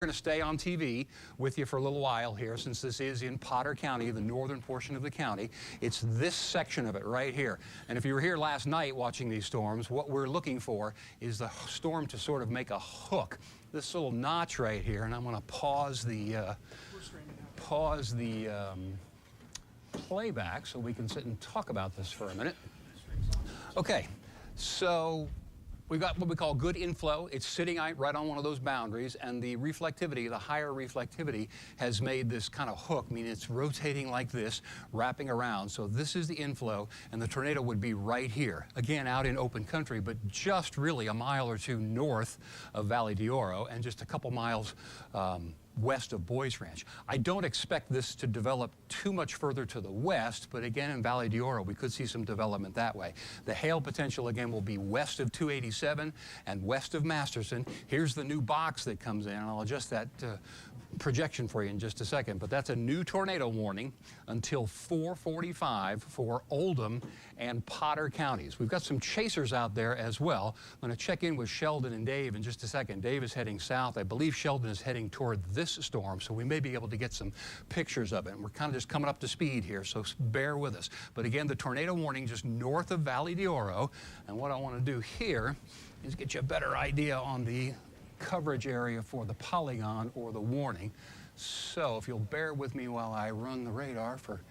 We're going to stay on TV with you for a little while here, since this is in Potter County, the northern portion of the county. It's this section of it right here. And if you were here last night watching these storms, what we're looking for is the storm to sort of make a hook. This little notch right here, and I'm going to pause the playback so we can sit and talk about this for a minute. Okay, so we've got what we call good inflow. It's sitting right on one of those boundaries, and the reflectivity, the higher reflectivity, has made this kind of hook. I mean, it's rotating like this, wrapping around. So this is the inflow, and the tornado would be right here. Again, out in open country, but just really a mile or two north of Valley d'Oro and just a couple miles west of Boys Ranch. I don't expect this to develop too much further to the west, but again in Valley d'Oro we could see some development that way. The hail potential again will be west of 287 and west of Masterson. Here's the new box that comes in, and I'll adjust that projection for you in just a second, but that's a new tornado warning until 4:45 for Oldham and Potter counties. We've got some chasers out there as well. I'm going to check in with Sheldon and Dave in just a second. Dave is heading south. I believe Sheldon is heading toward this storm, so we may be able to get some pictures of it. And we're kind of just coming up to speed here, so bear with us. But again, the tornado warning just north of Valley d'Oro, and what I want to do here is get you a better idea on the coverage area for the polygon or the warning. So if you'll bear with me while I run the radar for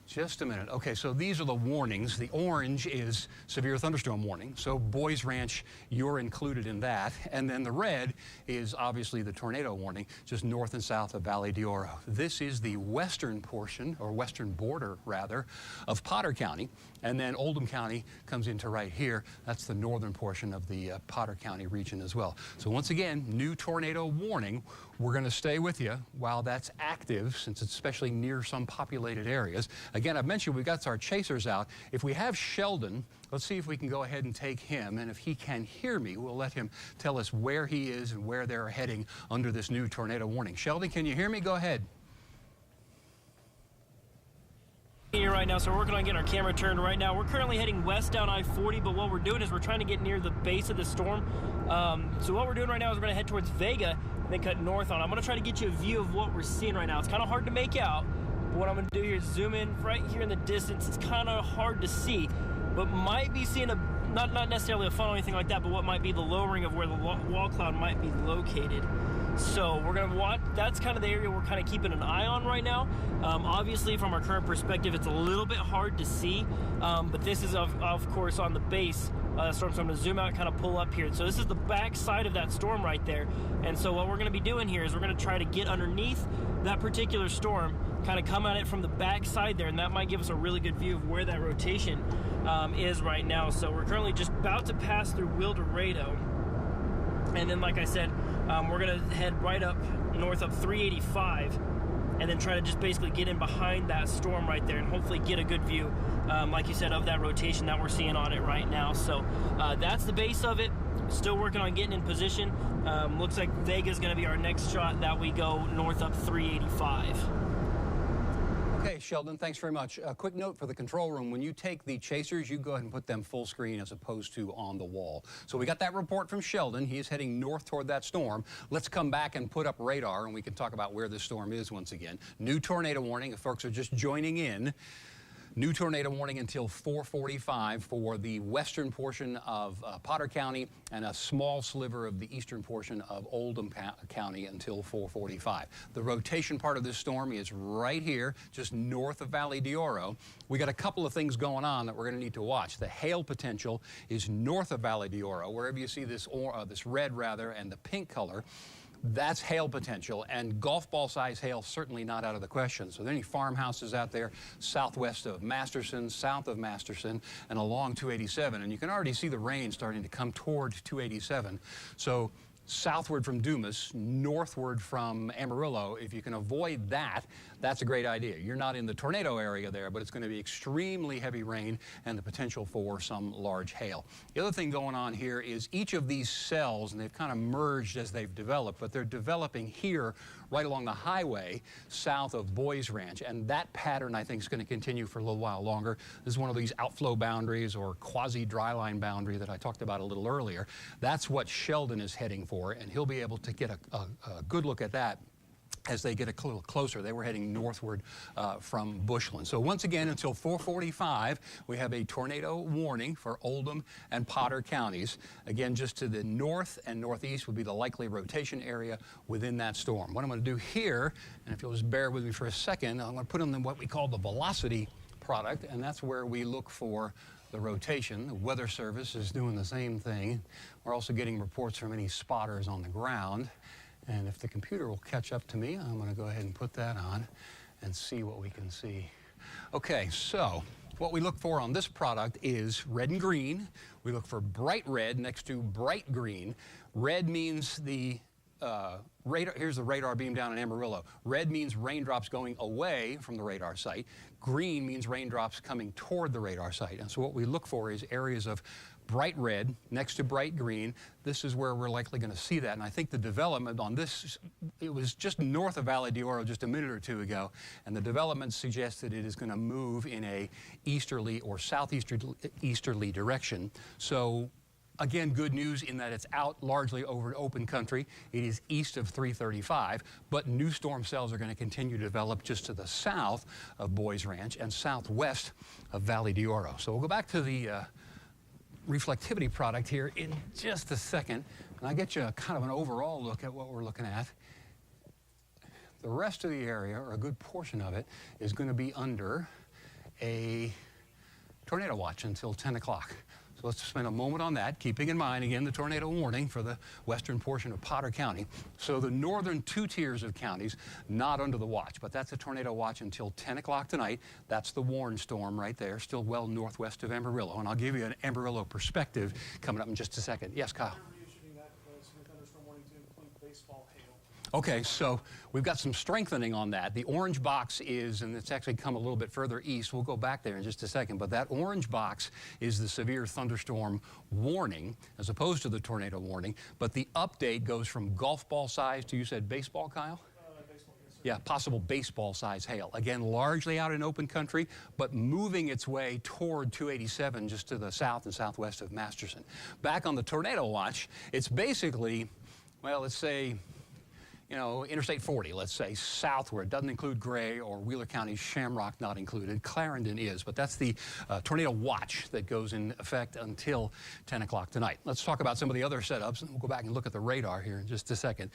just a minute. Okay, so these are the warnings. The orange is severe thunderstorm warning. So Boys Ranch, you're included in that. And then the red is obviously the tornado warning, just north and south of Valley d'Oro. This is the western portion, or western border rather, of Potter County. And then Oldham County comes into right here. That's the northern portion of the Potter County region as well. So once again, new tornado warning. We're going to stay with you while that's active, since it's especially near some populated areas. Again, I've mentioned we've got our chasers out. If we have Sheldon, let's see if we can go ahead and take him. And if he can hear me, we'll let him tell us where he is and where they're heading under this new tornado warning. Sheldon, can you hear me? Go ahead. Here right now, so we're working on getting our camera turned right now. We're currently heading west down I-40, but what we're doing is we're trying to get near the base of the storm. So what we're doing right now is we're going to head towards Vega and then cut north on. I'm going to try to get you a view of what we're seeing right now. It's kind of hard to make out, but what I'm going to do here is zoom in right here in the distance. It's kind of hard to see, but might be seeing a not necessarily a funnel or anything like that, but what might be the lowering of where the wall cloud might be located. So we're going to watch. That's kind of the area we're kind of keeping an eye on right now. Obviously, from our current perspective, it's a little bit hard to see, but this is, of course, on the base storm. So I'm going to zoom out and kind of pull up here. So this is the back side of that storm right there. And so what we're going to be doing here is we're going to try to get underneath that particular storm, kind of come at it from the back side there, and that might give us a really good view of where that rotation is right now. So we're currently just about to pass through Wildorado. And then, like I said, we're going to head right up north up 385 and then try to just basically get in behind that storm right there and hopefully get a good view, like you said, of that rotation that we're seeing on it right now. So that's the base of it. Still working on getting in position. Looks like Vega's going to be our next shot that we go north up 385. Okay, Sheldon, thanks very much. A quick note for the control room. When you take the chasers, you go ahead and put them full screen as opposed to on the wall. So we got that report from Sheldon. He is heading north toward that storm. Let's come back and put up radar, and we can talk about where this storm is once again. New tornado warning, if folks are just joining in. New tornado warning until 4:45 for the western portion of Potter County and a small sliver of the eastern portion of Oldham County until 4:45. The rotation part of this storm is right here, just north of Valley d'Oro. We got a couple of things going on that we're going to need to watch. The hail potential is north of Valley d'Oro. Wherever you see this red rather and the pink color, that's hail potential, and golf ball size hail certainly not out of the question. So there are any farmhouses out there southwest of Masterson, south of Masterson, and along 287. And you can already see the rain starting to come toward 287. So southward from Dumas, northward from Amarillo, if you can avoid that, that's a great idea. You're not in the tornado area there, but it's going to be extremely heavy rain and the potential for some large hail. The other thing going on here is each of these cells, and they've kind of merged as they've developed, but they're developing here right along the highway south of Boys Ranch, and that pattern I think is going to continue for a little while longer. This is one of these outflow boundaries or quasi-dryline boundary that I talked about a little earlier. That's what Sheldon is heading for. for, and he'll be able to get a good look at that as they get a little closer. They were heading northward from Bushland. So once again, until 4:45, we have a tornado warning for Oldham and Potter counties. Again, just to the north and northeast would be the likely rotation area within that storm. What I'm going to do here, and if you'll just bear with me for a second, I'm going to put in what we call the velocity product, and that's where we look for the rotation. The Weather Service is doing the same thing. We're also getting reports from any spotters on the ground. And if the computer will catch up to me, I'm going to go ahead and put that on and see what we can see. Okay, so what we look for on this product is red and green. We look for bright red next to bright green. Red means the radar. Here's the radar beam down in Amarillo. Red means raindrops going away from the radar site. Green means raindrops coming toward the radar site. And so what we look for is areas of bright red next to bright green. This is where we're likely going to see that. And I think the development on this, it was just north of Valley d'Oro just a minute or two ago, and the development suggested it is going to move in a easterly or southeasterly direction. So again, good news in that it's out largely over open country. It is east of 335, but new storm cells are going to continue to develop just to the south of Boys Ranch and southwest of Valley d'Oro. So we'll go back to the reflectivity product here in just a second, and I'll get you kind of an overall look at what we're looking at. The rest of the area, or a good portion of it, is going to be under a tornado watch until 10 o'clock. So let's spend a moment on that, keeping in mind, again, the tornado warning for the western portion of Potter County. So the northern two tiers of counties, not under the watch, but that's a tornado watch until 10 o'clock tonight. That's the warned storm right there, still well northwest of Amarillo. And I'll give you an Amarillo perspective coming up in just a second. Yes, Kyle? Okay, so we've got some strengthening on that. The orange box is, and it's actually come a little bit further east. We'll go back there in just a second, but that orange box is the severe thunderstorm warning as opposed to the tornado warning. But the update goes from golf ball size to, you said baseball, Kyle? Baseball, yes, sir. Yeah, possible baseball size hail. Again, largely out in open country, but moving its way toward 287 just to the south and southwest of Masterson. Back on the tornado watch, it's basically, well, let's say, you know, Interstate 40, let's say, southward. Doesn't include Gray or Wheeler County, Shamrock not included. Clarendon is, but that's the tornado watch that goes in effect until 10 o'clock tonight. Let's talk about some of the other setups, and we'll go back and look at the radar here in just a second.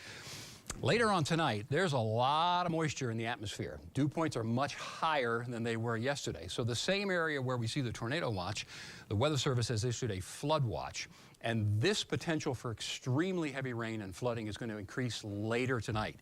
Later on tonight, there's a lot of moisture in the atmosphere. Dew points are much higher than they were yesterday. So the same area where we see the tornado watch, the Weather Service has issued a flood watch. And this potential for extremely heavy rain and flooding is going to increase later tonight.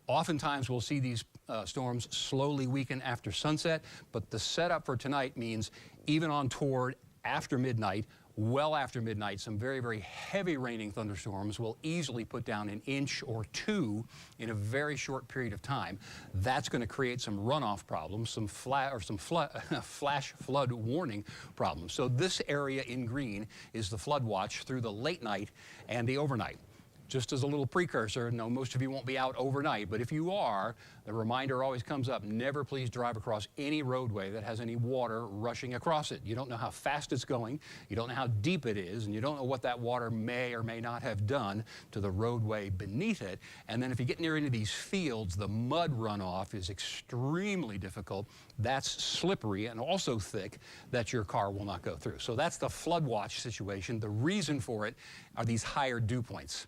Oftentimes we'll see these storms slowly weaken after sunset, but the setup for tonight means even on toward after midnight, well after midnight, some very, very heavy raining thunderstorms will easily put down an inch or two in a very short period of time. That's going to create some runoff problems, some flash flood warning problems. So this area in green is the flood watch through the late night and the overnight. Just as a little precursor, no, most of you won't be out overnight, but if you are, the reminder always comes up, never please drive across any roadway that has any water rushing across it. You don't know how fast it's going, you don't know how deep it is, and you don't know what that water may or may not have done to the roadway beneath it. And then if you get near any of these fields, the mud runoff is extremely difficult. That's slippery and also thick that your car will not go through. So that's the flood watch situation. The reason for it are these higher dew points.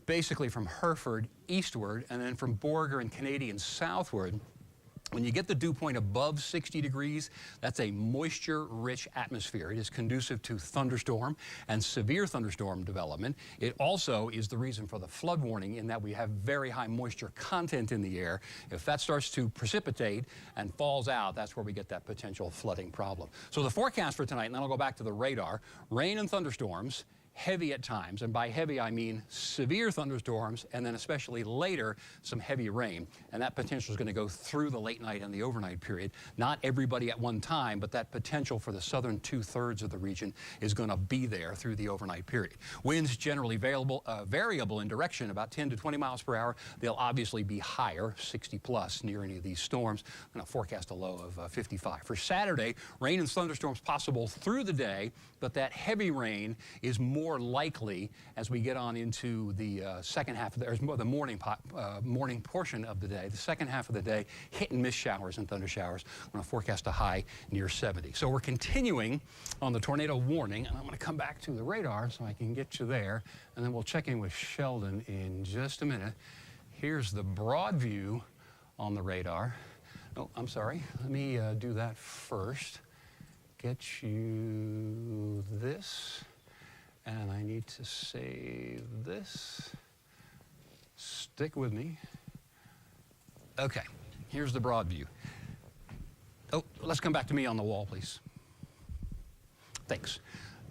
Basically from Hereford eastward and then from Borger and Canadian southward. When you get the dew point above 60 degrees, that's a moisture-rich atmosphere. It is conducive to thunderstorm and severe thunderstorm development. It also is the reason for the flood warning in that we have very high moisture content in the air. If that starts to precipitate and falls out, that's where we get that potential flooding problem. So the forecast for tonight, and then I'll go back to the radar, rain and thunderstorms, heavy at times, and by heavy I mean severe thunderstorms, and then especially later some heavy rain. And that potential is going to go through the late night and the overnight period. Not everybody at one time, but that potential for the southern two-thirds of the region is going to be there through the overnight period. Winds generally variable in direction, about 10 to 20 miles per hour. They'll obviously be higher, 60 plus, near any of these storms. I'm going to forecast a low of 55. For Saturday, rain and thunderstorms possible through the day, but that heavy rain is more more likely as we get on into the second half of the morning portion of the day. The second half of the day, hit and miss showers and thunder showers. We're going to forecast a high near 70. So we're continuing on the tornado warning, and I'm going to come back to the radar so I can get you there, and then we'll check in with Sheldon in just a minute. Here's the broad view on the radar. Oh, I'm sorry. Let me do that first. Get you this, and I need to save this. Stick with me. Okay, here's the broad view. Oh, let's come back to me on the wall, please. Thanks.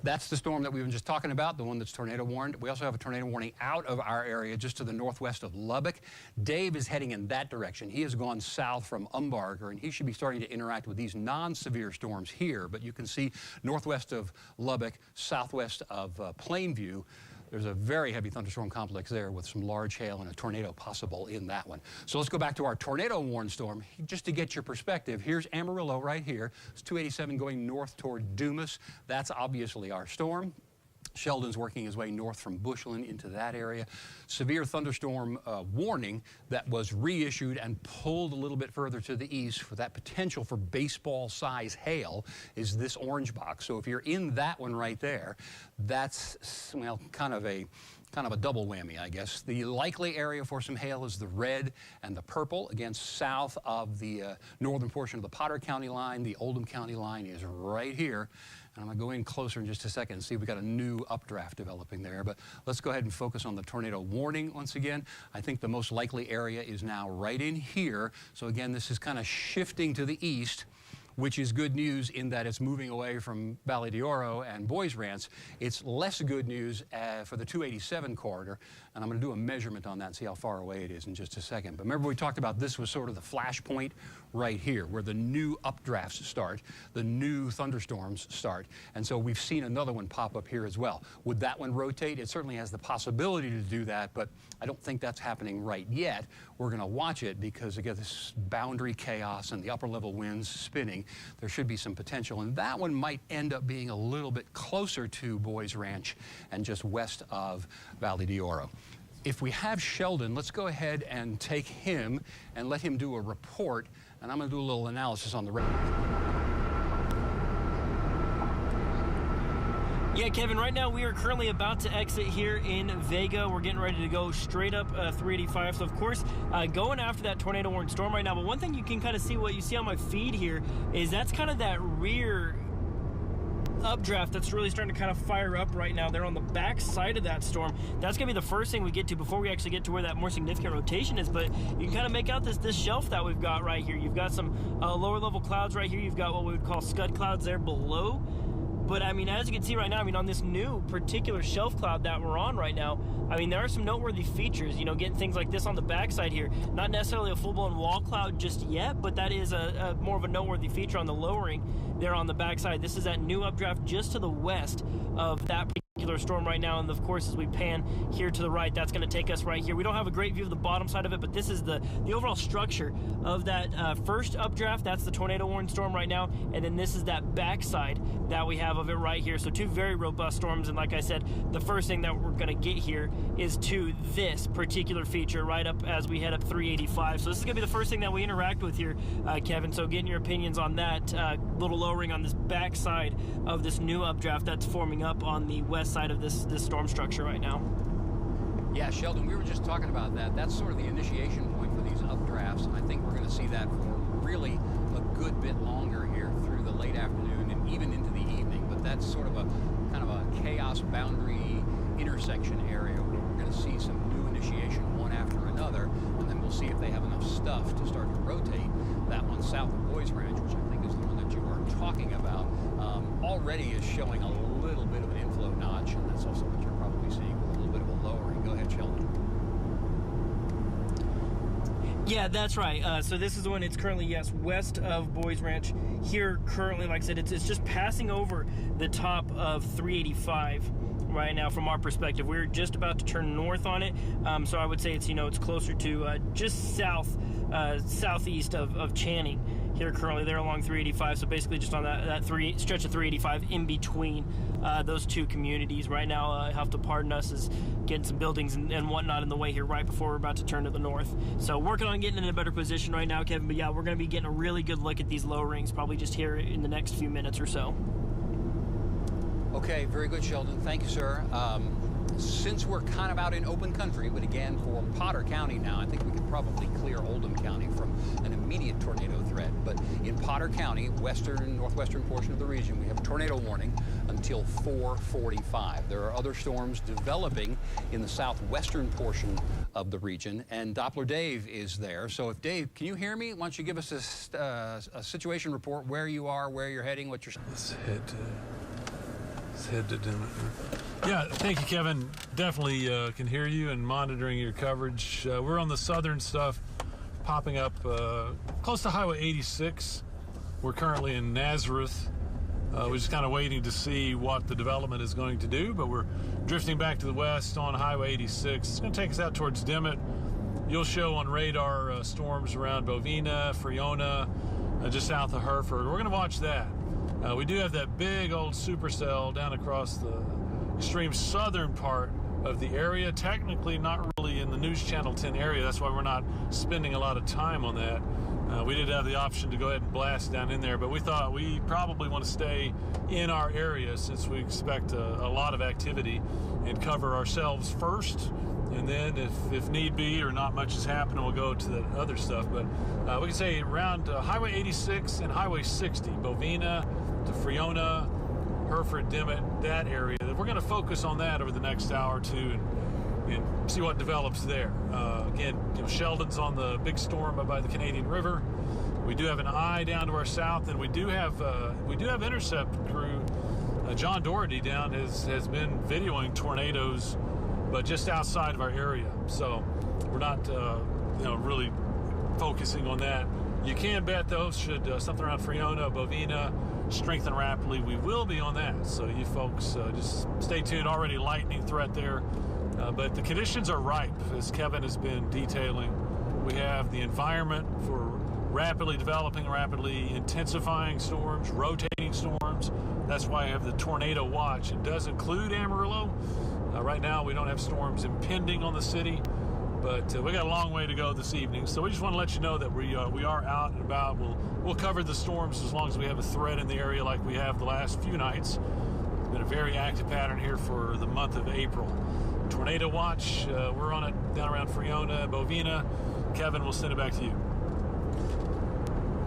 That's the storm that we've been just talking about, the one that's tornado warned. We also have a tornado warning out of our area just to the northwest of Lubbock. Dave is heading in that direction. He has gone south from Umbarger, and he should be starting to interact with these non-severe storms here. But you can see northwest of Lubbock, southwest of Plainview, there's a very heavy thunderstorm complex there with some large hail and a tornado possible in that one. So let's go back to our tornado warned storm. Just to get your perspective, here's Amarillo right here. It's 287 going north toward Dumas. That's obviously our storm. Sheldon's working his way north from Bushland into that area. Severe thunderstorm warning that was reissued and pulled a little bit further to the east for that potential for baseball-size hail is this orange box. So if you're in that one right there, that's, well, kind of a double whammy, I guess. The likely area for some hail is the red and the purple. Again, south of the northern portion of the Potter County line. The Oldham County line is right here. And I'm going to go in closer in just a second and see if we've got a new updraft developing there. But let's go ahead and focus on the tornado warning once again. I think the most likely area is now right in here. So again, this is kind of shifting to the east, which is good news in that it's moving away from Valley de Oro and Boys Ranch. It's less good news for the 287 corridor, and I'm going to do a measurement on that and see how far away it is in just a second. But remember we talked about this was sort of the flashpoint right here, where the new updrafts start, the new thunderstorms start, and so we've seen another one pop up here as well. Would that one rotate? It certainly has the possibility to do that, but I don't think that's happening right yet. We're going to watch it because, again, this boundary chaos and the upper level winds spinning, there should be some potential, and that one might end up being a little bit closer to Boys Ranch and just west of Valley de Oro. If we have Sheldon, let's go ahead and take him and let him do a report, and I'm going to do a little analysis on the radar. Yeah, Kevin, right now we are currently about to exit here in Vega. We're getting ready to go straight up 385. So, of course, going after that tornado warned storm right now. But one thing you can kind of see, what you see on my feed here, is that's kind of that rear updraft that's really starting to kind of fire up right now. They're on the back side of that storm. That's going to be the first thing we get to before we actually get to where that more significant rotation is. But you can kind of make out this shelf that we've got right here. You've got some lower level clouds right here. You've got what we would call scud clouds there below. But, I mean, as you can see right now, I mean, on this new particular shelf cloud that we're on right now, I mean, there are some noteworthy features, you know, getting things like this on the backside here. Not necessarily a full-blown wall cloud just yet, but that is a more of a noteworthy feature on the lowering there on the backside. This is that new updraft just to the west of that particular storm right now, and of course as we pan here to the right, that's going to take us right here. We don't have a great view of the bottom side of it, but this is the overall structure of that first updraft. That's the tornado warned storm right now, and then this is that backside that we have of it right here. So two very robust storms, and like I said, the first thing that we're going to get here is to this particular feature right up as we head up 385. So this is going to be the first thing that we interact with here, Kevin. So getting your opinions on that little lowering on this backside of this new updraft that's forming up on the west side of this storm structure right now. Yeah, Sheldon, we were just talking about that. That's sort of the initiation point for these updrafts, and I think we're going to see that for really a good bit longer here through the late afternoon and even into the evening. But that's sort of a kind of a chaos boundary intersection area where we're going to see some new initiation one after another, and then we'll see if they have enough stuff to start to rotate. That one south of Boys Ranch, which I think is the one that you are talking about, already is showing a little bit of an inflow notch, and that's also what you're probably seeing with a little bit of a lowering. Go ahead, Sheldon. Yeah, that's right. So this is the one. It's currently, yes, west of Boys Ranch. Here, currently, like I said, it's just passing over the top of 385 right now from our perspective. We're just about to turn north on it. So I would say it's, you know, it's closer to just southeast of Channing here currently. They're along 385, so basically just on that stretch of 385 in between those two communities. Right now, I have to pardon us, is getting some buildings and whatnot in the way here right before we're about to turn to the north. So working on getting in a better position right now, Kevin. But yeah, we're going to be getting a really good look at these low rings probably just here in the next few minutes or so. Okay, very good, Sheldon. Thank you, sir. Since we're kind of out in open country, but again, for Potter County now, I think we could probably clear Oldham County from an immediate tornado threat. But in Potter County, northwestern portion of the region, we have a tornado warning until 4:45. There are other storms developing in the southwestern portion of the region, and Doppler Dave is there. So if Dave, can you hear me? Why don't you give us a situation report, where you are, where you're heading, what you're... Let's head to Dimmitt. Yeah, thank you, Kevin. Definitely can hear you and monitoring your coverage. We're on the southern stuff, popping up close to Highway 86. We're currently in Nazareth. We're just kind of waiting to see what the development is going to do, but we're drifting back to the west on Highway 86. It's going to take us out towards Dimmitt. You'll show on radar storms around Bovina, Friona, just south of Hereford. We're going to watch that. We do have that big old supercell down across the extreme southern part of the area. Technically not really in the News Channel 10 area. That's why we're not spending a lot of time on that. We did have the option to go ahead and blast down in there, but we thought we probably want to stay in our area since we expect a lot of activity and cover ourselves first. And then if need be or not much is happening, we'll go to the other stuff. But we can say around Highway 86 and Highway 60, Bovina to Friona, Hereford, Dimmitt, that area. We're going to focus on that over the next hour or two and see what develops there. Again, Sheldon's on the big storm up by the Canadian River. We do have an eye down to our south, and we do have intercept crew. John Doherty down has been videoing tornadoes, but just outside of our area. So we're not really focusing on that. You can bet though, should something around Friona, Bovina strengthen rapidly, we will be on that. So you folks just stay tuned. Already lightning threat there, but the conditions are ripe, as Kevin has been detailing. We have the environment for rapidly developing, rapidly intensifying storms, rotating storms. That's why I have the tornado watch. It does include Amarillo. Right now we don't have storms impending on the city, but we got a long way to go this evening. So we just want to let you know that we are out and about. We'll cover the storms as long as we have a threat in the area like we have the last few nights. It's been a very active pattern here for the month of April. Tornado watch, we're on it down around Friona, Bovina. Kevin, we'll send it back to you.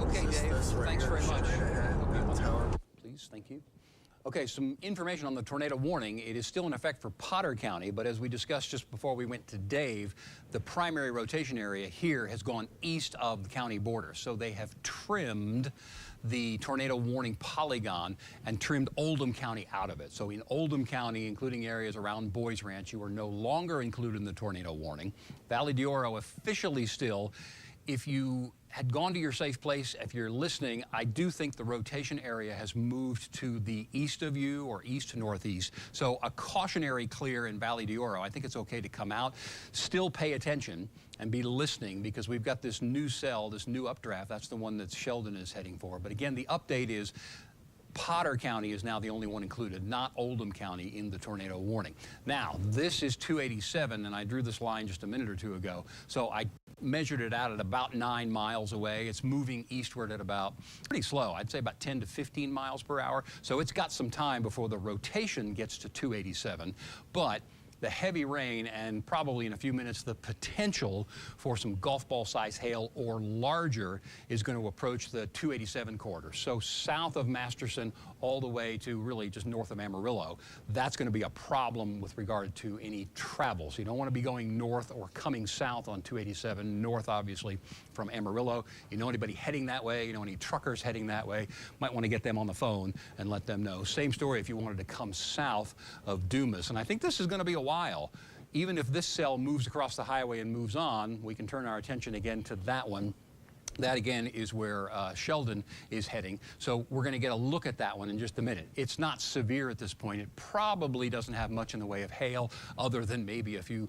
Okay, Dave, thanks very much. Please, thank you. Okay, some information on the tornado warning. It is still in effect for Potter County, but as we discussed just before we went to Dave, the primary rotation area here has gone east of the county border. So they have trimmed the tornado warning polygon and trimmed Oldham County out of it. So in Oldham County, including areas around Boys Ranch, you are no longer included in the tornado warning. Valley d'Oro officially still. If you had gone to your safe place, if you're listening, I do think the rotation area has moved to the east of you or east to northeast. So a cautionary clear in Valley d'Oro. I think it's okay to come out. Still pay attention and be listening, because we've got this new cell, this new updraft. That's the one that Sheldon is heading for. But again, the update is Potter County is now the only one included, not Oldham County in the tornado warning. Now, this is 287, and I drew this line just a minute or two ago. So I measured it out at about 9 miles away. It's moving eastward at about, pretty slow, I'd say about 10 to 15 miles per hour. So it's got some time before the rotation gets to 287. But the heavy rain and probably in a few minutes the potential for some golf ball size hail or larger is going to approach the 287 corridor. So south of Masterson all the way to really just north of Amarillo, that's going to be a problem with regard to any travel. So you don't want to be going north or coming south on 287, north obviously from Amarillo. You know anybody heading that way, you know any truckers heading that way, might want to get them on the phone and let them know. Same story if you wanted to come south of Dumas. And I think this is going to be a while. Even if this cell moves across the highway and moves on, we can turn our attention again to that one. That, again, is where Sheldon is heading. So we're going to get a look at that one in just a minute. It's not severe at this point. It probably doesn't have much in the way of hail, other than maybe a few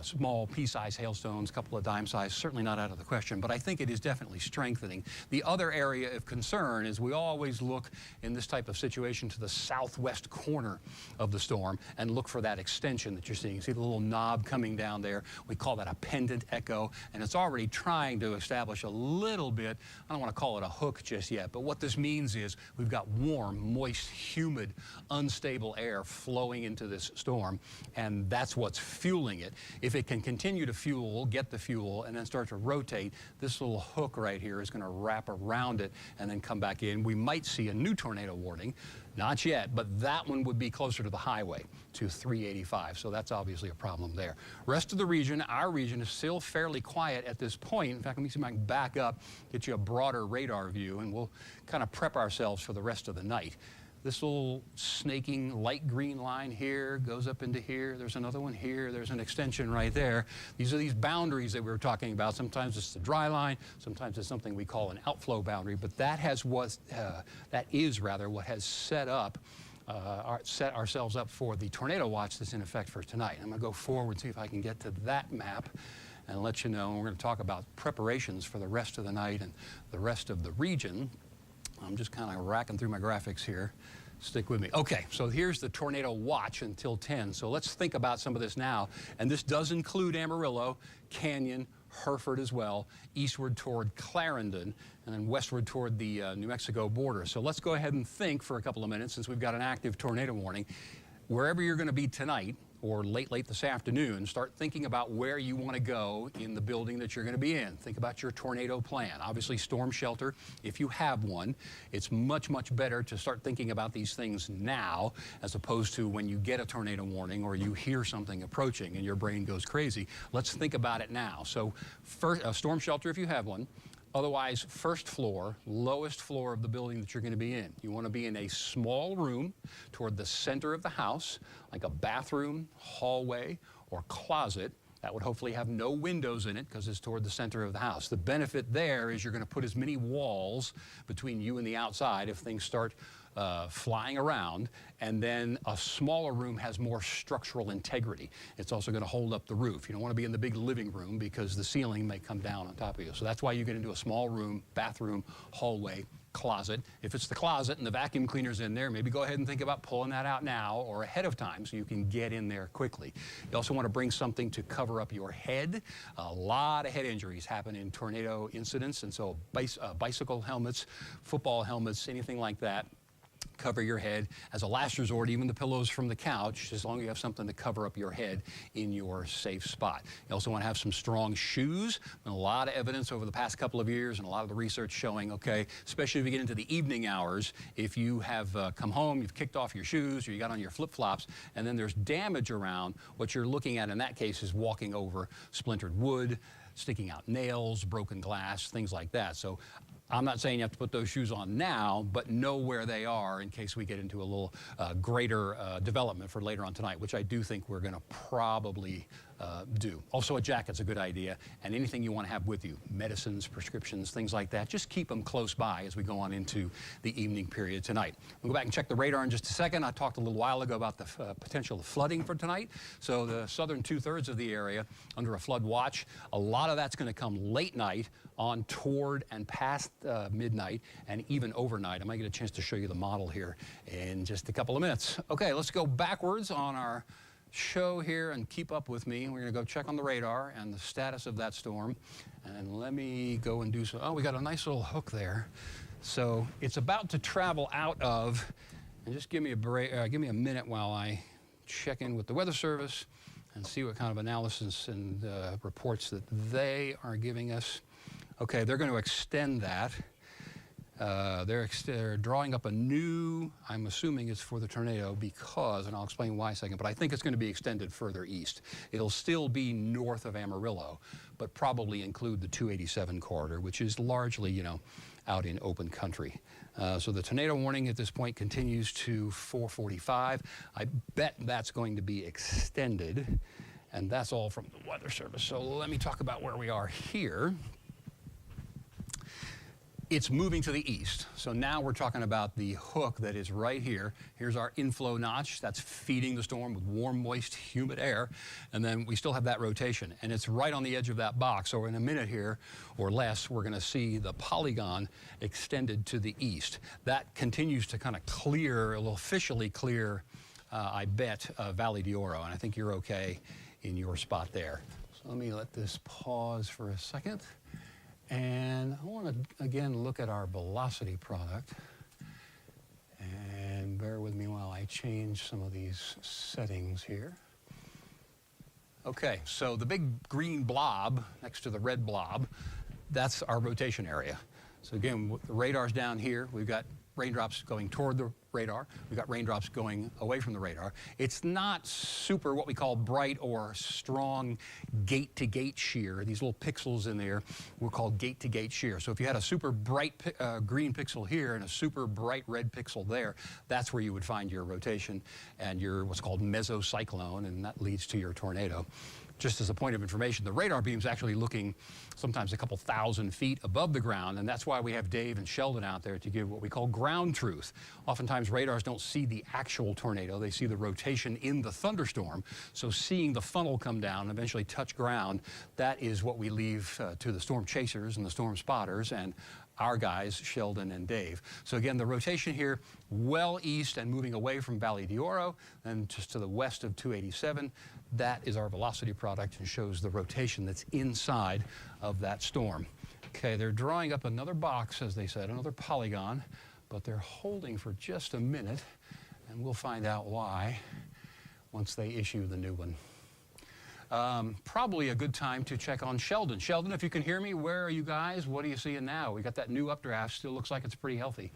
small pea-sized hailstones, a couple of dime-sized, certainly not out of the question. But I think it is definitely strengthening. The other area of concern is we always look in this type of situation to the southwest corner of the storm and look for that extension that you're seeing. See the little knob coming down there? We call that a pendant echo, and it's already trying to establish a little bit, I don't want to call it a hook just yet, but what this means is we've got warm, moist, humid, unstable air flowing into this storm, and that's what's fueling it. If it can continue to fuel, get the fuel, and then start to rotate, this little hook right here is going to wrap around it and then come back in. We might see a new tornado warning. Not yet, but that one would be closer to the highway, to 385, so that's obviously a problem there. Rest of the region, our region, is still fairly quiet at this point. In fact, let me see if I can back up, get you a broader radar view, and we'll kind of prep ourselves for the rest of the night. This little snaking light green line here goes up into here. There's another one here. There's an extension right there. These are these boundaries that we were talking about. Sometimes it's the dry line. Sometimes it's something we call an outflow boundary. But that is what has set ourselves up for the tornado watch that's in effect for tonight. I'm going to go forward and see if I can get to that map and let you know. We're going to talk about preparations for the rest of the night and the rest of the region. I'm just kind of racking through my graphics here. Stick with me. Okay, so here's the tornado watch until 10. So let's think about some of this now. And this does include Amarillo, Canyon, Hereford as well, eastward toward Clarendon, and then westward toward the New Mexico border. So let's go ahead and think for a couple of minutes, since we've got an active tornado warning. Wherever you're going to be tonight, or late this afternoon, start thinking about where you want to go in the building that you're going to be in. Think about your tornado plan. Obviously, storm shelter, if you have one. It's much, much better to start thinking about these things now, as opposed to when you get a tornado warning or you hear something approaching and your brain goes crazy. Let's think about it now. So first, storm shelter if you have one. Otherwise, first floor, lowest floor of the building that you're going to be in. You want to be in a small room toward the center of the house, like a bathroom, hallway, or closet. That would hopefully have no windows in it because it's toward the center of the house. The benefit there is you're going to put as many walls between you and the outside if things start flying around, and then a smaller room has more structural integrity. It's also going to hold up the roof. You don't want to be in the big living room because the ceiling may come down on top of you. So that's why you get into a small room, bathroom, hallway, closet. If it's the closet and the vacuum cleaner's in there, maybe go ahead and think about pulling that out now or ahead of time so you can get in there quickly. You also want to bring something to cover up your head. A lot of head injuries happen in tornado incidents, and so bicycle helmets, football helmets, anything like that. Cover your head as a last resort, even the pillows from the couch, as long as you have something to cover up your head in your safe spot. You also want to have some strong shoes. And a lot of evidence over the past couple of years and a lot of the research showing, okay, especially if you get into the evening hours, if you have come home, you've kicked off your shoes, or you got on your flip-flops, and then there's damage around, what you're looking at in that case is walking over splintered wood, sticking out nails, broken glass, things like that. So I'm not saying you have to put those shoes on now, but know where they are in case we get into a little greater development for later on tonight, which I do think we're going to probably do. Also, a jacket's a good idea, and anything you want to have with you, medicines, prescriptions, things like that, just keep them close by as we go on into the evening period tonight. We'll go back and check the radar in just a second. I talked a little while ago about the potential of flooding for tonight. So the southern two-thirds of the area under a flood watch, a lot of that's going to come late night on toward and past midnight and even overnight. I might get a chance to show you the model here in just a couple of minutes. Okay, let's go backwards on our show here and keep up with me. We're going to go check on the radar and the status of that storm. And let me go and do so. Oh, we got a nice little hook there. So it's about to travel out of, and just give me a break, give me a minute while I check in with the Weather Service and see what kind of analysis and reports that they are giving us. Okay, they're going to extend that. They're drawing up a new, I'm assuming it's for the tornado because, and I'll explain why in a second, but I think it's going to be extended further east. It'll still be north of Amarillo, but probably include the 287 corridor, which is largely, you know, out in open country. So the tornado warning at this point continues to 4:45. I bet that's going to be extended, and that's all from the Weather Service. So let me talk about where we are here. It's moving to the east. So now we're talking about the hook that is right here. Here's our inflow notch. That's feeding the storm with warm, moist, humid air. And then we still have that rotation. And it's right on the edge of that box. So in a minute here, or less, we're going to see the polygon extended to the east. That continues to kind of clear, will officially clear, I bet, Valley d'Oro. And I think you're okay in your spot there. So let me let this pause for a second. And I want to, again, look at our velocity product. And bear with me while I change some of these settings here. Okay, so the big green blob next to the red blob, that's our rotation area. So again, the radar's down here. We've got raindrops going toward the radar. We've got raindrops going away from the radar. It's not super what we call bright or strong gate-to-gate shear. These little pixels in there were called gate-to-gate shear. So if you had a super bright green pixel here and a super bright red pixel there, that's where you would find your rotation and your what's called mesocyclone, and that leads to your tornado. Just as a point of information, the radar beam's actually looking sometimes a couple thousand feet above the ground, and that's why we have Dave and Sheldon out there to give what we call ground truth. Oftentimes radars don't see the actual tornado, they see the rotation in the thunderstorm. So seeing the funnel come down and eventually touch ground, that is what we leave to the storm chasers and the storm spotters and our guys, Sheldon and Dave. So again, the rotation here, well east and moving away from Valley d'Oro, and just to the west of 287. That is our velocity product and shows the rotation that's inside of that storm. Okay, they're drawing up another box, as they said, another polygon, but they're holding for just a minute, and we'll find out why once they issue the new one. Probably a good time to check on Sheldon. Sheldon, if you can hear me, where are you guys? What are you seeing now? We got that new updraft. Still looks like it's pretty healthy.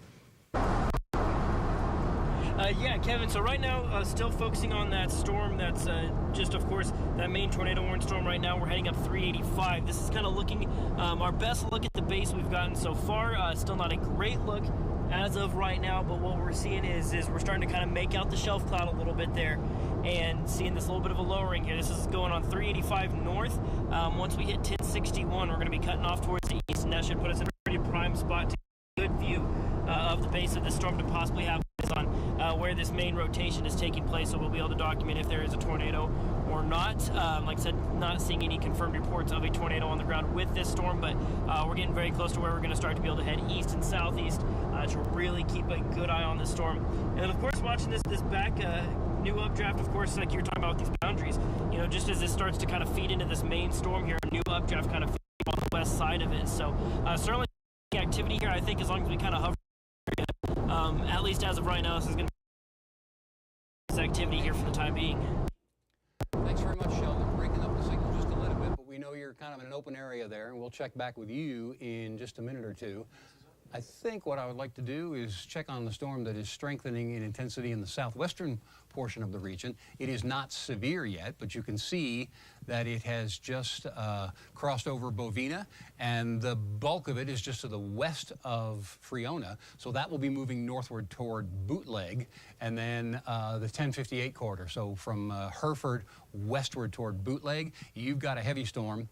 Yeah, Kevin, so right now, still focusing on that storm that's just, of course, that main tornado warning storm right now. We're heading up 385. This is kind of looking our best look at the base we've gotten so far. Still not a great look as of right now, but what we're seeing is we're starting to kind of make out the shelf cloud a little bit there and seeing this little bit of a lowering here. This is going on 385 north. Once we hit 1061, we're going to be cutting off towards the east, and that should put us in a pretty prime spot to get a good view of the base of the storm to possibly have on where this main rotation is taking place, so we'll be able to document if there is a tornado or not. Like I said, not seeing any confirmed reports of a tornado on the ground with this storm, but we're getting very close to where we're going to start to be able to head east and southeast to really keep a good eye on this storm. And of course, watching this back new updraft, of course, like you're talking about with these boundaries, you know, just as this starts to kind of feed into this main storm here, a new updraft kind of feeds on the west side of it. So certainly activity here, I think, as long as we kind of hover at least as of right now, this is going to be this activity here for the time being. Thanks very much, Sheldon. Breaking up the signal just a little bit, but we know you're kind of in an open area there, and we'll check back with you in just a minute or two. I think what I would like to do is check on the storm that is strengthening in intensity in the southwestern portion of the region. It is not severe yet, but you can see that it has just crossed over Bovina, and the bulk of it is just to the west of Friona. So that will be moving northward toward Bootleg, and then the 1058 corridor. So from Hereford westward toward Bootleg, you've got a heavy storm.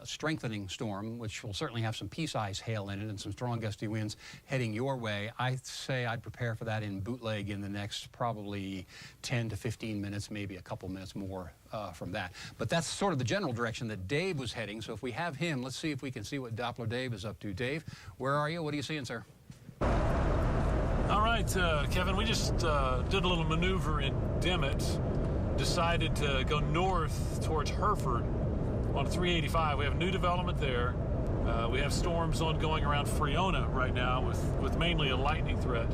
Strengthening storm, which will certainly have some pea-sized hail in it and some strong gusty winds heading your way. I'd say I'd prepare for that in Bootleg in the next probably 10 to 15 minutes, maybe a couple minutes more from that. But that's sort of the general direction that Dave was heading. So if we have him, let's see if we can see what Doppler Dave is up to. Dave, where are you? What are you seeing, sir? All right, Kevin, we just did a little maneuver in Dimmitt, decided to go north towards Hereford on 385. We have new development there. We have storms ongoing around Friona right now with mainly a lightning threat.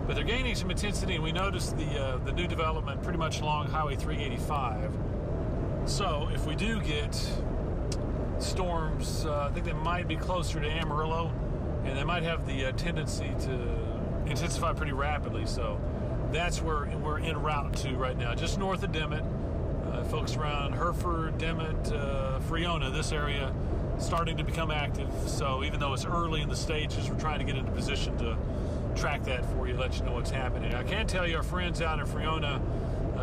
But they're gaining some intensity, and we noticed the new development pretty much along Highway 385. So if we do get storms, I think they might be closer to Amarillo, and they might have the tendency to intensify pretty rapidly. So that's where we're en route to right now, just north of Dimmitt. Folks around Hereford, Dimmitt, Friona, this area starting to become active. So even though it's early in the stages, we're trying to get into position to track that for you, let you know what's happening. I can tell you our friends out in Friona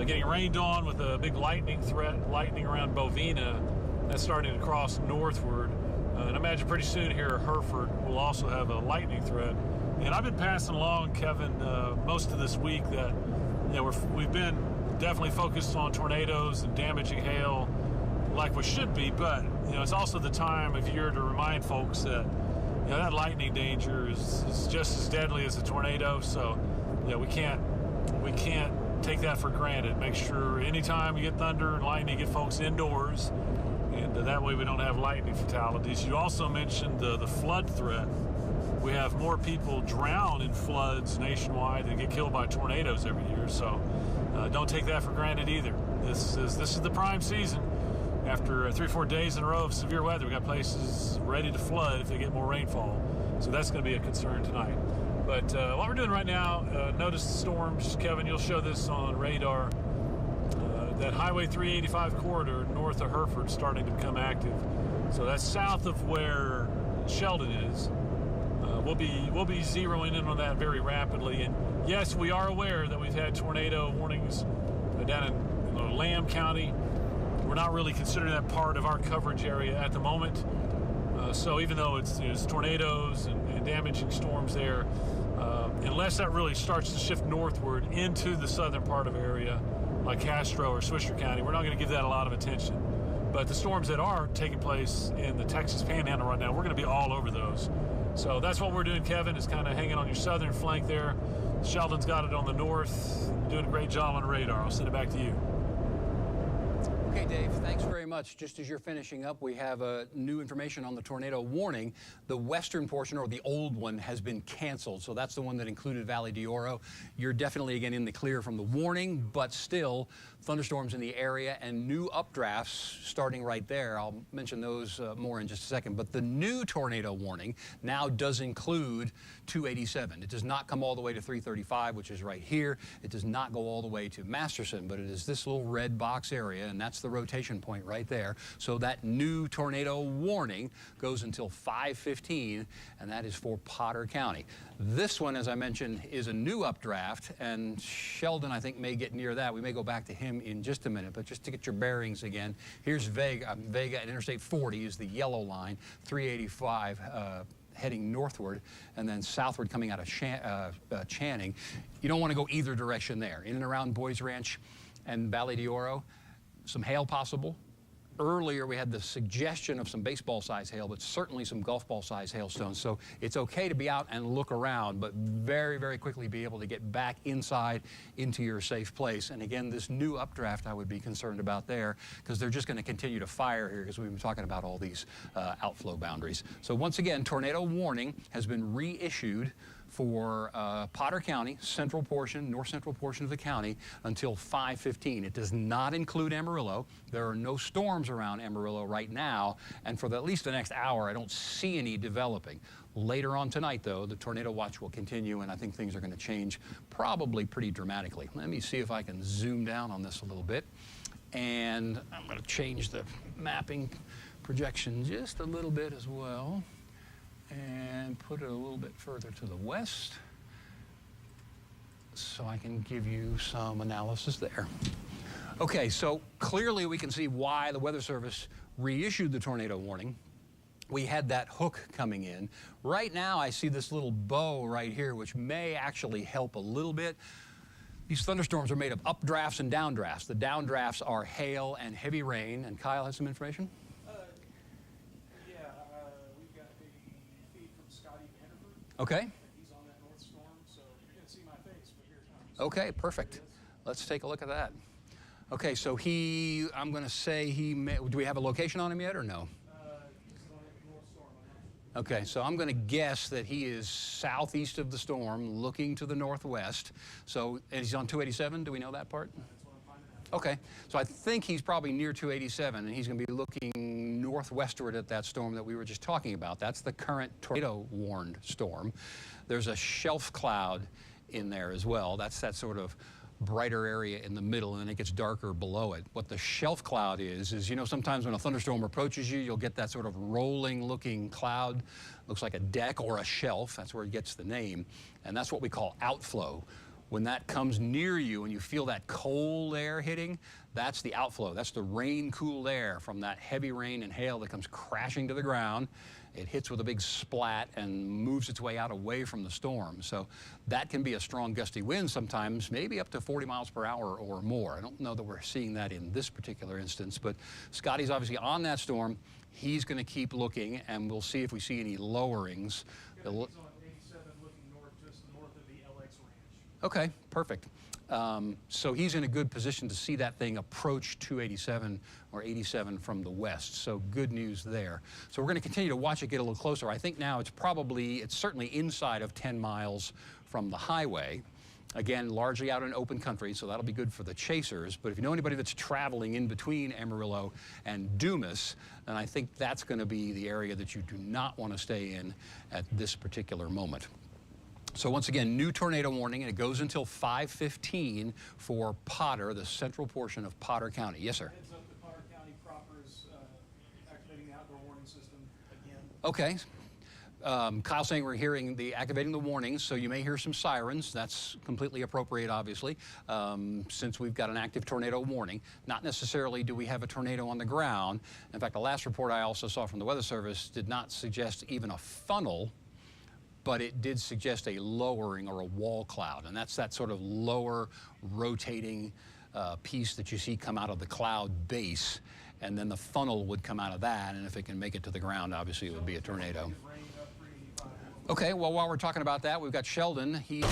getting rained on with a big lightning threat, lightning around Bovina. That's starting to cross northward. And I imagine pretty soon here at Hereford we'll also have a lightning threat. And I've been passing along, Kevin, most of this week that we've been definitely focused on tornadoes and damaging hail like we should be, but it's also the time of year to remind folks that that lightning danger is just as deadly as a tornado. So we can't take that for granted. Make sure anytime you get thunder and lightning, get folks indoors, and that way we don't have lightning fatalities. You also mentioned the flood threat. We have more people drown in floods nationwide than get killed by tornadoes every year. So don't take that for granted either. This is the prime season. After 3 or 4 days in a row of severe weather, we got places ready to flood if they get more rainfall. So that's going to be a concern tonight. But what we're doing right now, notice the storms. Kevin, you'll show this on radar. That Highway 385 corridor north of Hereford starting to become active. So that's south of where Sheldon is. We'll be zeroing in on that very rapidly. And yes, we are aware that we've had tornado warnings down in Lamb County. We're not really considering that part of our coverage area at the moment. So even though it's tornadoes and damaging storms there, unless that really starts to shift northward into the southern part of the area, like Castro or Swisher County, we're not going to give that a lot of attention. But the storms that are taking place in the Texas Panhandle right now, we're going to be all over those. So that's what we're doing, Kevin, is kind of hanging on your southern flank there. Sheldon's got it on the north, doing a great job on radar. I'll send it back to you. Okay, Dave, thanks very much. Just as you're finishing up, we have new information on the tornado warning. The western portion, or the old one, has been canceled. So that's the one that included Valley d'Oro. You're definitely, again, in the clear from the warning, but still thunderstorms in the area and new updrafts starting right there. I'll mention those more in just a second. But the new tornado warning now does include 287. It does not come all the way to 335, which is right here. It does not go all the way to Masterson, but it is this little red box area, and that's the rotation point right there. So that new tornado warning goes until 5:15, and that is for Potter County. This one, as I mentioned, is a new updraft, and Sheldon, I think, may get near that. We may go back to him in just a minute, but just to get your bearings again, here's Vega. Vega at Interstate 40 is the yellow line, 385 heading northward, and then southward coming out of Channing. You don't want to go either direction there. In and around Boys Ranch and Valley d'Oro, some hail possible. Earlier, we had the suggestion of some baseball-size hail, but certainly some golf ball-size hailstones. So it's okay to be out and look around, but very, very quickly be able to get back inside into your safe place. And again, this new updraft I would be concerned about there, because they're just going to continue to fire here, because we've been talking about all these outflow boundaries. So once again, tornado warning has been reissued for Potter County, central portion, north central portion of the county, until 5:15. It does not include Amarillo. There are no storms around Amarillo right now, and for at least the next hour, I don't see any developing. Later on tonight, though, the tornado watch will continue, and I think things are going to change probably pretty dramatically. Let me see if I can zoom down on this a little bit, and I'm going to change the mapping projection just a little bit as well, and put it a little bit further to the west so I can give you some analysis there. Okay, so clearly we can see why the Weather Service reissued the tornado warning. We had that hook coming in. Right now I see this little bow right here, which may actually help a little bit. These thunderstorms are made of updrafts and downdrafts. The downdrafts are hail and heavy rain, and Kyle has some information? Okay. He's on that north storm, so you're going to see my face, but here's how. Okay, perfect. Let's take a look at that. Okay, so I'm going to say do we have a location on him yet or no? He's on that north storm. Okay, so I'm going to guess that he is southeast of the storm, looking to the northwest. So, and he's on 287, do we know that part? That's what I'm finding out. Okay, so I think he's probably near 287, and he's going to be looking northwestward at that storm that we were just talking about. That's the current tornado-warned storm. There's a shelf cloud in there as well. That's that sort of brighter area in the middle, and then it gets darker below it. What the shelf cloud is sometimes when a thunderstorm approaches you, you'll get that sort of rolling-looking cloud. Looks like a deck or a shelf. That's where it gets the name, and that's what we call outflow. When that comes near you and you feel that cold air hitting, that's the outflow. That's the rain-cooled air from that heavy rain and hail that comes crashing to the ground. It hits with a big splat and moves its way out away from the storm. So that can be a strong gusty wind sometimes, maybe up to 40 miles per hour or more. I don't know that we're seeing that in this particular instance, but Scotty's obviously on that storm. He's going to keep looking, and we'll see if we see any lowerings. He's on 87 looking north, just north of the LX Ranch. Okay, perfect. So he's in a good position to see that thing approach 287 or 87 from the west. So good news there. So we're going to continue to watch it get a little closer. I think now it's certainly inside of 10 miles from the highway. Again, largely out in open country, so that'll be good for the chasers. But if you know anybody that's traveling in between Amarillo and Dumas, then I think that's going to be the area that you do not want to stay in at this particular moment. So once again, new tornado warning, and it goes until 5:15 for Potter, the central portion of Potter County. Yes, sir. Heads up to Potter County proper is activating the outdoor warning system again. Okay. Kyle's saying we're hearing activating the warnings, so you may hear some sirens. That's completely appropriate, obviously, since we've got an active tornado warning. Not necessarily do we have a tornado on the ground. In fact, the last report I also saw from the Weather Service did not suggest even a funnel, but it did suggest a lowering or a wall cloud, and that's that sort of lower rotating piece that you see come out of the cloud base, and then the funnel would come out of that, and if it can make it to the ground, obviously it would be a tornado. Okay, well, while we're talking about that, we've got Sheldon. He's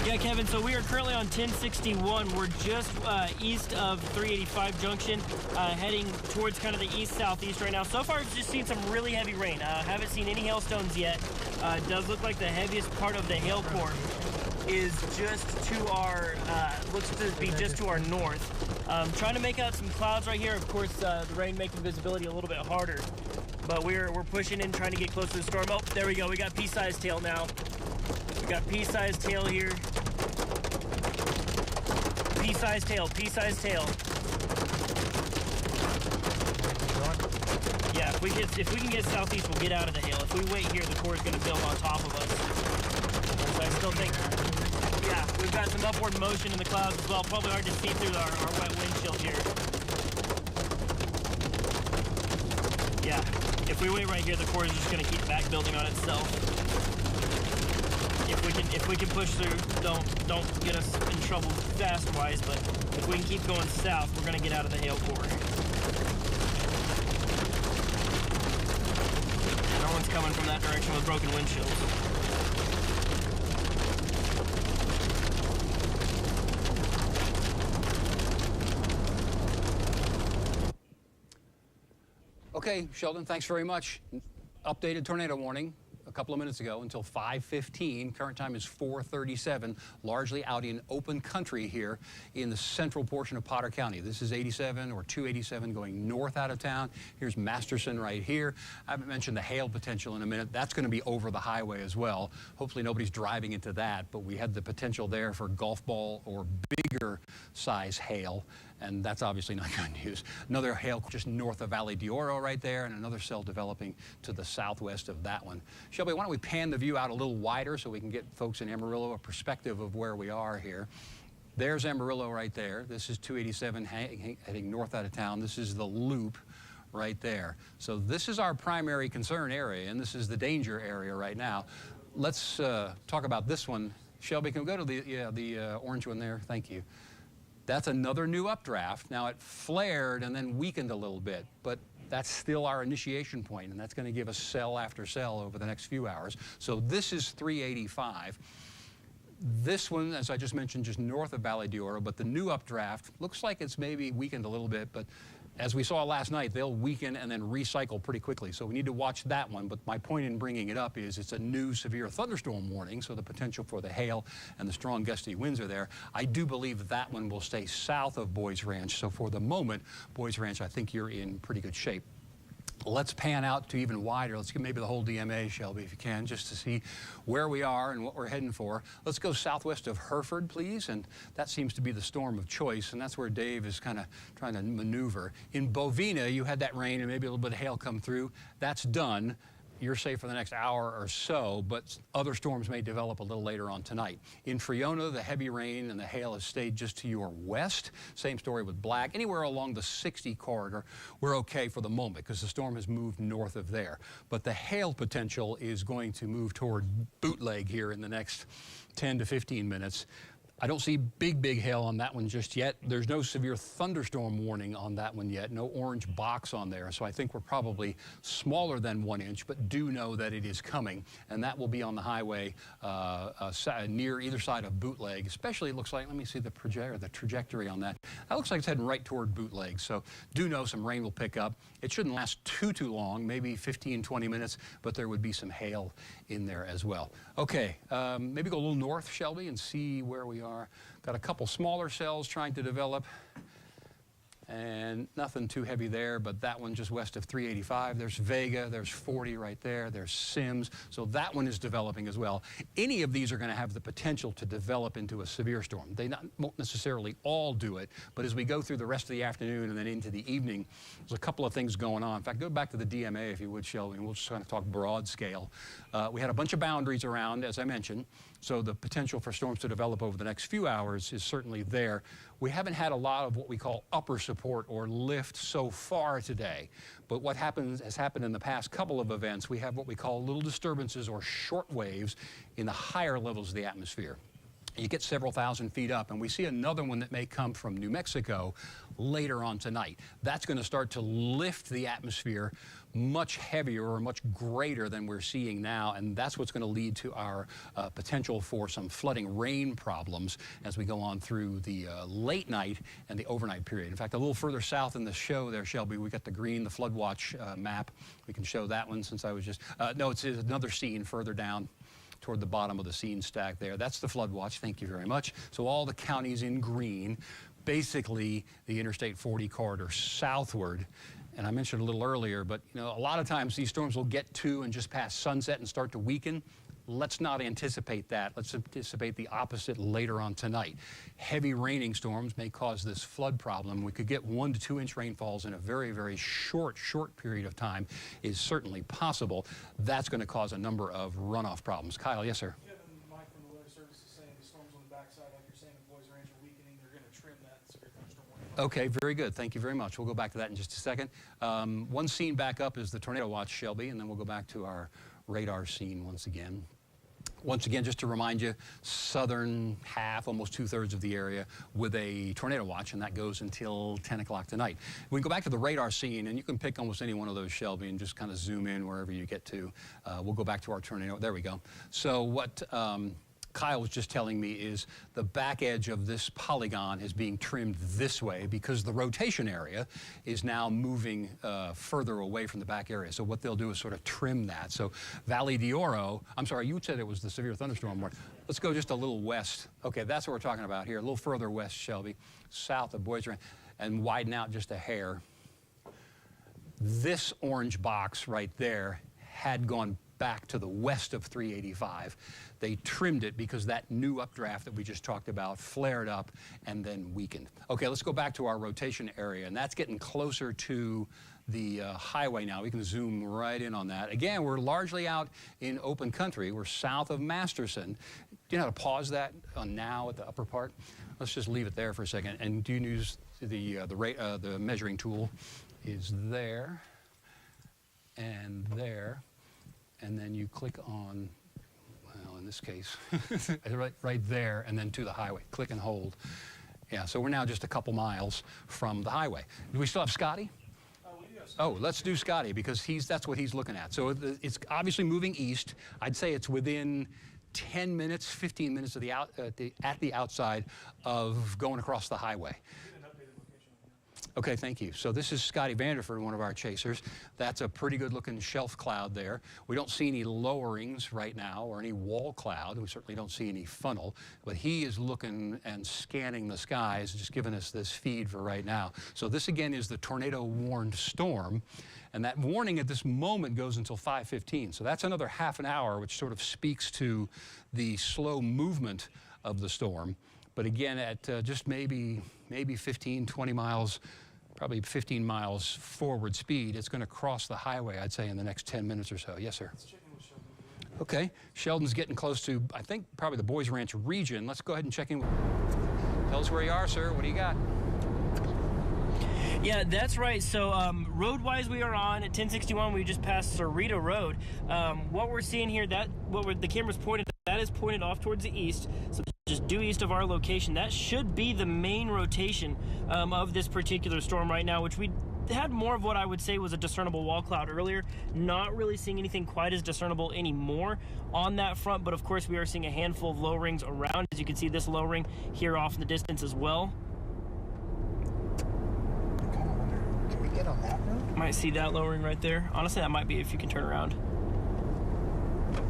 Yeah, Kevin, so we are currently on 1061. We're just east of 385 Junction, heading towards kind of the east-southeast right now. So far, we've just seen some really heavy rain. Haven't seen any hailstones yet. It does look like the heaviest part of the hail core is just to our, looks to be just to our north. Trying to make out some clouds right here. Of course, the rain making visibility a little bit harder. But we're pushing in, trying to get close to the storm. Oh, there we go. We got pea-sized tail now. We got pea-sized tail here. Pea-sized tail, pea-sized tail. Yeah, if we can get southeast, we'll get out of the hail. If we wait here, the core is going to build on top of us. So I still think, yeah, we've got some upward motion in the clouds as well. Probably hard to see through our wet windshield here. Yeah, if we wait right here, the core is just going to keep back building on itself. If we can push through, don't get us in trouble fast-wise, but if we can keep going south, we're going to get out of the hail core. No one's coming from that direction with broken windshields. Okay, Sheldon, thanks very much. Updated tornado warning a couple of minutes ago until 5:15. Current time is 4:37, largely out in open country here in the central portion of Potter County. This is 87 or 287 going north out of town. Here's Masterson right here. I haven't mentioned the hail potential in a minute. That's going to be over the highway as well. Hopefully nobody's driving into that, but we had the potential there for golf ball or bigger size hail, and that's obviously not good news. Another hail just north of Valley d'Oro right there, and another cell developing to the southwest of that one. Shelby, why don't we pan the view out a little wider so we can get folks in Amarillo a perspective of where we are here. There's Amarillo right there. This is 287 heading north out of town. This is the loop right there. So this is our primary concern area, and this is the danger area right now. Let's talk about this one. Shelby, can we go to the orange one there? Thank you. That's another new updraft. Now it flared and then weakened a little bit, but that's still our initiation point, and that's going to give us cell after cell over the next few hours. So this is 385. This one, as I just mentioned, just north of Valley d'Oro, but the new updraft looks like it's maybe weakened a little bit, but as we saw last night, they'll weaken and then recycle pretty quickly. So we need to watch that one. But my point in bringing it up is it's a new severe thunderstorm warning, so the potential for the hail and the strong gusty winds are there. I do believe that one will stay south of Boys Ranch. So for the moment, Boys Ranch, I think you're in pretty good shape. Let's pan out to even wider. Let's get maybe the whole DMA, Shelby, if you can, just to see where we are and what we're heading for. Let's go southwest of Hereford, please, and that seems to be the storm of choice, and that's where Dave is kind of trying to maneuver. In Bovina, you had that rain and maybe a little bit of hail come through. That's done. You're safe for the next hour or so, but other storms may develop a little later on tonight. In Friona, the heavy rain and the hail has stayed just to your west. Same story with Black. Anywhere along the 60 corridor, we're okay for the moment because the storm has moved north of there. But the hail potential is going to move toward Bootleg here in the next 10 to 15 minutes. I don't see big hail on that one just yet. There's no severe thunderstorm warning on that one yet, no orange box on there. So I think we're probably smaller than 1 inch, but do know that it is coming. And that will be on the highway near either side of Bootleg. Especially, it looks like, let me see the trajectory on that. That looks like it's heading right toward Bootleg. So do know some rain will pick up. It shouldn't last too long, maybe 15, 20 minutes, but there would be some hail in there as well. Okay, maybe go a little north, Shelby, and see where we are. Got a couple smaller cells trying to develop, and nothing too heavy there, but that one just west of 385. There's Vega, there's 40 right there, there's Sims, so that one is developing as well. Any of these are going to have the potential to develop into a severe storm. They won't necessarily all do it, but as we go through the rest of the afternoon and then into the evening, there's a couple of things going on. In fact, go back to the DMA if you would, Shelby, and we'll just kind of talk broad scale. We had a bunch of boundaries around, as I mentioned, so the potential for storms to develop over the next few hours is certainly there. We haven't had a lot of what we call upper support or lift so far today, but what has happened in the past couple of events, we have what we call little disturbances or short waves in the higher levels of the atmosphere. You get several thousand feet up, and we see another one that may come from New Mexico later on tonight. That's going to start to lift the atmosphere much heavier or much greater than we're seeing now, and that's what's going to lead to our potential for some flooding rain problems as we go on through the late night and the overnight period. In fact, a little further south in the show there, Shelby, we got the green, the flood watch map. We can show that one since I was just, no, it's another scene further down toward the bottom of the scene stack there. That's the flood watch, thank you very much. So all the counties in green, basically the Interstate 40 corridor southward. And I mentioned a little earlier, but you know, a lot of times these storms will get to and just past sunset and start to weaken. Let's not anticipate that. Let's anticipate the opposite later on tonight. Heavy raining storms may cause this flood problem. We could get 1 to 2 inch rainfalls in a very short period of time is certainly possible. That's going to cause a number of runoff problems. Kyle, yes, sir. Kevin, Mike from the Weather Service is saying the storms on the backside, like you're saying, the Boys Range are weakening. They're going to trim that severe thunderstorm warning. Okay, very good. Thank you very much. We'll go back to that in just a second. One scene back up is the tornado watch, Shelby, and then we'll go back to our radar scene once again. Once again, just to remind you, southern half, almost 2/3 of the area with a tornado watch, and that goes until 10 o'clock tonight. We can go back to the radar scene, and you can pick almost any one of those, Shelby, and just kind of zoom in wherever you get to. We'll go back to our tornado. There we go. So what Kyle was just telling me is the back edge of this polygon is being trimmed this way because the rotation area is now moving further away from the back area. So what they'll do is sort of trim that. So Valley d'Oro, I'm sorry, you said it was the severe thunderstorm warning. Let's go just a little west. Okay, that's what we're talking about here. A little further west, Shelby, south of Boys Ranch, and widen out just a hair. This orange box right there had gone back to the west of 385. They trimmed it because that new updraft that we just talked about flared up and then weakened. Okay, let's go back to our rotation area, and that's getting closer to the highway now. We can zoom right in on that. Again, we're largely out in open country. We're south of Masterson. Do you know how to pause that on now at the upper part? Let's just leave it there for a second. And do you use the measuring tool is there and there. And then you click on, well, in this case, right there, and then to the highway. Click and hold. Yeah, so we're now just a couple miles from the highway. Do we still have Scotty? We do have Oh, let's do Scotty because that's what he's looking at. So it's obviously moving east. I'd say it's within 10 minutes, 15 minutes of at the outside of going across the highway. Okay, thank you. So this is Scotty Vanderford, one of our chasers. That's a pretty good-looking shelf cloud there. We don't see any lowerings right now or any wall cloud. We certainly don't see any funnel, but he is looking and scanning the skies, just giving us this feed for right now. So this, again, is the tornado-warned storm, And that warning at this moment goes until 5:15. So that's another half an hour, which sort of speaks to the slow movement of the storm. But again, at just maybe 15, 20 miles, probably 15 miles forward speed, it's going to cross the highway, I'd say, in the next 10 minutes or so. Yes, sir. Let's check in with Sheldon. Okay. Sheldon's getting close to, I think, probably the Boys Ranch region. Let's go ahead and check in. Tell us where you are, sir. What do you got? Yeah, that's right. So road-wise, we are on at 1061. We just passed Cerrito Road. What we're seeing here, the camera's pointed, that is pointed off towards the east. So just due east of our location. That should be the main rotation of this particular storm right now, which we had more of what I would say was a discernible wall cloud earlier. Not really seeing anything quite as discernible anymore on that front, but of course we are seeing a handful of low rings around. As you can see, this low ring here off in the distance as well. I kind of wonder, can we get on that road? Might see that low ring right there. Honestly, that might be if you can turn around.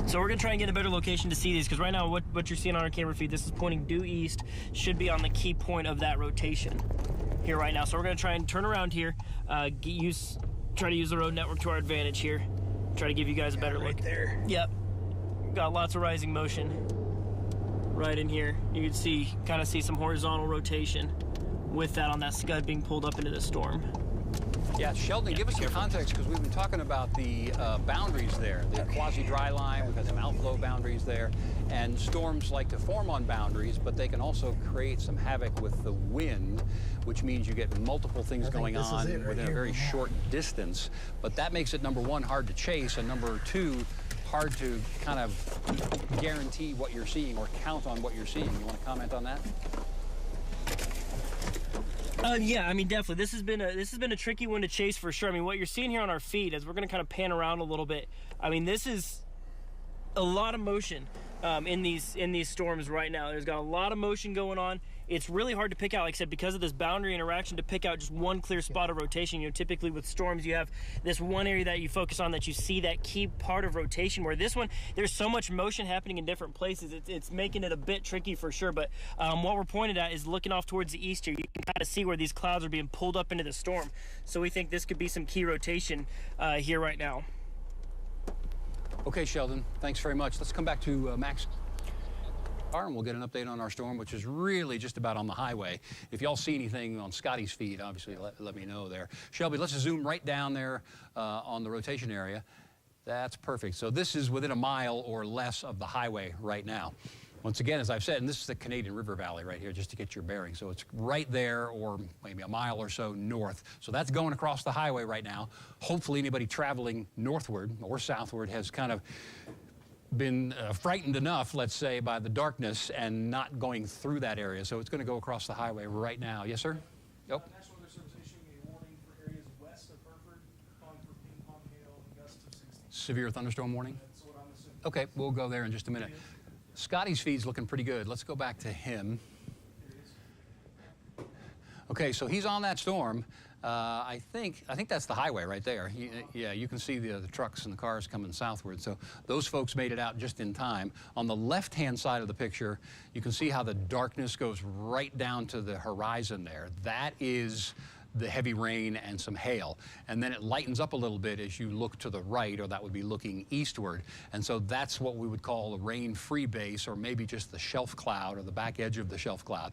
So we're gonna try and get a better location to see these, because right now what you're seeing on our camera feed, this is pointing due east, should be on the key point of that rotation here right now. So we're gonna try and turn around here, try to use the road network to our advantage here, try to give you guys a better look. There. Yep, got lots of rising motion right in here. You can kind of see some horizontal rotation with that on that scud being pulled up into the storm. Yeah, Sheldon, give us some context, because we've been talking about the boundaries there, the quasi-dry line. We've got some outflow boundaries there, and storms like to form on boundaries, but they can also create some havoc with the wind, which means you get multiple things going on within a very short distance. But that makes it, number one, hard to chase, and number two, hard to kind of guarantee what you're seeing or count on what you're seeing. You want to comment on that? Yeah, I mean, definitely. This has been a tricky one to chase for sure. I mean, what you're seeing here on our feed, as we're going to kind of pan around a little bit, I mean, this is a lot of motion in these storms right now. There's got a lot of motion going on. It's really hard to pick out, like I said, because of this boundary interaction, to pick out just one clear spot of rotation. You know, typically with storms, you have this one area that you focus on, that you see that key part of rotation, where this one, there's so much motion happening in different places. It's making it a bit tricky for sure. But what we're pointed at is looking off towards the east here. You can kind of see where these clouds are being pulled up into the storm. So we think this could be some key rotation here right now. Okay, Sheldon, thanks very much. Let's come back to Max, and we'll get an update on our storm, which is really just about on the highway. If y'all see anything on Scotty's feed, obviously let me know there. Shelby, let's zoom right down there on the rotation area. That's perfect. So this is within a mile or less of the highway right now. Once again, as I've said, and this is the Canadian River Valley right here, just to get your bearing. So it's right there, or maybe a mile or so north. So that's going across the highway right now. Hopefully anybody traveling northward or southward has kind of been frightened enough, let's say, by the darkness and not going through that area. So it's going to go across the highway right now. Yes, sir? Yep. National Weather Service issuing a warning for areas west of Hereford, calling for ping-pong hail and gusts of 60. Severe thunderstorm warning? That's what I'm assuming. Okay, we'll go there in just a minute. Scotty's feed's looking pretty good. Let's go back to him. Okay, so he's on that storm. I think that's the highway right there. Yeah, you can see the trucks and the cars coming southward. So those folks made it out just in time. On the left-hand side of the picture, you can see how the darkness goes right down to the horizon there. That is the heavy rain and some hail. And then it lightens up a little bit as you look to the right, or that would be looking eastward. And so that's what we would call a rain-free base, or maybe just the shelf cloud or the back edge of the shelf cloud.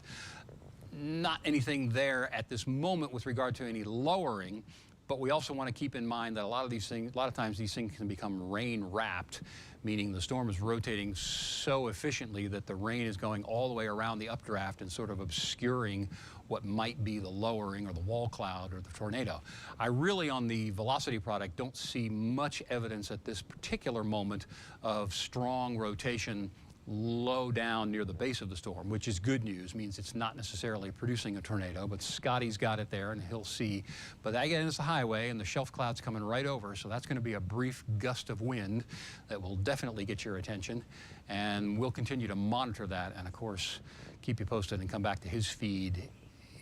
Not anything there at this moment with regard to any lowering, but we also want to keep in mind that a lot of times these things can become rain-wrapped, meaning the storm is rotating so efficiently that the rain is going all the way around the updraft and sort of obscuring what might be the lowering or the wall cloud or the tornado. I really, on the velocity product, don't see much evidence at this particular moment of strong rotation low down near the base of the storm, which is good news. Means it's not necessarily producing a tornado, but Scotty's got it there and he'll see. But again, it's the highway and the shelf cloud's coming right over, so that's going to be a brief gust of wind that will definitely get your attention, and we'll continue to monitor that and of course keep you posted and come back to his feed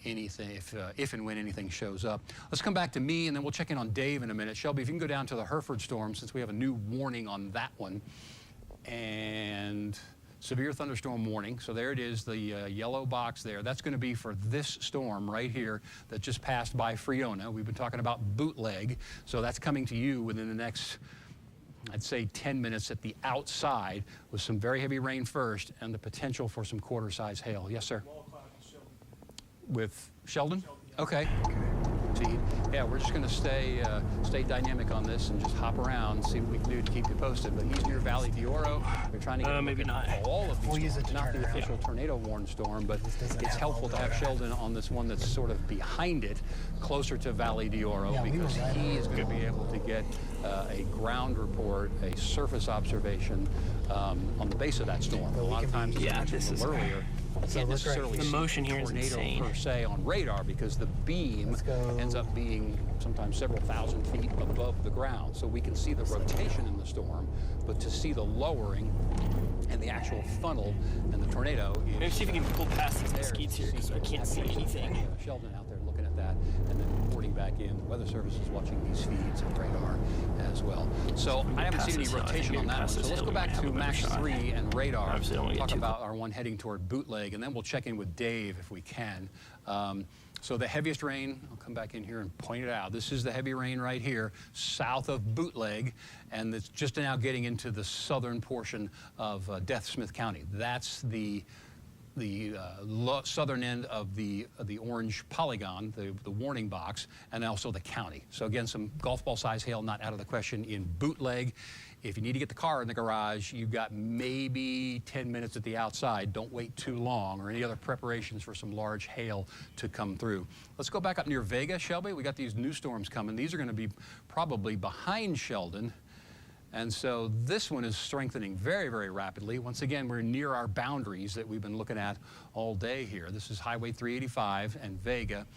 if and when anything shows up. Let's come back to me and then we'll check in on Dave in a minute. Shelby, if you can go down to the Hereford storm, since we have a new warning on that one. And severe thunderstorm warning. So there it is, the yellow box there. That's going to be for this storm right here that just passed by Friona. We've been talking about bootleg. So that's coming to you within the next, I'd say 10 minutes at the outside, with some very heavy rain first and the potential for some quarter-size hail. Yes, sir? Wall cloud with Sheldon. With Sheldon? Yeah. Okay. See, yeah, we're just going to stay dynamic on this and just hop around and see what we can do to keep you posted. But he's near Valley d'Oro. We're trying to get maybe not. all of these We'll use it storms, to not turn the around. official tornado warn storm, but doesn't it's have helpful all to the have way Sheldon on this one that's sort of behind it, closer to Valley d'Oro, Yeah, we were because right he on is going to be able to get a ground report, a surface observation on the base of that storm. A lot of times, as I Yeah, mentioned this a is- little earlier, you So can't look right necessarily here. The see motion here is tornado insane. per se on radar, because the beam Let's go. ends up being sometimes several thousand feet above the ground. So we can see the rotation in the storm, but to see the lowering and the actual funnel and the tornado is... Maybe see if we can pull past these there mesquites to here, because I can't see anything. Sheldon out there looking at that and then reporting back in. The Weather Service is watching these feeds and radar as well. So I haven't seen any Past this hill, I think rotation we on can that one. pass So this let's hill, go we back might have to a better Max shot. 3 and radar. Obviously, don't wanna get Talk too- about our one heading toward bootleg, and then we'll check in with Dave if we can. So the heaviest rain, I'll come back in here and point it out. This is the heavy rain right here, south of Bootleg, and it's just now getting into the southern portion of Death Smith County. That's the southern end of the orange polygon, the warning box, and also the county. So again, some golf ball size hail not out of the question in Bootleg. If you need to get the car in the garage, you've got maybe 10 minutes at the outside. Don't wait too long, or any other preparations for some large hail to come through. Let's go back up near Vega, Shelby. We got these new storms coming. These are going to be probably behind Sheldon. And so this one is strengthening very, very rapidly. Once again, we're near our boundaries that we've been looking at all day here. This is Highway 385 and Vega,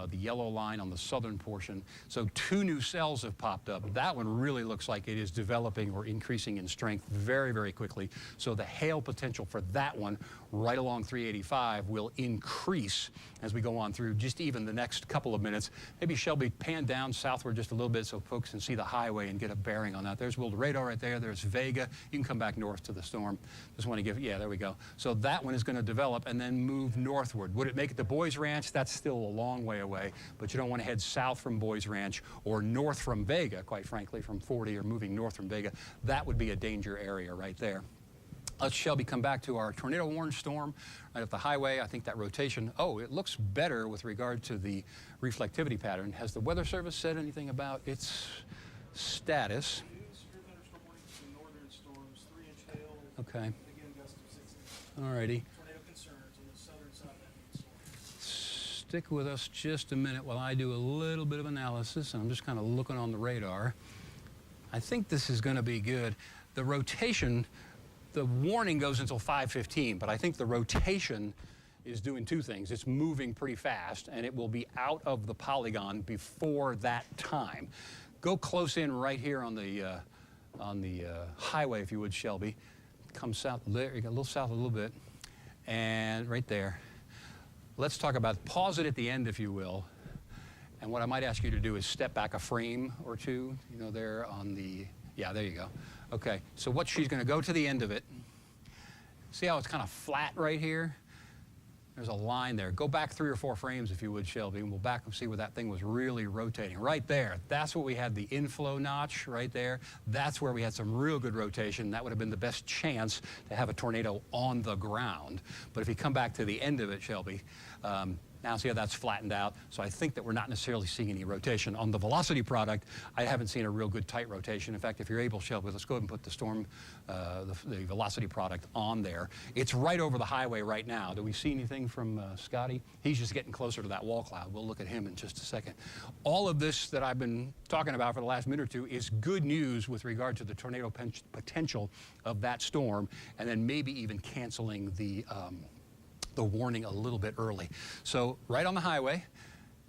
the yellow line on the southern portion. So 2 new cells have popped up. That one really looks like it is developing or increasing in strength very, very quickly. So the hail potential for that one right along 385 will increase as we go on through just even the next couple of minutes. Maybe Shelby pan down southward just a little bit so folks can see the highway and get a bearing on that. There's World Radar right there. There's Vega. You can come back north to the storm. Just want to give, yeah, there we go. So that one is going to develop and then move northward. Would it make it to Boys Ranch? That's still a long way away, but you don't want to head south from Boys Ranch or north from Vega, quite frankly, from 40 or moving north from Vega. That would be a danger area right there. Let's, Shelby, come back to our tornado warning storm right up the highway. I think that rotation, oh, it looks better with regard to the reflectivity pattern. Has the Weather Service said anything about its status? Severe thunderstorm warning for the northern storms, 3-inch hail. Okay. Again, gust of 6 inches. All righty. Tornado concerns on the southern side of that main storm. Stick with us just a minute while I do a little bit of analysis. I'm just kind of looking on the radar. I think this is going to be good. The rotation, the warning goes until 5:15, but I think the rotation is doing 2 things. It's moving pretty fast, and it will be out of the polygon before that time. Go close in right here on the highway, if you would, Shelby. Come south, there, you got a little south a little bit, and right there. Let's talk about, pause it at the end, if you will. And what I might ask you to do is step back a frame or 2, you know, there on the, yeah, there you go. Okay, so what she's going to go to the end of it. See how it's kind of flat right here? There's a line there. Go back 3 or 4 frames, if you would, Shelby, and we'll back and see where that thing was really rotating. Right there, that's what we had the inflow notch right there. That's where we had some real good rotation. That would have been the best chance to have a tornado on the ground. But if you come back to the end of it, Shelby, now see how that's flattened out. So I think that we're not necessarily seeing any rotation. On the velocity product, I haven't seen a real good tight rotation. In fact, if you're able, Shelby, let's go ahead and put the storm, the velocity product on there. It's right over the highway right now. Do we see anything from Scotty? He's just getting closer to that wall cloud. We'll look at him in just a second. All of this that I've been talking about for the last minute or 2 is good news with regard to the tornado potential of that storm, and then maybe even canceling the warning a little bit early. So right on the highway,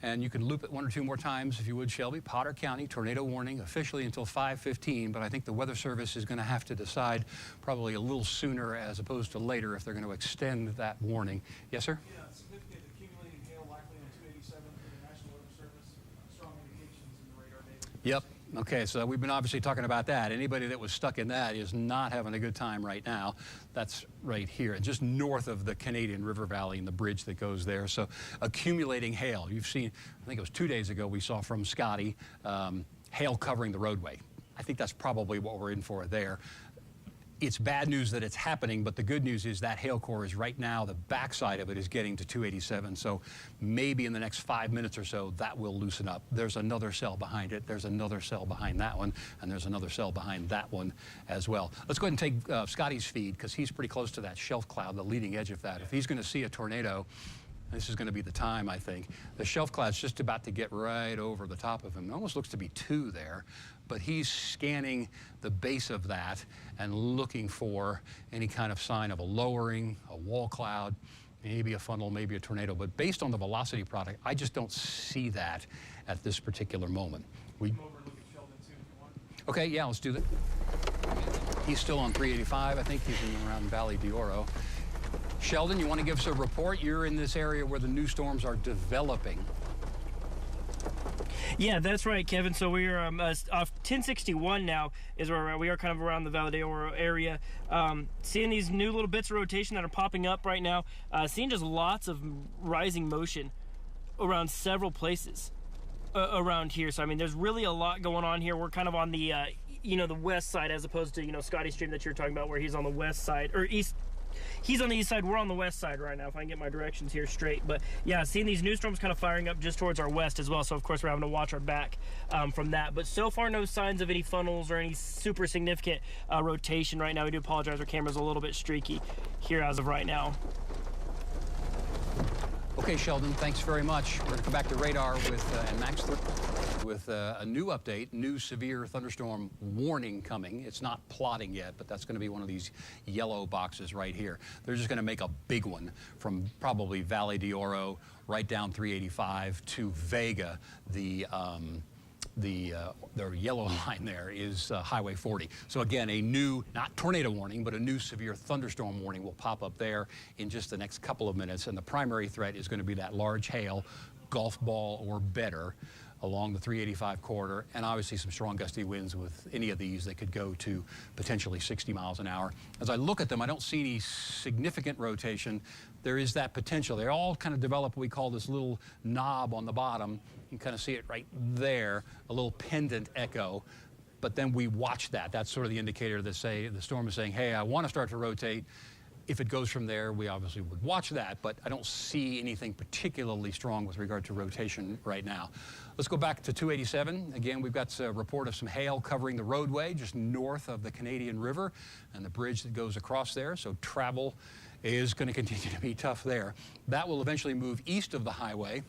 and you can loop it 1 or 2 more times if you would, Shelby. Potter County, tornado warning officially until 5:15, but I think the Weather Service is going to have to decide probably a little sooner as opposed to later if they're going to extend that warning. Yes, sir? Yeah, significant accumulating hail likely on 287 for the National Weather Service. Strong indications in the radar data. Yep. Okay, so we've been obviously talking about that. Anybody that was stuck in that is not having a good time right now. That's right here, just north of the Canadian River Valley and the bridge that goes there. So accumulating hail. You've seen, I think it was 2 days ago, we saw from Scotty, hail covering the roadway. I think that's probably what we're in for there. It's bad news that it's happening, but the good news is that hail core is right now, the backside of it is getting to 287. So maybe in the next 5 minutes or so, that will loosen up. There's another cell behind it. There's another cell behind that one. And there's another cell behind that one as well. Let's go ahead and take Scotty's feed, because he's pretty close to that shelf cloud, the leading edge of that. If he's going to see a tornado, this is going to be the time, I think. The shelf cloud's just about to get right over the top of him. It almost looks to be 2 there, but he's scanning the base of that and looking for any kind of sign of a lowering, a wall cloud, maybe a funnel, maybe a tornado. But based on the velocity product, I just don't see that at this particular moment. Okay, yeah, let's do that. He's still on 385. I think he's in around Valley d'Oro. Sheldon, you want to give us a report? You're in this area where the new storms are developing. Yeah, that's right, Kevin. So we are off 1061 now is where we are, kind of around the Valley d'Oro area. Seeing these new little bits of rotation that are popping up right now. Seeing just lots of rising motion around several places around here. So, I mean, there's really a lot going on here. We're kind of on the, the west side as opposed to, Scotty Stream that you're talking about where he's on the west side, or east. He's on the east side, we're on the west side right now, if I can get my directions here straight. But yeah, seeing these new storms kind of firing up just towards our west as well, so of course we're having to watch our back from that. But so far, no signs of any funnels or any super significant rotation right now. We do apologize, our camera's a little bit streaky here as of right now. Okay, Sheldon, thanks very much. We're going to come back to radar with and Max with a new update, new severe thunderstorm warning coming. It's not plotting yet, but that's going to be one of these yellow boxes right here. They're just going to make a big one from probably Valley d'Oro right down 385 to Vega. The yellow line there is Highway 40. So again, a new, not tornado warning, but a new severe thunderstorm warning will pop up there in just the next couple of minutes. And the primary threat is going to be that large hail, golf ball or better, along the 385 corridor, and obviously some strong gusty winds with any of these that could go to potentially 60 miles an hour. As I look at them, I don't see any significant rotation. There is that potential. They all kind of develop what we call this little knob on the bottom. You can kind of see it right there, a little pendant echo. But then we watch that. That's sort of the indicator that say the storm is saying, hey, I want to start to rotate. If it goes from there, we obviously would watch that, but I don't see anything particularly strong with regard to rotation right now. Let's go back to 287. Again, we've got a report of some hail covering the roadway just north of the Canadian River and the bridge that goes across there, so travel is going to continue to be tough there. That will eventually move east of the highway.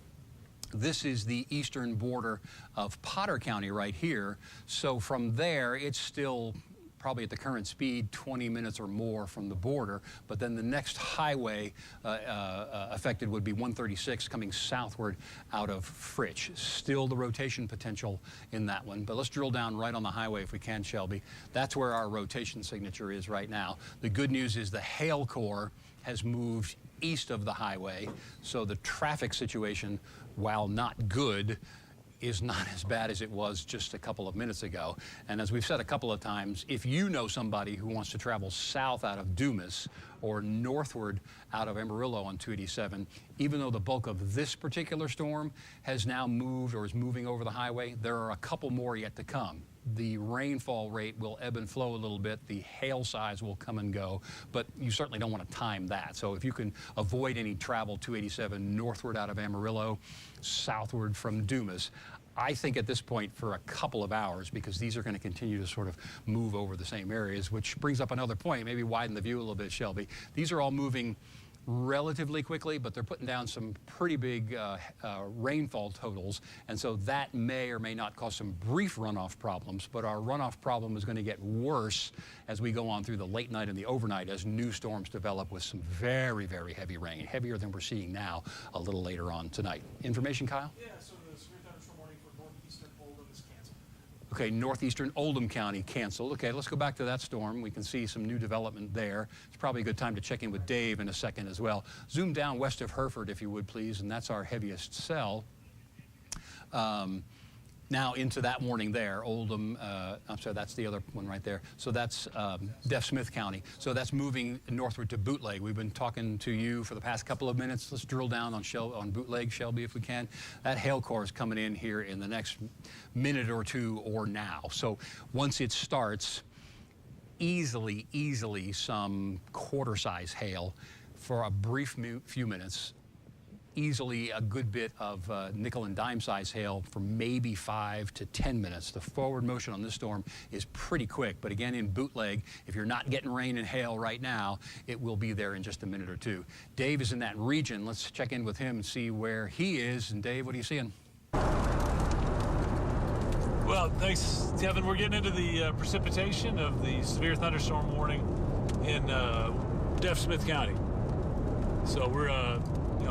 This is the eastern border of Potter County right here, so from there, it's still probably at the current speed, 20 minutes or more from the border, but then the next highway affected would be 136 coming southward out of Fritch. Still the rotation potential in that one, but let's drill down right on the highway if we can, Shelby. That's where our rotation signature is right now. The good news is the hail core has moved east of the highway, so the traffic situation, while not good, is not as bad as it was just a couple of minutes ago. And as we've said a couple of times, if you know somebody who wants to travel south out of Dumas or northward out of Amarillo on 287, even though the bulk of this particular storm has now moved or is moving over the highway, there are a couple more yet to come. The rainfall rate will ebb and flow a little bit. The hail size will come and go, but you certainly don't want to time that. So if you can avoid any travel 287 northward out of Amarillo, southward from Dumas, I think at this point for a couple of hours, because these are going to continue to sort of move over the same areas, which brings up another point, maybe widen the view a little bit, Shelby. These are all moving relatively quickly, but they're putting down some pretty big rainfall totals, and so that may or may not cause some brief runoff problems, but our runoff problem is going to get worse as we go on through the late night and the overnight as new storms develop with some very, very heavy rain, heavier than we're seeing now a little later on tonight. Information, Kyle? Yeah, so the severe thunderstorm warning for northeastern Oldham is canceled. Okay, northeastern Oldham County canceled. Okay, let's go back to that storm. We can see some new development there. It's probably a good time to check in with Dave in a second as well. Zoom down west of Hereford, if you would, please, and that's our heaviest cell. now into that warning there. Oldham, I'm sorry, that's the other one right there. So that's Deaf Smith County. So that's moving northward to Bootleg. We've been talking to you for the past couple of minutes. Let's drill down on Bootleg, Shelby, if we can. That hail core is coming in here in the next minute or two or now. So once it starts, easily some quarter-size hail for a brief few minutes. Easily a good bit of nickel and dime size hail for maybe 5 to 10 minutes. The forward motion on this storm is pretty quick, but again in Bootleg, if you're not getting rain and hail right now, it will be there in just a minute or two. Dave is in that region. Let's check in with him and see where he is. And Dave, what are you seeing? Well, thanks, Kevin. We're getting into the precipitation of the severe thunderstorm warning in Deaf Smith County. So we're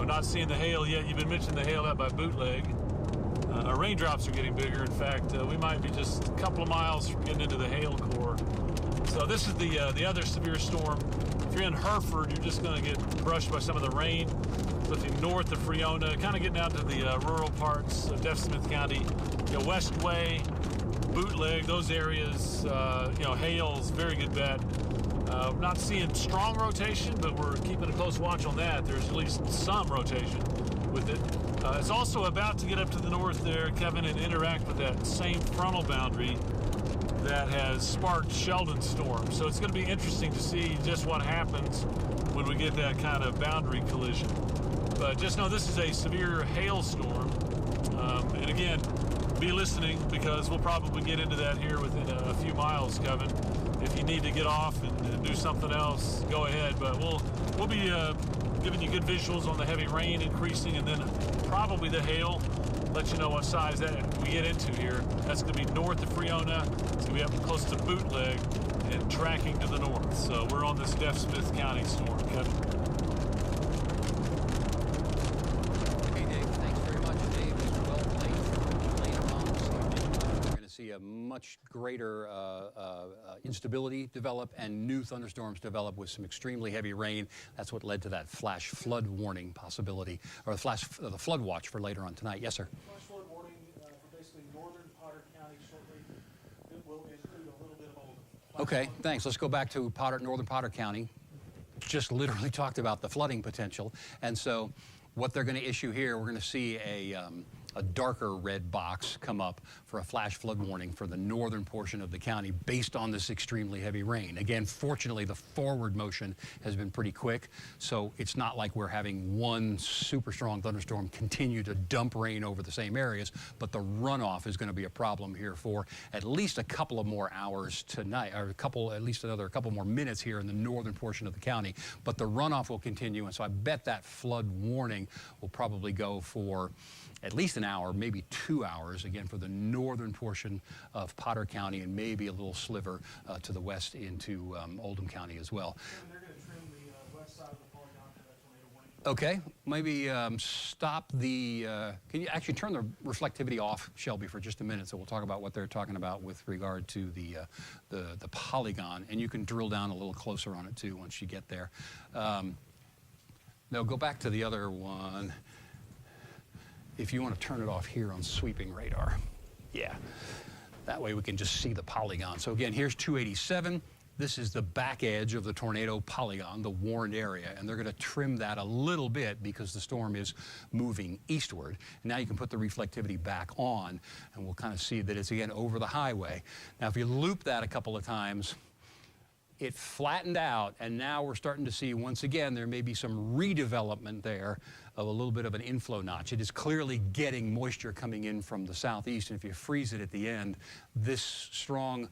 not seeing the hail yet. You've been mentioning the hail out by Bootleg. Our raindrops are getting bigger. In fact, we might be just a couple of miles from getting into the hail core. So this is the other severe storm. If you're in Hereford, you're just going to get brushed by some of the rain. Lifting north of Freona, kind of getting out to the rural parts of Deaf Smith County. Westway, Bootleg, those areas, hail's very good bet. We're not seeing strong rotation, but we're keeping a close watch on that. There's at least some rotation with it. It's also about to get up to the north there, Kevin, and interact with that same frontal boundary that has sparked Sheldon's storm. So it's going to be interesting to see just what happens when we get that kind of boundary collision. But just know this is a severe hailstorm. And again, be listening because we'll probably get into that here within a few miles, Kevin. If you need to get off and do something else, go ahead. But we'll be giving you good visuals on the heavy rain increasing and then probably the hail. Let you know what size that we get into here. That's going to be north of Freona. It's going to be up close to Bootleg and tracking to the north. So we're on this Deaf Smith County storm, Kevin. Okay, Dave, thanks very much. Dave is well placed later on this evening. We're going to see a much greater instability develop and new thunderstorms develop with some extremely heavy rain. That's what led to that flash flood warning possibility, or the flood watch for later on tonight. Yes, sir. Flash flood warning for basically northern Potter County shortly. It will include a little bit of Oldham. Okay, thanks. Let's go back to northern Potter County. Just literally talked about the flooding potential. And so what they're going to issue here, we're going to see a darker red box come up for a flash flood warning for the northern portion of the county based on this extremely heavy rain. Again, fortunately, the forward motion has been pretty quick, so it's not like we're having one super strong thunderstorm continue to dump rain over the same areas, but the runoff is going to be a problem here for at least a couple of more hours tonight, or at least another couple more minutes here in the northern portion of the county. But the runoff will continue, and so I bet that flood warning will probably go for at least an hour, maybe 2 hours, again, for the northern portion of Potter County and maybe a little sliver to the west into Oldham County as well. And they're going to trim the west side of the polygon for that tornado warning. Okay, maybe stop the, can you actually turn the reflectivity off, Shelby, for just a minute, so we'll talk about what they're talking about with regard to the polygon, and you can drill down a little closer on it too once you get there. No, go back to the other one. If you want to turn it off here on sweeping radar. Yeah, that way we can just see the polygon. So again, here's 287. This is the back edge of the tornado polygon, the warned area, and they're going to trim that a little bit because the storm is moving eastward. And now you can put the reflectivity back on, and we'll kind of see that it's, again, over the highway. Now, if you loop that a couple of times, it flattened out, and now we're starting to see, once again, there may be some redevelopment there of a little bit of an inflow notch. It is clearly getting moisture coming in from the southeast, and if you freeze it at the end, this strong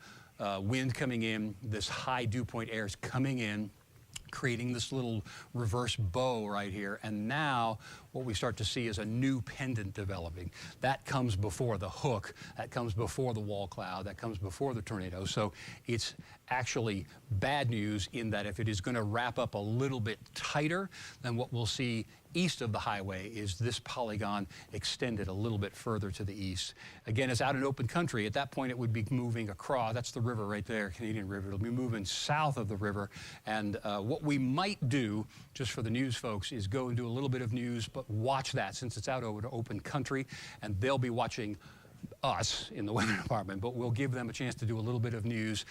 wind coming in, this high dew point air is coming in, creating this little reverse bow right here. And now what we start to see is a new pendant developing. That comes before the hook, that comes before the wall cloud, that comes before the tornado. So it's actually bad news in that if it is going to wrap up a little bit tighter, then what we'll see east of the highway is this polygon extended a little bit further to the east. Again, it's out in open country. At that point, it would be moving across. That's the river right there, Canadian River. It'll be moving south of the river. And what we might do, just for the news folks, is go and do a little bit of news, but watch that since it's out over open country. And they'll be watching us in the weather department, but we'll give them a chance to do a little bit of news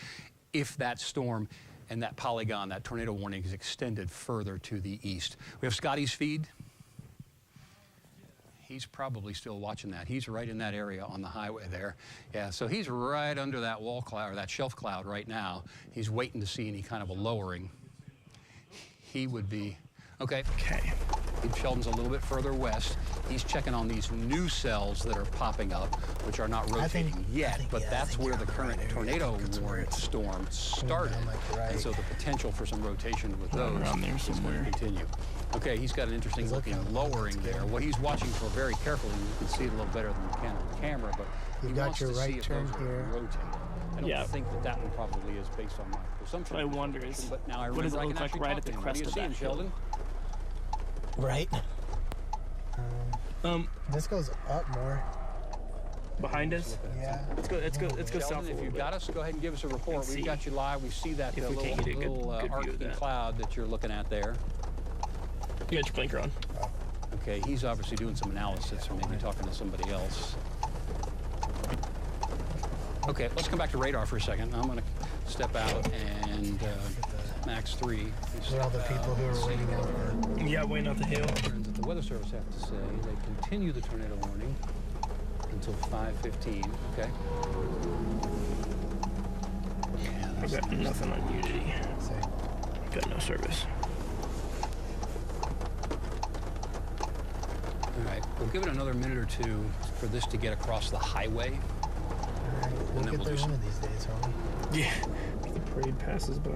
if that storm and that polygon, that tornado warning, is extended further to the east. We have Scotty's feed. He's probably still watching that. He's right in that area on the highway there. Yeah, so he's right under that wall cloud, or that shelf cloud right now. He's waiting to see any kind of a lowering. He would be, okay. Sheldon's a little bit further west. He's checking on these new cells that are popping up, which are not rotating yet, but that's where the current tornado warning storm started. And so the potential for some rotation with those is going to continue. Okay, he's got an interesting looking lowering there. What he's watching for very carefully, you can see it a little better than you can on the camera, but you got your right turn here. Rotate. I don't think that one probably is based on my presumption. What I wonder is, but now what does it look like right at the crest of that hill? Sheldon? Right. This goes up more. Behind us? Yeah. Let's go Sheldon, south. if you've got us, go ahead and give us a report. We've got you live. We see that little arcing cloud that you're looking at there. You got your blinker on. Okay, he's obviously doing some analysis or maybe talking to somebody else. Okay, let's come back to radar for a second. I'm going to step out and max 3. These are all the people who are waiting out. Yeah, waiting out the hail. That the Weather Service have to say they continue the tornado warning until 5:15. Okay. I've got nothing on Unity. Got no service. All right, we'll give it another minute or two for this to get across the highway. All right, we'll get there one of these days, homie. Yeah, the parade passes by.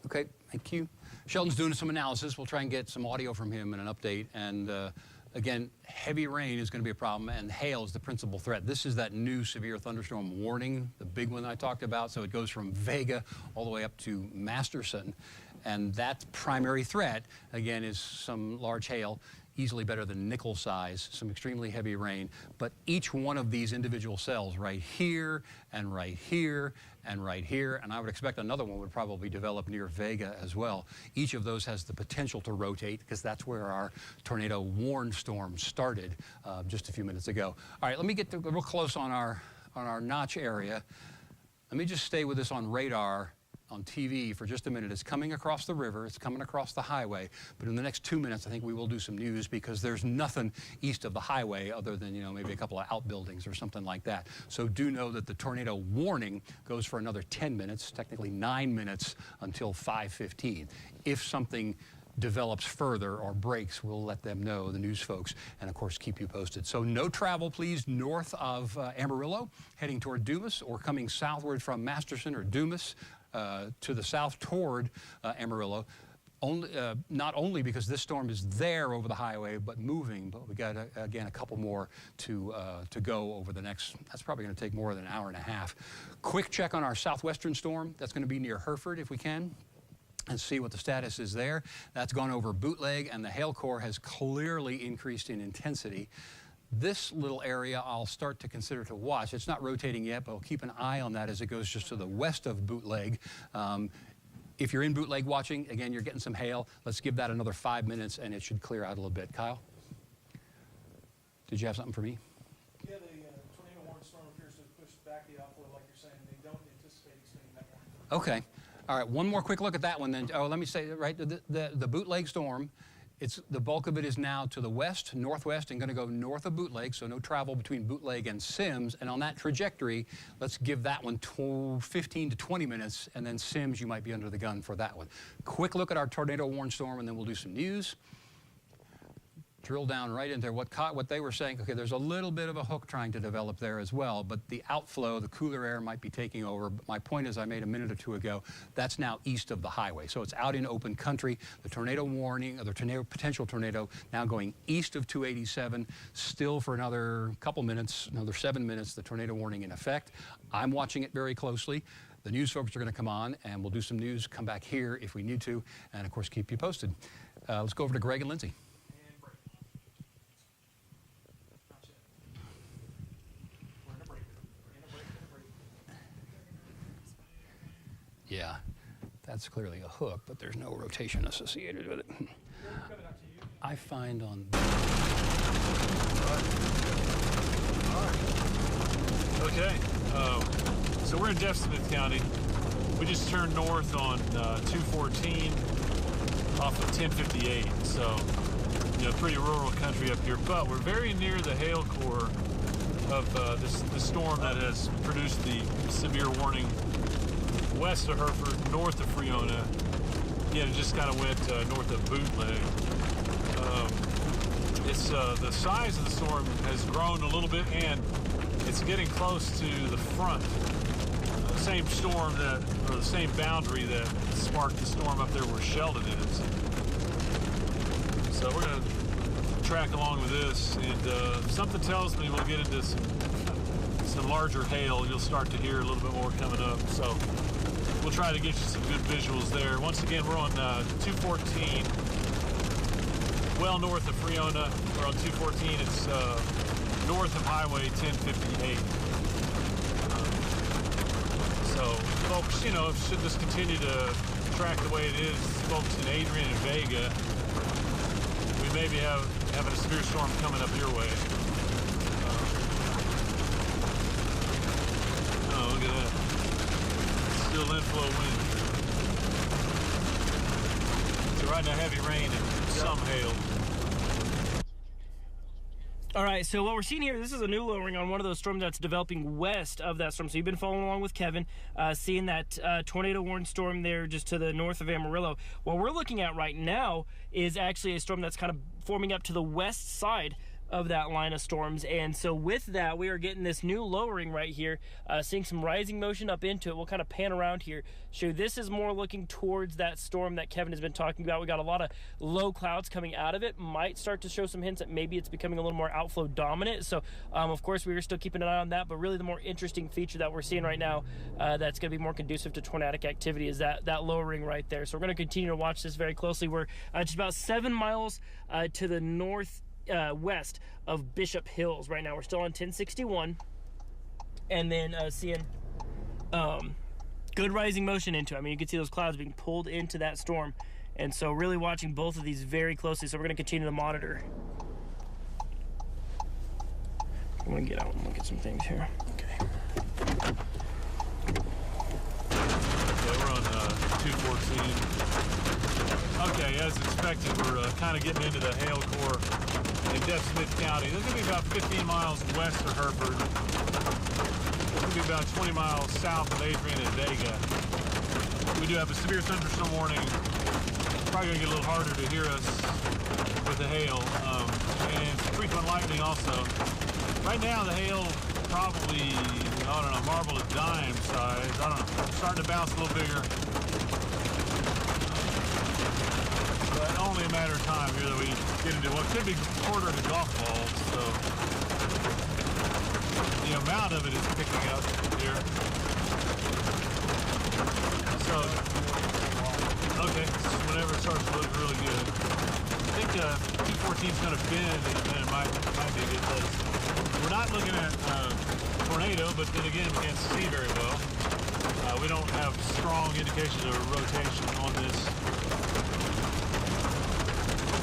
Okay, thank you. Sheldon's doing some analysis. We'll try and get some audio from him and an update. And again, heavy rain is going to be a problem, and hail is the principal threat. This is that new severe thunderstorm warning, the big one I talked about. So it goes from Vega all the way up to Masterson. And that primary threat, again, is some large hail, easily better than nickel size, some extremely heavy rain. But each one of these individual cells right here and right here and right here, and I would expect another one would probably develop near Vega as well. Each of those has the potential to rotate because that's where our tornado warn storm started just a few minutes ago. All right, let me get real close on our notch area. Let me just stay with this on radar on TV for just a minute. It's coming across the river, it's coming across the highway, but in the next 2 minutes I think we will do some news because there's nothing east of the highway other than, you know, maybe a couple of outbuildings or something like that. So do know that the tornado warning goes for another 10 minutes, technically 9 minutes until 5:15. If something develops further or breaks, we'll let them know, the news folks, and of course keep you posted. So no travel, please, north of Amarillo, heading toward Dumas, or coming southward from Masterson or Dumas to the south toward Amarillo. Not only because this storm is there over the highway, but moving, but we got, again, a couple more to go over the next, that's probably going to take more than an hour and a half. Quick check on our southwestern storm. That's going to be near Hereford if we can, and see what the status is there. That's gone over Bootleg, and the hail core has clearly increased in intensity. This little area I'll start to consider to watch. It's not rotating yet, but I'll keep an eye on that as it goes just to the west of Bootleg. If you're in Bootleg watching, again, you're getting some hail. Let's give that another 5 minutes, and it should clear out a little bit. Kyle? Did you have something for me? Yeah, the tornado warning storm appears to have pushed back the outflow, like you're saying. They don't anticipate extending that warning. Okay. All right, one more quick look at that one then. Oh, let me say, right, the Bootleg storm, the bulk of it is now to the west, northwest, and going to go north of Bootleg, so no travel between Bootleg and Sims. And on that trajectory, let's give that one 15 to 20 minutes, and then Sims, you might be under the gun for that one. Quick look at our tornado warn storm, and then we'll do some news. Drill down right into what they were saying. Okay, there's a little bit of a hook trying to develop there as well, but the outflow, the cooler air might be taking over. But my point is, I made a minute or two ago, that's now east of the highway. So it's out in open country. The tornado warning, or the potential tornado, now going east of 287, still for another couple minutes, another 7 minutes, the tornado warning in effect. I'm watching it very closely. The news folks are going to come on, and we'll do some news, come back here if we need to, and of course keep you posted. Let's go over to Greg and Lindsay. Yeah, that's clearly a hook, but there's no rotation associated with it. I find on in Jeff Smith County. We just turned north on 214 off of 1058. So, you know, pretty rural country up here. But we're very near the hail core of the storm that has produced the severe warning west of Hereford, north of Friona. Yeah, it just kind of went north of Bootleg. It's the size of the storm has grown a little bit, and it's getting close to the front. Same storm that, or the same boundary that sparked the storm up there where Sheldon is. So we're going to track along with this, and something tells me we'll get into some larger hail. You'll start to hear a little bit more coming up. So we'll try to get you some good visuals there. Once again, we're on 214, well north of Friona. We're on 214. It's north of Highway 1058. So, folks, you know, should this continue to track the way it is, folks in Adrian and Vega, we may be having a severe storm coming up your way. Oh, look at that. Still inflow wind. So right now, heavy rain and some hail. All right, so what we're seeing here, this is a new lowering on one of those storms that's developing west of that storm. So you've been following along with Kevin, seeing that tornado warning storm there just to the north of Amarillo. What we're looking at right now is actually a storm that's kind of forming up to the west side of that line of storms. And so with that, we are getting this new lowering right here, seeing some rising motion up into it. We'll kind of pan around here, show you this is more looking towards that storm that Kevin has been talking about. We got a lot of low clouds coming out of it, might start to show some hints that maybe it's becoming a little more outflow dominant. So of course we are still keeping an eye on that, but really the more interesting feature that we're seeing right now that's going to be more conducive to tornadic activity is that lowering right there. So we're going to continue to watch this very closely. We're just about 7 miles to the north west of Bishop Hills right now. We're still on 1061, and then seeing good rising motion into it. I mean, you can see those clouds being pulled into that storm, and so really watching both of these very closely. So we're going to continue to monitor. I'm going to get out and look at some things here. Okay. Yeah, we're on 214. Okay, as expected, we're kind of getting into the hail core in Jeff Smith County. This is going to be about 15 miles west of Hereford. It's going to be about 20 miles south of Adrian and Vega. We do have a severe thunderstorm warning. Probably going to get a little harder to hear us with the hail. And frequent lightning also. Right now, the hail probably, I don't know, marble a dime size. I don't know, starting to bounce a little bigger. But only a matter of time here that we get into what could be a quarter of the golf balls. So the amount of it is picking up here. So, okay, whenever it starts to look really good. I think 214 is going to bend, and then it might be a good place. We're not looking at tornado, but then again, we can't see very well. We don't have strong indications of rotation on this.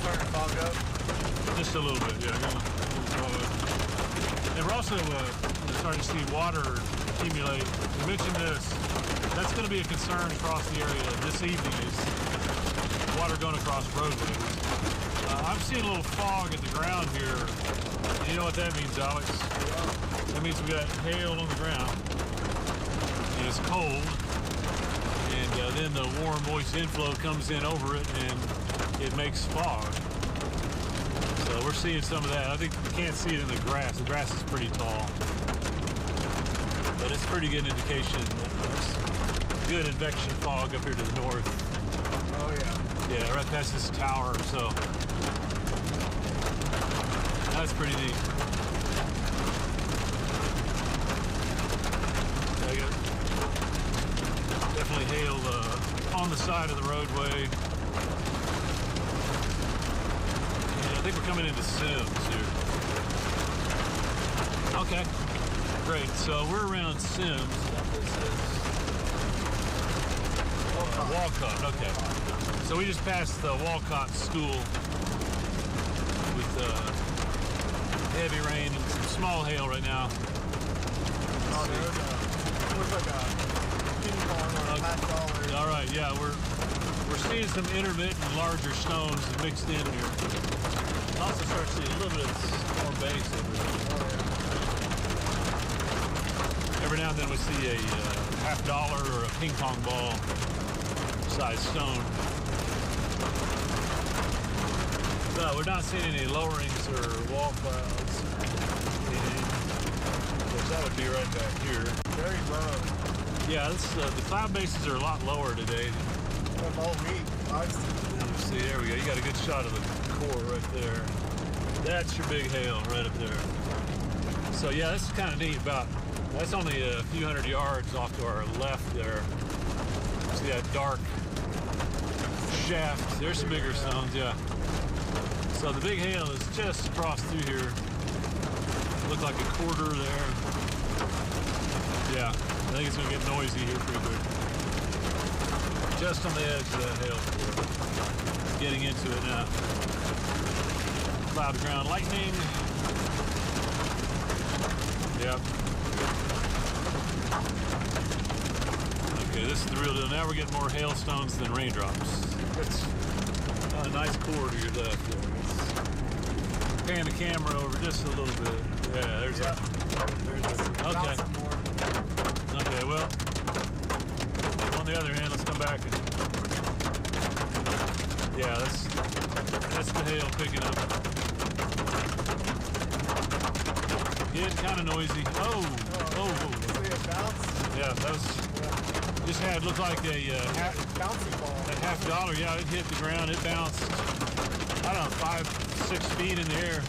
Starting to fog up. Just a little bit, yeah. And we're also starting to see water accumulate. We mentioned this. That's going to be a concern across the area this evening is water going across roadways. I'm seeing a little fog in the ground here. You know what that means, Alex? That means we got hail on the ground. And it's cold. And then the warm, moist inflow comes in over it, and it makes fog. So we're seeing some of that. I think you can't see it in the grass. The grass is pretty tall. But it's a pretty good indication that there's good advection fog up here to the north. Oh, yeah. Yeah, right past this tower, so that's pretty neat. Definitely hail on the side of the roadway. And I think we're coming into Sims here. Okay, great. So we're around Sims. Walcott, okay. So we just passed the Walcott School with heavy rain and some small hail right now. looks like a ping pong or a $5. All right, yeah, we're seeing some intermittent larger stones mixed in here. Also start to see a little bit more base over there. Every now and then we see a $50 or a ping pong ball size stone. But we're not seeing any lowerings or wall clouds. Of course, that would be right back here. Very low. Yeah, the cloud bases are a lot lower today. All week. Let me see, there we go. You got a good shot of the core right there. That's your big hail right up there. So yeah, this is kind of neat. That's only a few hundred yards off to our left there. See that dark shaft? There's some bigger stones, yeah. So the big hail is just across through here. Look like a quarter there. Yeah, I think it's gonna get noisy here pretty quick. Just on the edge of that hail core. Getting into it now. Cloud to ground lightning. Yep. Okay, this is the real deal. Now we're getting more hailstones than raindrops. That's a nice core to your left there. Pan the camera over just a little bit. Yeah, there's a... Okay. Okay, well, on the other hand, let's come back and... Yeah, that's the hail picking up. Getting kind of noisy. Oh. Yeah, that was... Just had, looked like a bouncy ball. That $50, yeah, it hit the ground, it bounced, I don't know, 5-6 feet in the air.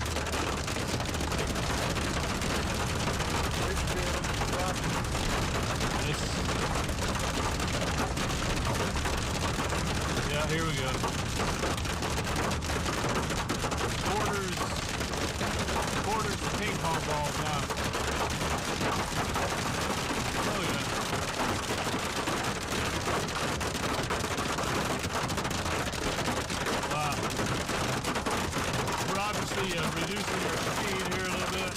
Yeah, here we go. Quarters of ping pong balls now. Oh yeah. Wow. We're obviously reducing our speed here a little bit.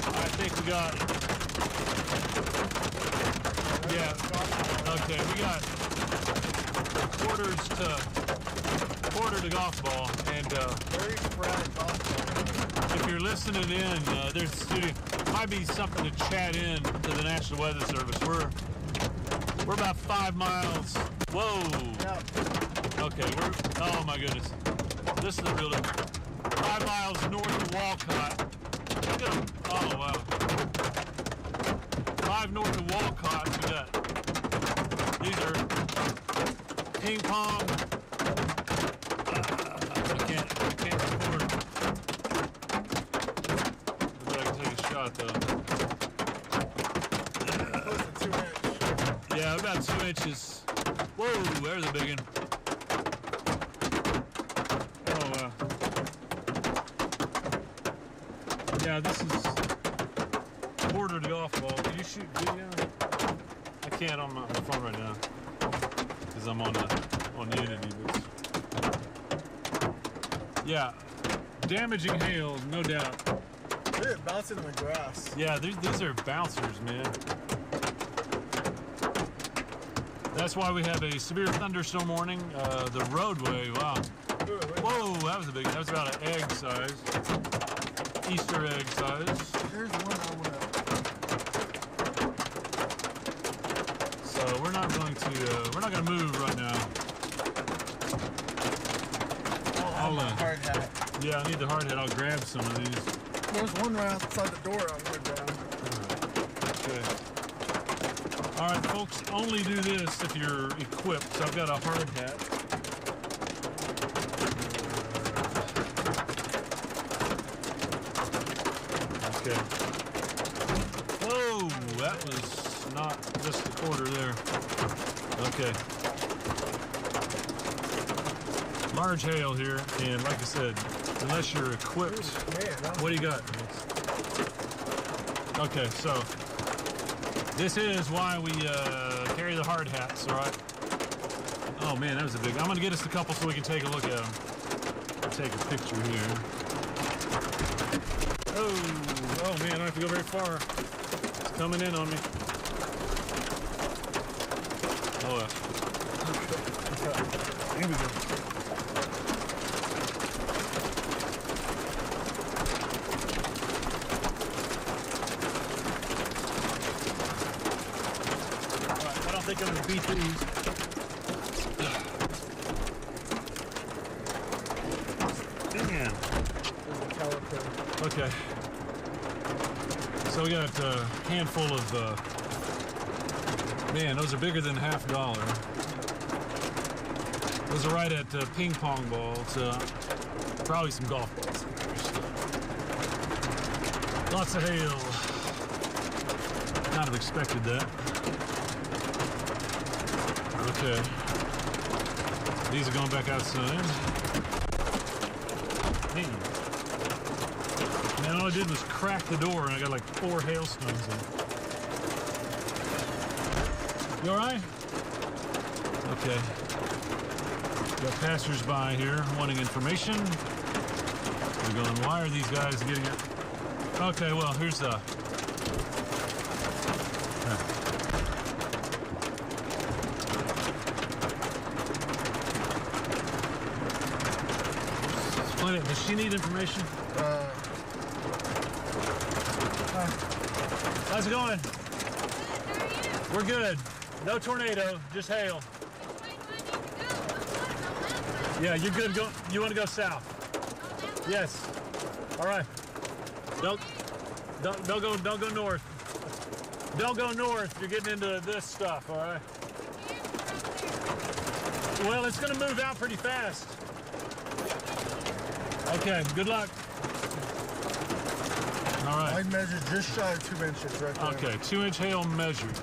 I think we got... Yeah. Okay, we got quarter to golf ball, and Very spread golf ball. if you're listening in, there's might be something to chat in to the National Weather Service. We're about 5 miles. Whoa. Yeah. Okay, oh my goodness. This is the real deal. 5 miles north of Walcott. Look at them. Oh wow. 5 north of Walcott, we got. These are ping pong. I can't record. But I can take a shot though. Close to 2 inch. Yeah, about 2 inches. Whoa, there's a big one. Oh wow. Yeah, this is quarter to golf ball. Can you shoot video? I can't on my phone right now because I'm on Unity. But yeah, damaging hail, no doubt. They're bouncing in the grass. Yeah, these are bouncers, man. That's why we have a severe thunderstorm warning. The roadway, wow. Whoa, that was about an egg size. Easter egg size. Here's one I want So we're not going to move right now. I'll hard hat. Yeah, I need the hard hat. I'll grab some of these. There's one right outside the door I would grab. Okay. All right, folks, only do this if you're equipped. So I've got a hard hat. Okay. Whoa, that was not just a quarter there. Okay. Large hail here, and like I said, unless you're equipped, what do you got? Okay, so this is why we carry the hard hats, all right? Oh man, that was a big. I'm gonna get us a couple so we can take a look at them. Take a picture here. Oh man, I don't have to go very far. It's coming in on me. Oh, here we go. All right, I don't think I'm gonna beat these. Man. Okay. So we got a handful of, man, those are bigger than $50. Those are right at ping pong balls. Probably some golf balls. Lots of hail. Kind of expected that. Okay. These are going back outside. Man, all I did was crack the door and I got like 4 hailstones in. You all right? Okay. Got passers-by here wanting information. We're going, why are these guys getting it? Okay, well, here's the... Does she need information? How's it going? We're good. No tornado, just hail. Yeah, you're good. Go. You want to go south? Yes. All right. Don't go north. Don't go north. You're getting into this stuff. All right. Well, it's going to move out pretty fast. Okay, good luck. All right. I measured just shy of 2 inches right there. Okay, 2-inch hail measured.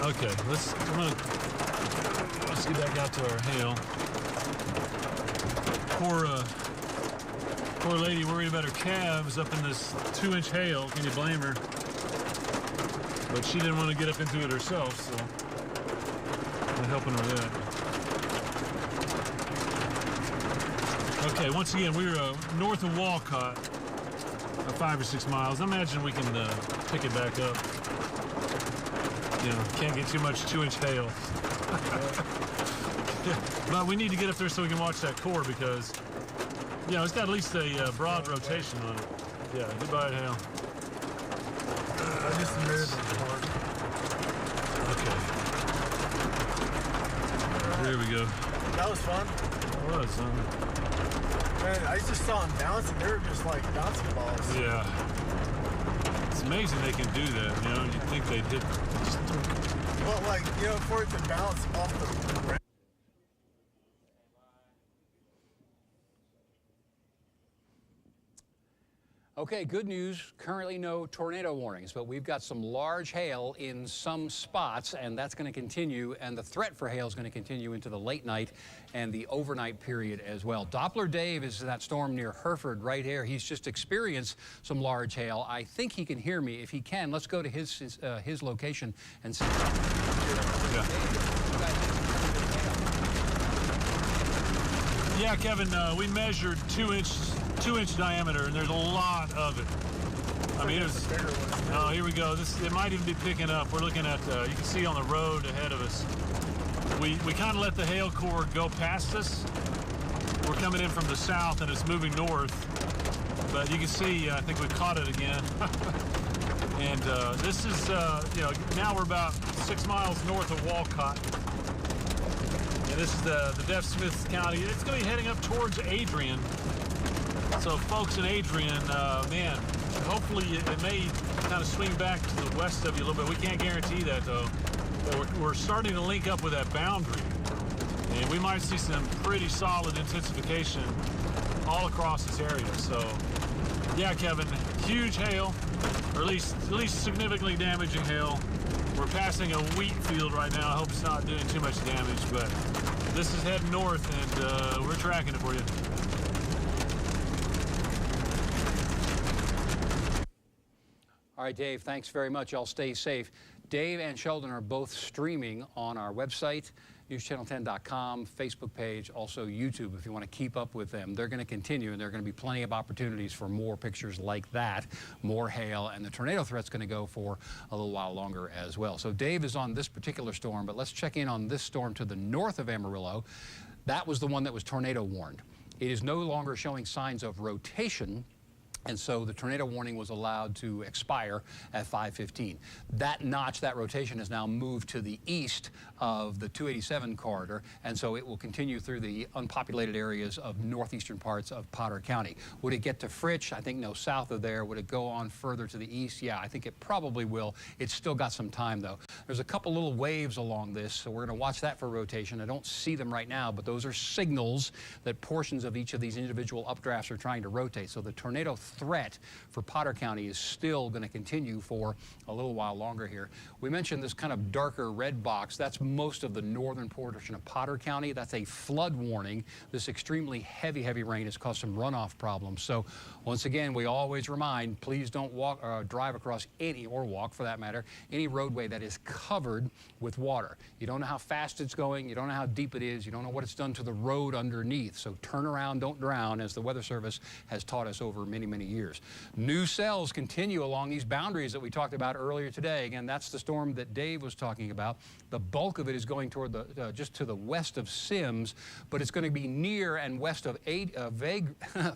Okay, let's get back out to our hail. Poor lady worried about her calves up in this 2-inch hail. Can you blame her? But she didn't want to get up into it herself, so I'm helping her with that. Okay, once again, we're north of Walcott, 5 or 6 miles. I imagine we can pick it back up. You know, can't get too much 2-inch hail. But we need to get up there so we can watch that core because, you know, it's got at least a broad rotation on it. Yeah, goodbye, hail. I just measured the core. Okay. There we go. That was fun. It was, huh? Man, I just saw them bouncing. They were just like bouncing balls. Yeah. It's amazing they can do that, you know? You'd think they'd hit... Well, like, you know, for it to bounce off the ground. Okay, good news. Currently no tornado warnings, but we've got some large hail in some spots, and that's going to continue, and the threat for hail is going to continue into the late night and the overnight period as well. Doppler Dave is that storm near Hereford right here. He's just experienced some large hail. I think he can hear me. If he can, let's go to his location and see. Yeah, Kevin, we measured 2-inch diameter, and there's a lot of it. I mean, it was, oh, here we go. It might even be picking up. We're looking at, you can see on the road ahead of us. We kind of let the hail core go past us. We're coming in from the south, and it's moving north. But you can see, I think we caught it again. And this is, you know, now we're about 6 miles north of Walcott. And this is the Deaf Smith County. It's going to be heading up towards Adrian. So folks in Adrian, man, hopefully it may kind of swing back to the west of you a little bit. We can't guarantee that, though. But we're starting to link up with that boundary. And we might see some pretty solid intensification all across this area. So, yeah, Kevin, huge hail, or at least significantly damaging hail. We're passing a wheat field right now. I hope it's not doing too much damage, but this is heading north, and we're tracking it for you. All right, Dave, thanks very much. Y'all stay safe. Dave and Sheldon are both streaming on our website, NewsChannel10.com, Facebook page, also YouTube if you want to keep up with them. They're going to continue, and there are going to be plenty of opportunities for more pictures like that, more hail, and the tornado threat's going to go for a little while longer as well. So Dave is on this particular storm, but let's check in on this storm to the north of Amarillo. That was the one that was tornado warned. It is no longer showing signs of rotation, and so the tornado warning was allowed to expire at 5:15. That notch, that rotation, has now moved to the east of the 287 corridor, and so it will continue through the unpopulated areas of northeastern parts of Potter County. Would it get to Fritch? I think no, south of there. Would it go on further to the east? Yeah, I think it probably will. It's still got some time, though. There's a couple little waves along this, so we're going to watch that for rotation. I don't see them right now, but those are signals that portions of each of these individual updrafts are trying to rotate. So the tornado threat for Potter County is still going to continue for a little while longer here. We mentioned this kind of darker red box. That's most of the northern portion of Potter County. That's a flood warning. This extremely heavy rain has caused some runoff problems. So once again, we always remind, please don't drive across any, or walk for that matter, any roadway that is covered with water. You don't know how fast it's going. You don't know how deep it is. You don't know what it's done to the road underneath. So turn around, don't drown, as the Weather Service has taught us over many years. New cells continue along these boundaries that we talked about earlier today. Again, that's the storm that Dave was talking about. The bulk of it is going toward the just to the west of Sims, but it's going to be near and west of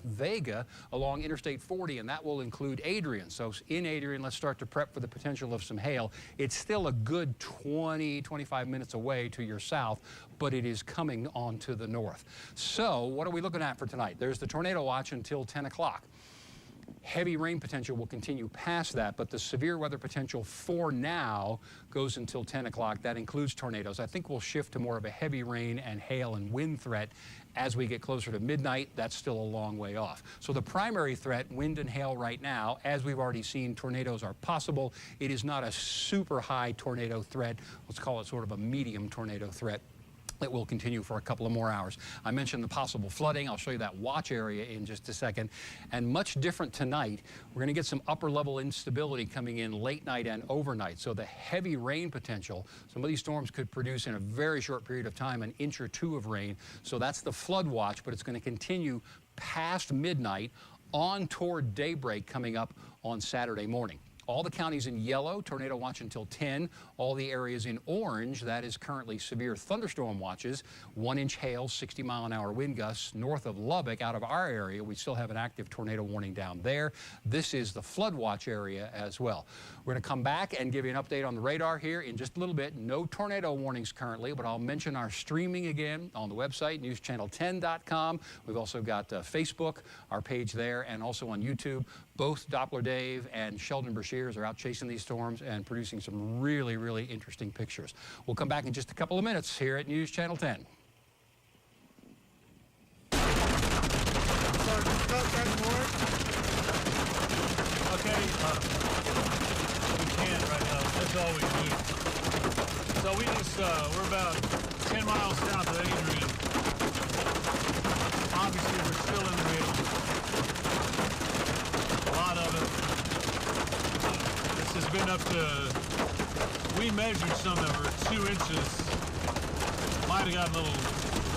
Vega along Interstate 40, and that will include Adrian. So in Adrian, let's start to prep for the potential of some hail. It's still a good 20-25 minutes away to your south, but it is coming on to the north. So what are we looking at for tonight? There's the tornado watch until 10 o'clock. Heavy rain potential will continue past that, but the severe weather potential for now goes until 10 o'clock. That includes tornadoes. I think we'll shift to more of a heavy rain and hail and wind threat as we get closer to midnight. That's still a long way off. So the primary threat, wind and hail right now, as we've already seen, tornadoes are possible. It is not a super high tornado threat. Let's call it sort of a medium tornado threat. It will continue for a couple of more hours. I mentioned the possible flooding. I'll show you that watch area in just a second. And much different tonight, we're going to get some upper level instability coming in late night and overnight. So the heavy rain potential, some of these storms could produce in a very short period of time an inch or two of rain. So that's the flood watch, but it's going to continue past midnight on toward daybreak coming up on Saturday morning. All the counties in yellow, tornado watch until 10. All the areas in orange, that is currently severe thunderstorm watches. 1-inch hail, 60-mile-an-hour wind gusts. North of Lubbock, out of our area, we still have an active tornado warning down there. This is the flood watch area as well. We're going to come back and give you an update on the radar here in just a little bit. No tornado warnings currently, but I'll mention our streaming again on the website, NewsChannel10.com. We've also got Facebook, our page there, and also on YouTube. Both Doppler Dave and Sheldon Brashears are out chasing these storms and producing some really interesting pictures. We'll come back in just a couple of minutes here at News Channel 10. Okay, we can right now. That's all we do. So we just, we're about 10 miles south of Adrian. Obviously, we're still in the hail. A lot of it. This has been up to, we measured some that were 2 inches. Might have gotten a little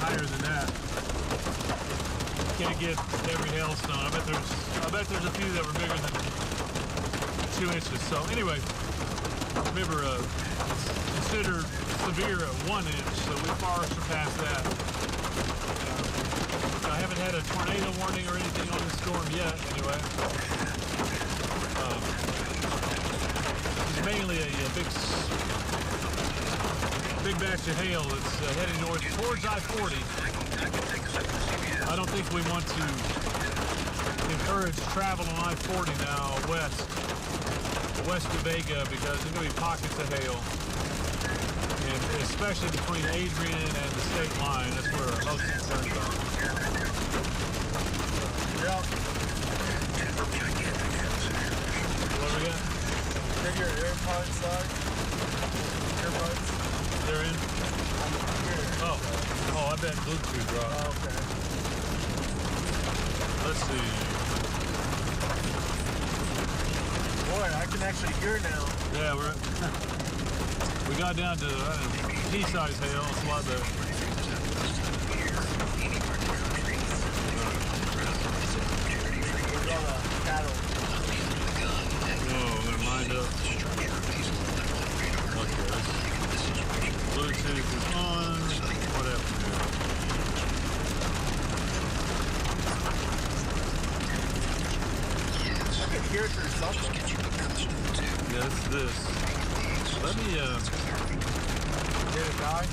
higher than that. Can't get every hailstone. I bet there's a few that were bigger than 2 inches. So anyway, remember, considered severe at 1 inch, so we far surpassed that. I haven't had a tornado warning or anything on the storm yet, anyway. It's mainly a big batch of hail that's heading north towards I-40. I don't think we want to encourage travel on I-40 now west of Vega, because there's going to be pockets of hail, and especially between Adrian and the state line. That's where our most concerns are. Yeah. What we got? Check your AirPods side. Earbuds. They're in? Oh, I bet Bluetooth dropped. Oh, okay. Let's see. Boy, I can actually hear now. Yeah, we're We got down to pea-sized hail. It's a lot better. We're on a cattle. Oh, they're lined up. Okay, Bluetooth is on. What happened here? I could hear it through something. Yeah, it's this. Let me, Did it die?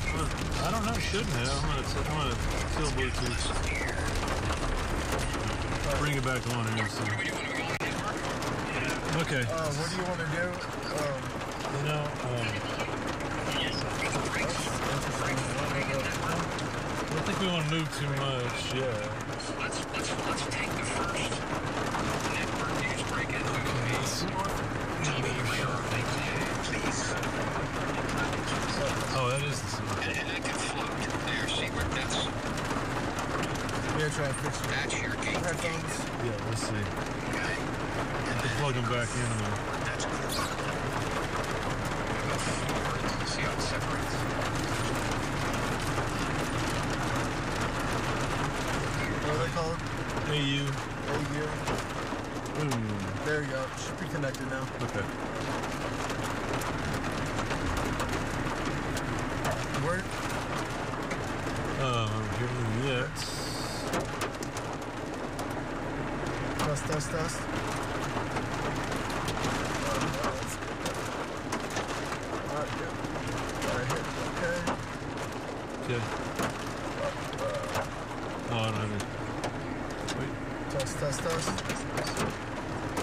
I don't know, it shouldn't have. I'm gonna kill Bluetooth. Bring it back on here. So. Okay. What do you want to do? You know, I don't think we want to move too much, yeah. Let's take the first network news break and we'll go TV radar thing, please. Oh, that is the same. And that can float. There, see where that's Yeah, try to fix it. that's your gate. Headphones. Yeah, let's see. Okay. We'll plug them back in there. That's cool. See how it separates. What are they called? AU. AU. Boom. There you go. Should be connected now. Okay. Work. Here yet. Test. Alright, good. Alright, hit okay. Okay. Oh, I don't have it. Wait. Test.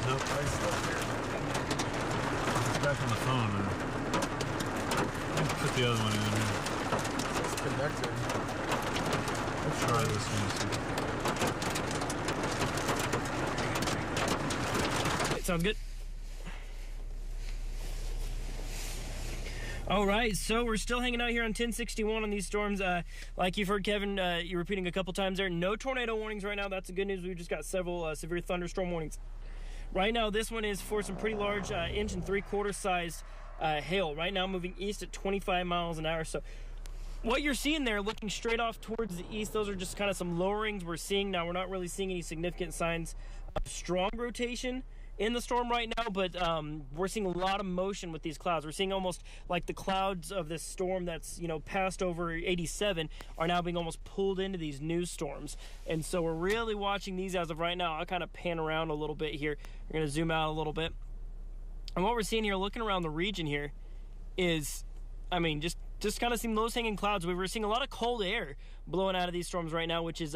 Nope. Nice stuff here. It's back on the phone now. Let me put the other one in here. It's connected. Let's try this one. See. Sounds good. All right, so we're still hanging out here on 1061 on these storms. Like you've heard Kevin, you're repeating a couple times there. No tornado warnings right now. That's the good news. We've just got several severe thunderstorm warnings. Right now, this one is for some pretty large 1 3/4 size hail. Right now, moving east at 25 miles an hour. So what you're seeing there, looking straight off towards the east, those are just kind of some lowerings we're seeing now. We're not really seeing any significant signs of strong rotation in the storm right now, but we're seeing a lot of motion with these clouds. We're seeing almost like the clouds of this storm that's, you know, passed over 87 are now being almost pulled into these new storms. And so we're really watching these as of right now. I'll kind of pan around a little bit here. We're going to zoom out a little bit. And what we're seeing here, looking around the region here, is, I mean, just kind of seeing those hanging clouds. We were seeing a lot of cold air blowing out of these storms right now, which is,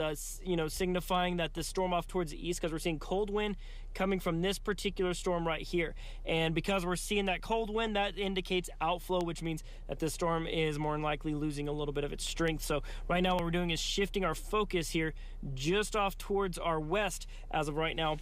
signifying that the storm off towards the east, because we're seeing cold wind coming from this particular storm right here. And because we're seeing that cold wind, that indicates outflow, which means that this storm is more than likely losing a little bit of its strength. So right now what we're doing is shifting our focus here just off towards our west as of right now.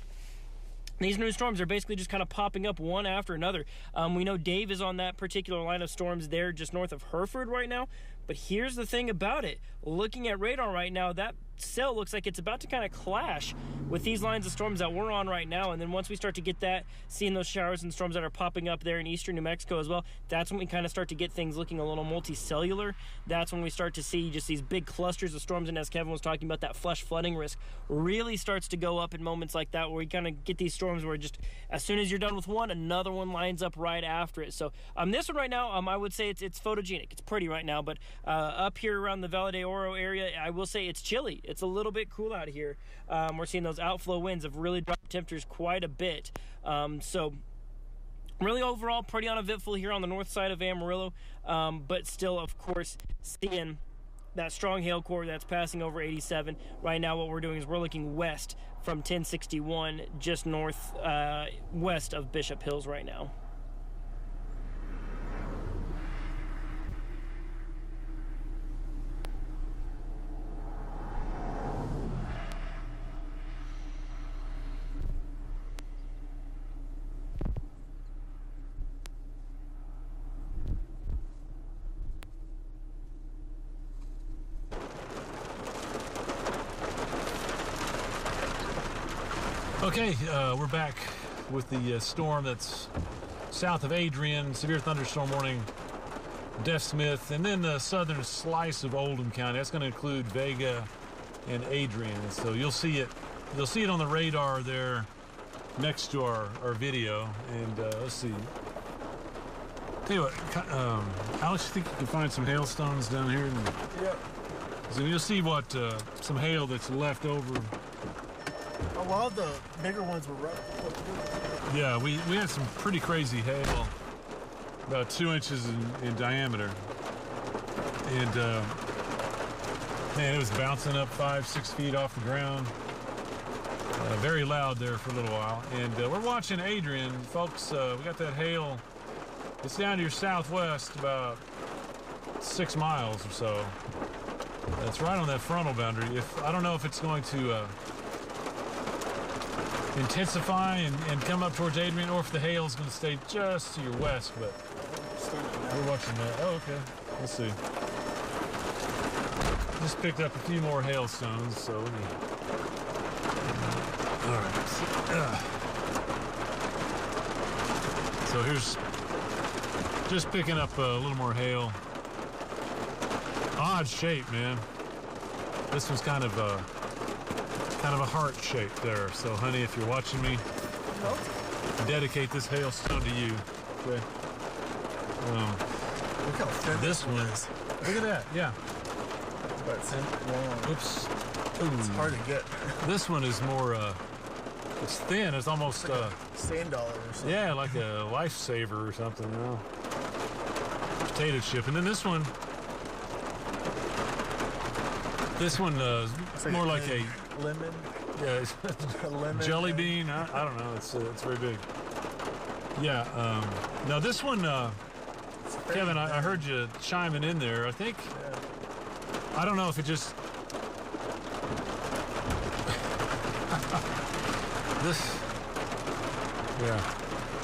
These new storms are basically just kind of popping up one after another. We know Dave is on that particular line of storms there just north of Hereford right now. But here's the thing about it. Looking at radar right now, that cell looks like it's about to kind of clash with these lines of storms that we're on right now. And then once we start to get that, seeing those showers and storms that are popping up there in eastern New Mexico as well, that's when we kind of start to get things looking a little multicellular. That's when we start to see just these big clusters of storms. And as Kevin was talking about, that flash flooding risk really starts to go up in moments like that, where you kind of get these storms where just as soon as you're done with one, another one lines up right after it. So this one right now, I would say it's photogenic. It's pretty right now, but up here around the Valle de Oro area, I will say it's chilly. It's a little bit cool out here. We're seeing those outflow winds have really dropped temperatures quite a bit. So really overall pretty uneventful here on the north side of Amarillo, but still, of course, seeing that strong hail core that's passing over 87. Right now what we're doing is we're looking west from 1061, just north west of Bishop Hills right now. Okay, we're back with the storm that's south of Adrian. Severe thunderstorm warning Deaf Smith, and then the southern slice of Oldham County. That's going to include Vega and Adrian. So you'll see it on the radar there next to our video. And let's see. Tell you what, Alex, you think you can find some hailstones down here? Yep. So you'll see what some hail that's left over. A lot of the bigger ones were rough. Yeah, we had some pretty crazy hail, about 2 inches in diameter. And man, it was bouncing up 5-6 feet off the ground. Very loud there for a little while. And we're watching Adrian, folks. We got that hail. It's down to your southwest about 6 miles or so. It's right on that frontal boundary. I don't know if it's going to intensify and come up towards Adrian, or if the hail is going to stay just to your west, but we're watching that. Oh, okay. Let's see. Just picked up a few more hailstones, so let me... All right. So here's just picking up a little more hail. Odd shape, man. This one's kind of a heart shape there. So, honey, if you're watching me, I dedicate this hailstone to you. Okay. Look how thin This one is. Look at that. Yeah. That's long. Oops. It's hard to get. This one is more. It's thin. It's almost. Like a sand dollar or something. Yeah, like a lifesaver or something. You know. Potato chip, and then this one. This one is more like a lemon. Yeah, it's A lemon. jelly bean. I don't know. It's very big. Yeah. Now this one, Kevin, I heard you chiming in there. I think. Yeah. I don't know if it just.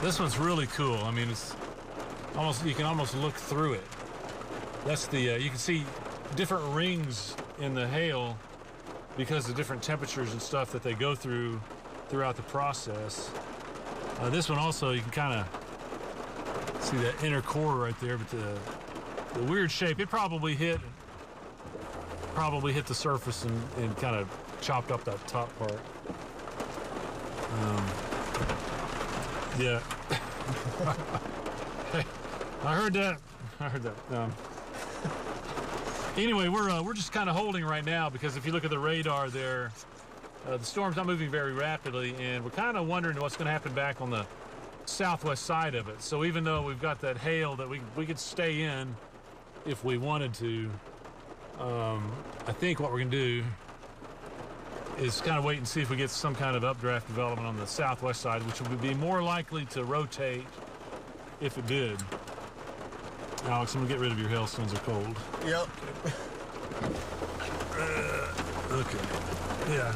This one's really cool. I mean, it's almost, you can almost look through it. That's the you can see different rings in the hail because of different temperatures and stuff that they go through throughout the process. This one also, you can kind of see that inner core right there, but the weird shape. It probably hit the surface and kind of chopped up that top part. Yeah. I heard that. Anyway, we're just kind of holding right now because if you look at the radar there, the storm's not moving very rapidly, and we're kind of wondering what's going to happen back on the southwest side of it. So even though we've got that hail that we could stay in if we wanted to, I think what we're going to do is kind of wait and see if we get some kind of updraft development on the southwest side, which would be more likely to rotate if it did. Alex, I'm gonna get rid of your hailstones. Are cold. Yep. Okay. Yeah.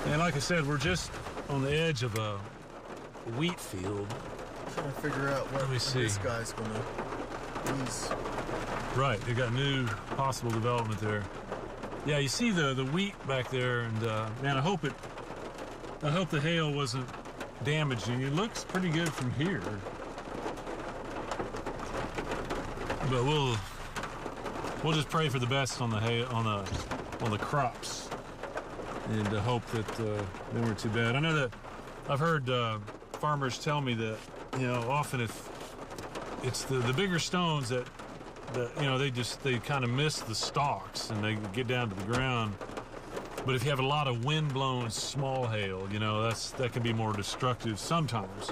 And like I said, we're just on the edge of a wheat field. Trying to figure out what Let me see. this guy's gonna use. Right. They got new possible development there. Yeah, you see the wheat back there, and man, I hope the hail wasn't damaging. It looks pretty good from here. But we'll just pray for the best on the hail, on the crops, and hope that they weren't too bad. I know that I've heard farmers tell me that, you know, often if it's the bigger stones that you know, they kind of miss the stalks and they get down to the ground. But if you have a lot of wind-blown small hail, you know, that can be more destructive sometimes.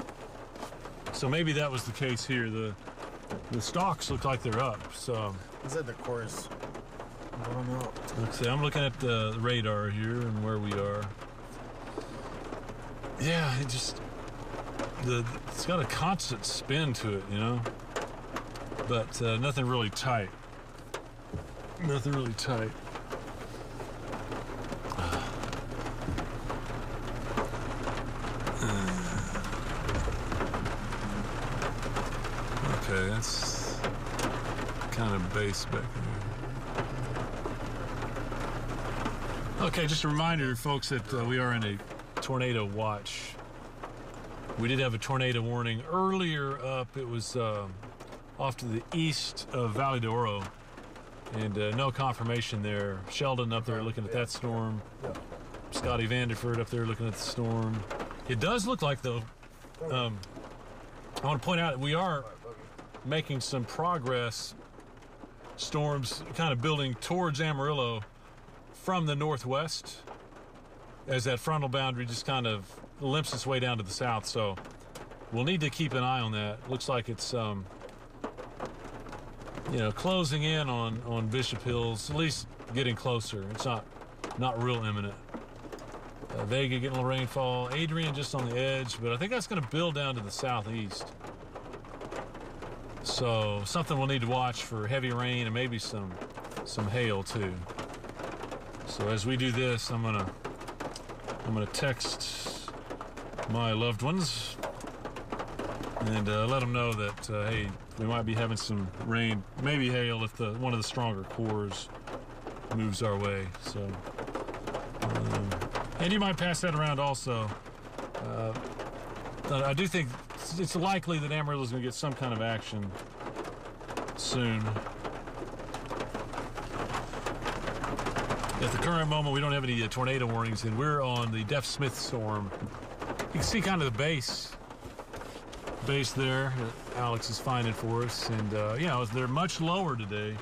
So maybe that was the case here. The stalks look like they're up. So Is that the course? I don't know. let's see. I'm looking at the radar here and where we are. Yeah, it's got a constant spin to it, you know. But nothing really tight. Nothing really tight. Okay, that's kind of base back there. Okay, just a reminder, folks, that we are in a tornado watch. We did have a tornado warning earlier up. It was off to the east of Valley de Oro, and no confirmation there. Sheldon up there looking at that storm. Scotty Vanderford up there looking at the storm. It does look like, though, I want to point out we are making some progress. Storms kind of building towards Amarillo from the northwest as that frontal boundary just kind of limps its way down to the south. So we'll need to keep an eye on that. Looks like it's you know, closing in on Bishop Hills, at least getting closer. It's not real imminent. Vega getting a little rainfall. Adrian just on the edge, but I think that's going to build down to the southeast. So something we'll need to watch for heavy rain and maybe some hail too. So as we do this, I'm gonna text my loved ones and let them know that hey, we might be having some rain, maybe hail if one of the stronger cores moves our way. So, and you might pass that around also. I do think it's likely that Amarillo is going to get some kind of action soon. At the current moment, we don't have any tornado warnings, and we're on the Def Smith storm. You can see kind of the base there that Alex is finding for us, and you know, they're much lower today.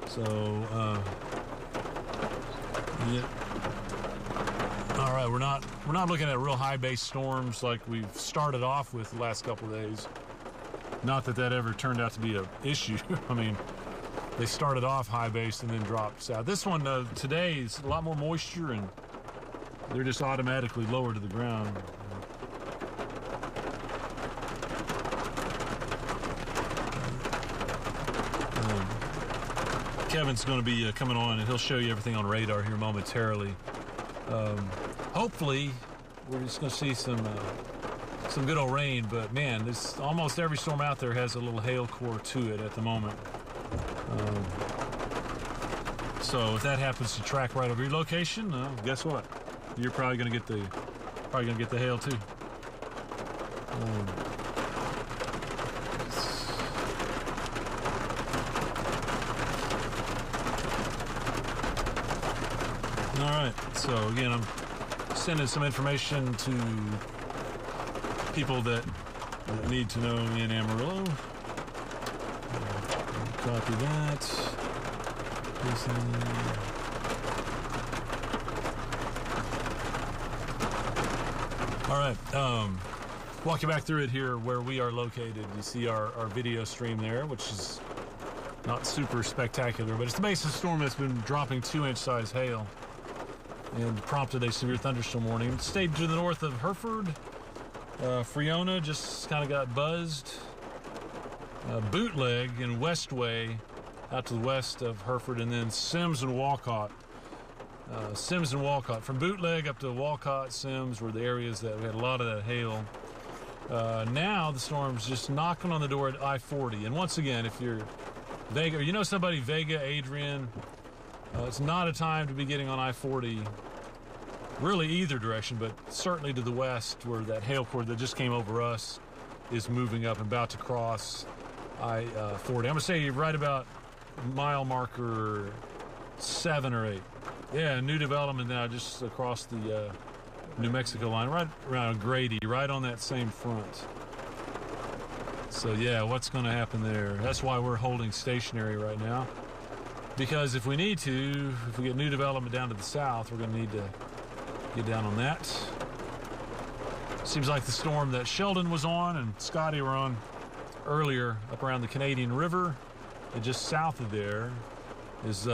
So, yeah. All right, we're not looking at real high base storms like we've started off with the last couple of days. Not that ever turned out to be an issue. I mean, they started off high base and then dropped south. This one today is a lot more moisture, and they're just automatically lower to the ground. Kevin's going to be coming on, and he'll show you everything on radar here momentarily. Hopefully, we're just going to see some good old rain, but man, almost every storm out there has a little hail core to it at the moment. So if that happens to track right over your location, guess what? You're probably going to get the hail too. All right. So again, I'm sending some information to people that need to know in Amarillo. Copy that. All right. Walk you back through it here where we are located. You see our video stream there, which is not super spectacular, but it's the base of the storm that's been dropping 2-inch size hail and prompted a severe thunderstorm warning. It stayed to the north of Hereford. Friona just kind of got buzzed. Bootleg and Westway out to the west of Hereford, and then Sims and Walcott. From Bootleg up to Walcott, Sims were the areas that we had a lot of that hail. Now the storm's just knocking on the door at I-40. And once again, if you're Vega, or you know somebody, Vega, Adrian, it's not a time to be getting on I-40, really either direction, but certainly to the west where that hail core that just came over us is moving up and about to cross I-40. I'm going to say right about mile marker 7 or 8. Yeah, new development now just across the New Mexico line, right around Grady, right on that same front. So yeah, what's going to happen there? That's why we're holding stationary right now. Because if we need to, if we get new development down to the south, we're going to need to get down on that. Seems like the storm that Sheldon was on and Scotty were on earlier up around the Canadian River and just south of there is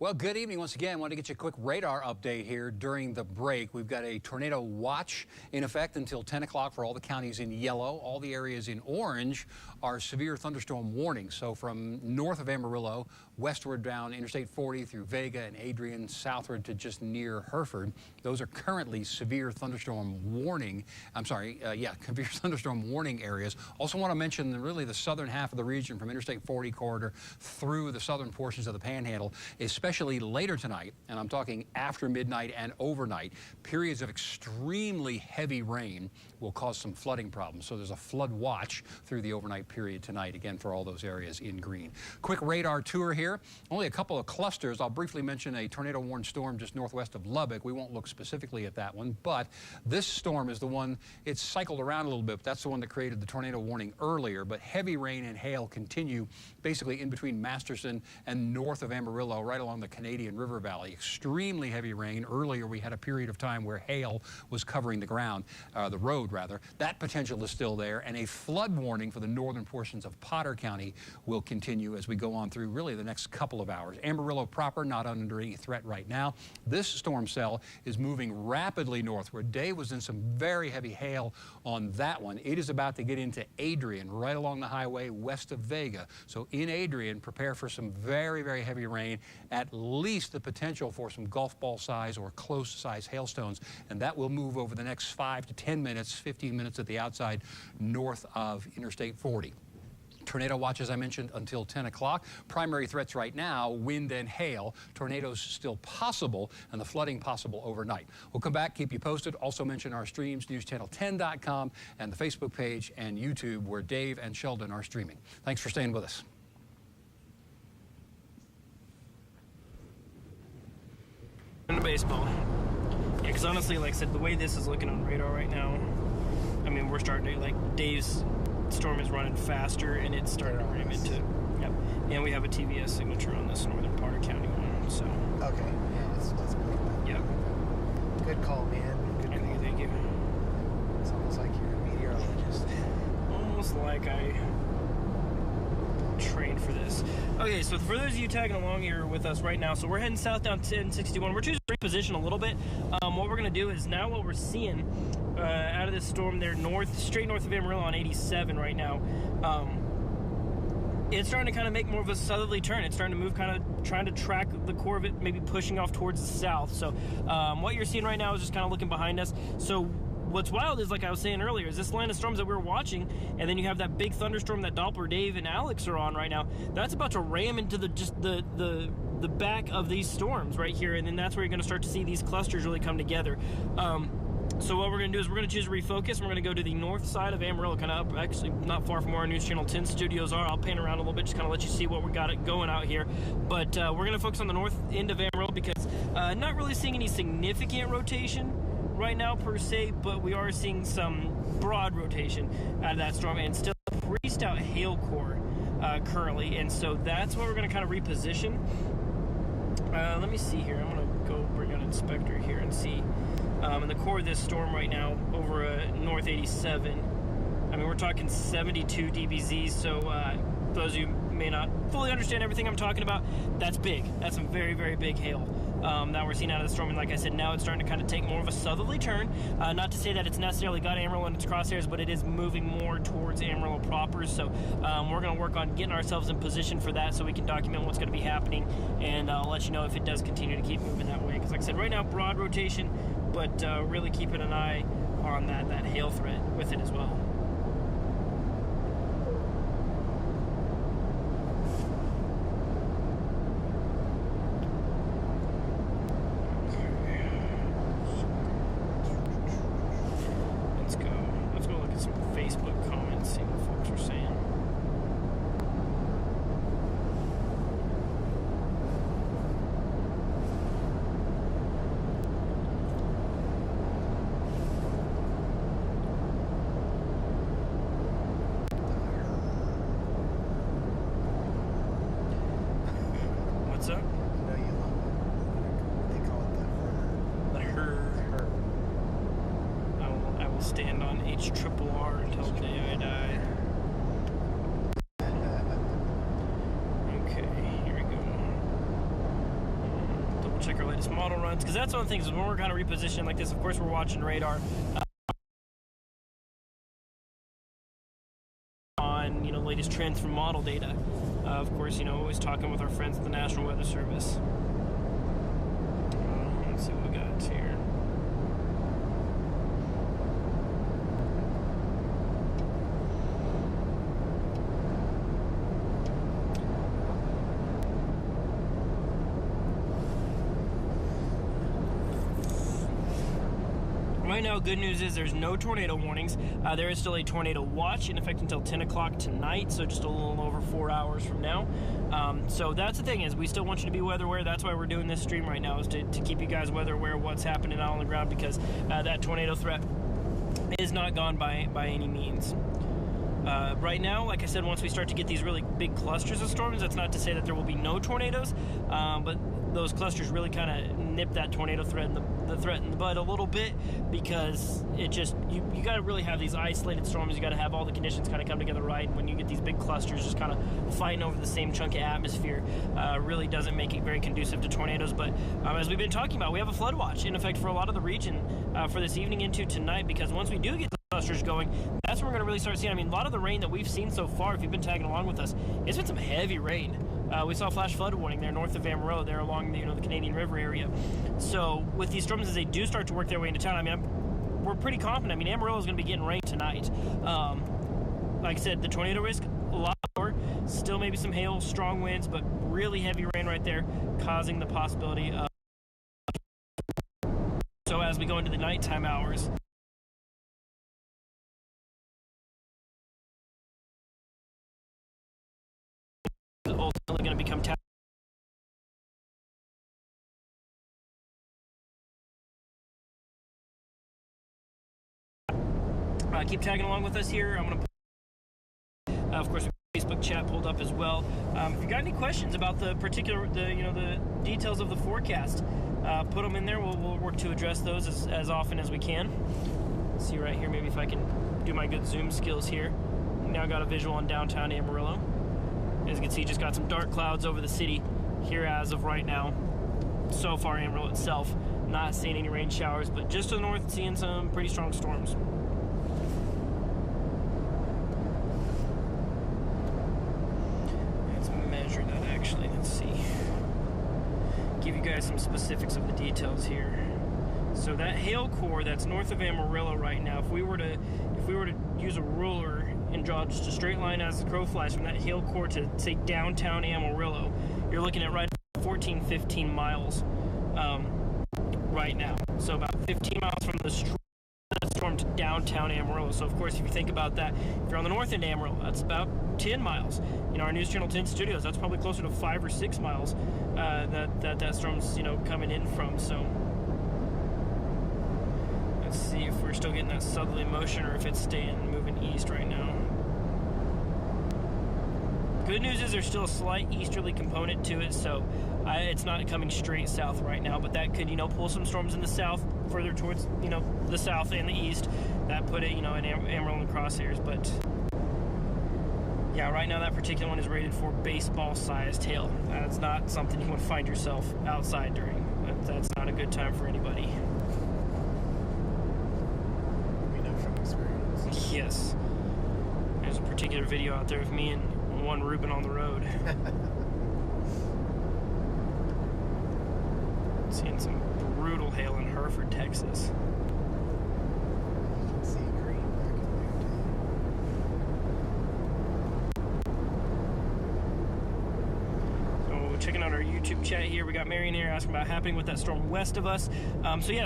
Well, good evening once again. I wanted to get you a quick radar update here during the break. We've got a tornado watch in effect until 10 o'clock for all the counties in yellow. All the areas in orange are severe thunderstorm warnings. So from north of Amarillo, westward down Interstate 40 through Vega and Adrian, southward to just near Hereford. Those are currently severe thunderstorm warning. Severe thunderstorm warning areas. Also want to mention really the southern half of the region from Interstate 40 corridor through the southern portions of the Panhandle, especially later tonight, and I'm talking after midnight and overnight. Periods of extremely heavy rain will cause some flooding problems. So there's a flood watch through the overnight period tonight, again, for all those areas in green. Quick radar tour here. Only a couple of clusters. I'll briefly mention a tornado-warned storm just northwest of Lubbock. We won't look specifically at that one, but this storm is the one, it's cycled around a little bit, but that's the one that created the tornado warning earlier. But heavy rain and hail continue basically in between Masterson and north of Amarillo, right along the Canadian River Valley. Extremely heavy rain. Earlier, we had a period of time where hail was covering the ground, the road rather. That potential is still there, and a flood warning for the northern portions of Potter County will continue as we go on through really the next couple of hours. Amarillo proper not under any threat right now. This storm cell is moving rapidly northward. Dave was in some very heavy hail on that one. It is about to get into Adrian, right along the highway west of Vega. So in Adrian, prepare for some very, very heavy rain, at least the potential for some golf ball size or close size hailstones, and that will move over the next 5 to 10 minutes, 15 minutes at the outside, north of Interstate 40. Tornado watch, as I mentioned, until 10 o'clock. Primary threats right now, wind and hail. Tornadoes still possible, and the flooding possible overnight. We'll come back, keep you posted. Also mention our streams, NewsChannel10.com, and the Facebook page and YouTube, where Dave and Sheldon are streaming. Thanks for staying with us. Into baseball. Yeah, because honestly, like I said, the way this is looking on radar right now, I mean, we're starting to, like, Dave's storm is running faster, and it's starting to ram into, yep. And we have a TVS signature on this northern Potter County one, so. Okay, yeah, let's put that. Yep. Good call, man. Good call. Thank you. It's almost like you're a meteorologist. Almost like I trained for this. Okay, so for those of you tagging along here with us right now, so we're heading south down 1061. We're choosing to reposition a little bit. What we're going to do is now what we're seeing out of this storm there straight north of Amarillo on 87 right now, it's starting to kind of make more of a southerly turn. It's starting to move, kind of trying to track the core of it, maybe pushing off towards the south. So what you're seeing right now is just kind of looking behind us. So what's wild is, like I was saying earlier, is this line of storms that we're watching, and then you have that big thunderstorm that Doppler Dave and Alex are on right now. That's about to ram into the back of these storms right here, and then that's where you're going to start to see these clusters really come together. So what we're going to do is we're going to choose refocus, and we're going to go to the north side of Amarillo, kind of up, actually not far from where our News Channel 10 studios are. I'll pan around a little bit, just kind of let you see what we got it going out here. But we're going to focus on the north end of Amarillo because not really seeing any significant rotation right now per se, but we are seeing some broad rotation out of that storm, and still a pretty stout hail core currently, and so that's what we're going to kind of reposition. Let me see here. I'm going to go bring out Inspector here and see. In the core of this storm right now, over north 87, I mean, we're talking 72 dBz, so those of you who may not fully understand everything I'm talking about, that's big. That's some very, very big hail that we're seeing out of the storm. And like I said, now it's starting to kind of take more of a southerly turn. Not to say that it's necessarily got Amarillo in its crosshairs, but it is moving more towards Amarillo proper. So we're going to work on getting ourselves in position for that so we can document what's going to be happening. And I'll let you know if it does continue to keep moving that way. Because like I said, right now, broad rotation, but really keeping an eye on that hail threat with it as well. Let's go look at some Facebook comments, see what folks are saying. What's up? You know you love it. They call it The herd. I will stand on HRRR until the day I die. Okay, here we go. Double check our latest model runs, because that's one of the things is when we're kind of repositioning like this. Of course, we're watching radar on latest trends from model data. Of course, always talking with our friends at the National Weather Service. Let's see what we got here. Right now, good news is there's no tornado warnings. There is still a tornado watch in effect until 10 o'clock tonight, so just a little over 4 hours from now. So that's the thing, is we still want you to be weather aware. That's why we're doing this stream right now, is to keep you guys weather aware of what's happening out on the ground, because that tornado threat is not gone by any means. Right now, like I said, once we start to get these really big clusters of storms, that's not to say that there will be no tornadoes, but those clusters really kind of nip that tornado threat in the bud a little bit, because it just, you got to really have these isolated storms. You got to have all the conditions kind of come together right. When you get these big clusters just kind of fighting over the same chunk of atmosphere, really doesn't make it very conducive to tornadoes. But as we've been talking about, we have a flood watch in effect for a lot of the region for this evening into tonight, because once we do get the clusters going, that's when we're going to really start seeing. I mean, a lot of the rain that we've seen so far, if you've been tagging along with us, it's been some heavy rain. We saw a flash flood warning there north of Amarillo, there along the the Canadian River area. So with these storms, as they do start to work their way into town, I mean, we're pretty confident. I mean, Amarillo is going to be getting rain tonight. Like I said, the tornado risk a lot lower. Still maybe some hail, strong winds, but really heavy rain right there, causing the possibility of. So as we go into the nighttime hours, ultimately going to become keep tagging along with us here. I'm going to of course, Facebook chat pulled up as well. If you got any questions about the particular, the details of the forecast, put them in there. We'll work to address those as often as we can. Let's see right here, maybe if I can do my good zoom skills here. Now got a visual on downtown Amarillo. As you can see, just got some dark clouds over the city here as of right now. So far, Amarillo itself, not seeing any rain showers, but just to the north, seeing some pretty strong storms. Let's measure that actually. Let's see. Give you guys some specifics of the details here. So that hail core that's north of Amarillo right now, if we were to use a ruler and draw just a straight line as the crow flies from that hail core to, say, downtown Amarillo, you're looking at right 14, 15 miles right now. So about 15 miles from the storm to downtown Amarillo. So, of course, if you think about that, if you're on the north end of Amarillo, that's about 10 miles. Our NewsChannel 10 studios, that's probably closer to 5 or 6 miles that storm's, coming in from. So let's see if we're still getting that southerly motion or if it's moving east right now. Good news is there's still a slight easterly component to it, so it's not coming straight south right now, but that could, pull some storms in the south, further towards, the south and the east. That put it, in Amarillo and crosshairs, but yeah, right now that particular one is rated for baseball-sized hail. That's not something you want to find yourself outside during. That's not a good time for anybody. Yes. There's a particular video out there of me and one Reuben on the road. Seeing some brutal hail in Hereford, Texas. You can see green back in there too. So checking out our YouTube chat here, we got Marion here asking about happening with that storm west of us.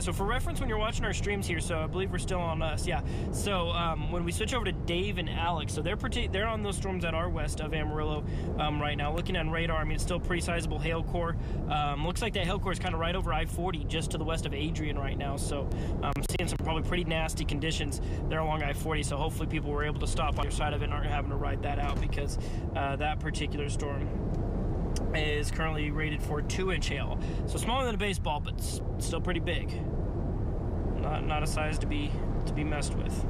So for reference, when you're watching our streams here, so I believe we're still on us, yeah. So when we switch over to Dave and Alex, so they're on those storms that are west of Amarillo right now. Looking on radar, I mean, it's still pretty sizable hail core. Looks like that hail core is kind of right over I-40, just to the west of Adrian right now. So seeing some probably pretty nasty conditions there along I-40. So hopefully people were able to stop on your side of it and aren't having to ride that out, because that particular storm is currently rated for 2-inch hail. So smaller than a baseball, but still pretty big. Not a size to be messed with.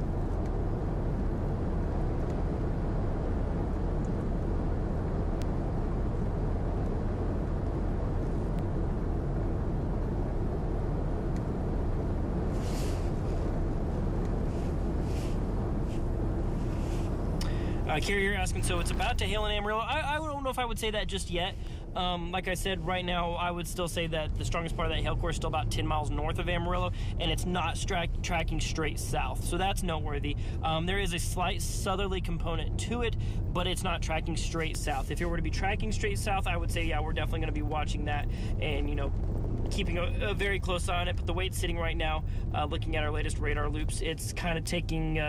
Carrier asking, so it's about to hail in Amarillo. I don't know if I would say that just yet. Like I said, right now, I would still say that the strongest part of that hail core is still about 10 miles north of Amarillo, and it's not tracking straight south, so that's noteworthy. There is a slight southerly component to it, but it's not tracking straight south. If it were to be tracking straight south, I would say, yeah, we're definitely going to be watching that and, you know, keeping a very close eye on it. But the way it's sitting right now, looking at our latest radar loops, it's kind of taking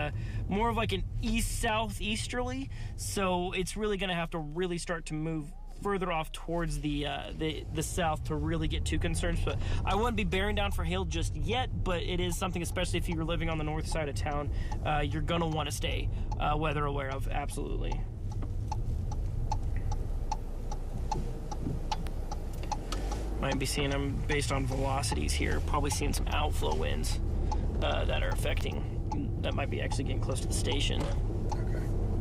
more of like an east-south easterly, so it's really going to have to really start to move further off towards the south to really get too concerned. But I wouldn't be bearing down for hail just yet, but it is something, especially if you're living on the north side of town, you're gonna want to stay weather aware of. Absolutely. Might be seeing them based on velocities here, probably seeing some outflow winds that are affecting, that might be actually getting close to the station.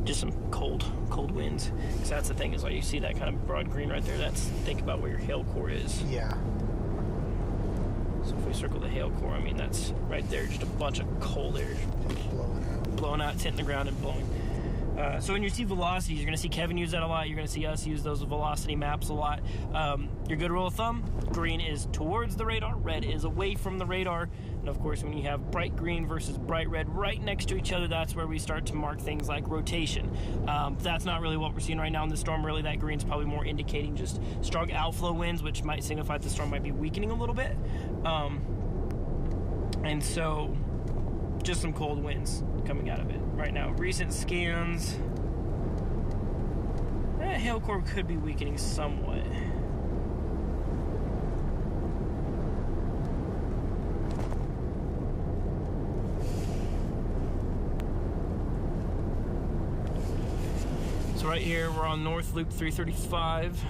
Just some cold winds. Because that's the thing, is like you see that kind of broad green right there, that's, think about where your hail core is. Yeah. So if we circle the hail core, I mean, that's right there, just a bunch of cold air blowing out, it's hitting the ground and blowing. So when you see velocities, you're going to see Kevin use that a lot. You're going to see us use those velocity maps a lot. Your good rule of thumb, green is towards the radar, red is away from the radar. And of course, when you have bright green versus bright red right next to each other, that's where we start to mark things like rotation. That's not really what we're seeing right now in the storm. Really, that green's probably more indicating just strong outflow winds, which might signify the storm might be weakening a little bit. And so, just some cold winds coming out of it right now. Recent scans, that hail core could be weakening somewhat. So right here, we're on North Loop 335.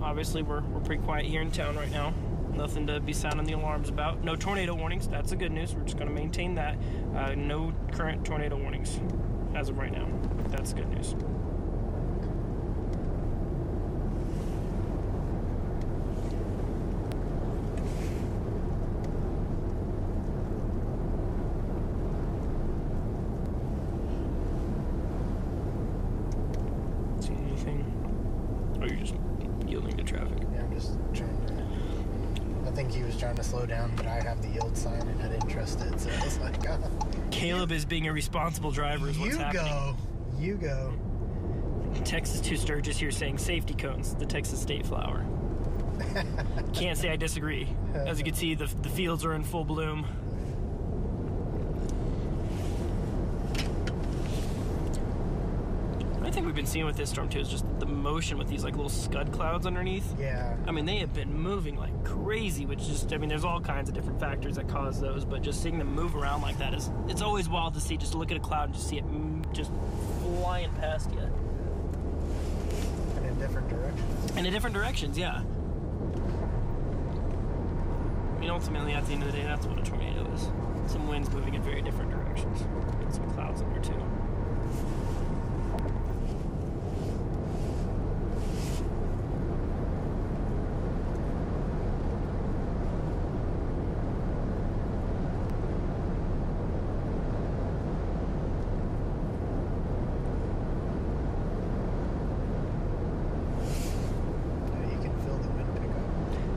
Obviously, we're pretty quiet here in town right now. Nothing to be sounding the alarms about. No tornado warnings. That's the good news. We're just going to maintain that. No current tornado warnings as of right now. That's good news. See anything? Or you're just yielding to traffic? Yeah, I'm just trying to. I think he was trying to slow down, but I have the yield sign and I didn't trust it, so I was like, oh. Caleb is being a responsible driver is what's happening. You go. Texas 2 Sturgis here saying safety cones, the Texas state flower. Can't say I disagree. As you can see, the fields are in full bloom. I think we've been seeing with this storm too is just the motion with these like little scud clouds underneath. Yeah. I mean, they have been moving like crazy, which just, I mean, there's all kinds of different factors that cause those, but just seeing them move around like that is, it's always wild to see. Just look at a cloud and just see it just flying past you. And in different directions. And in different directions, yeah. I mean, ultimately, at the end of the day, that's what a tornado is. Some winds moving in very different directions. And some clouds in there too.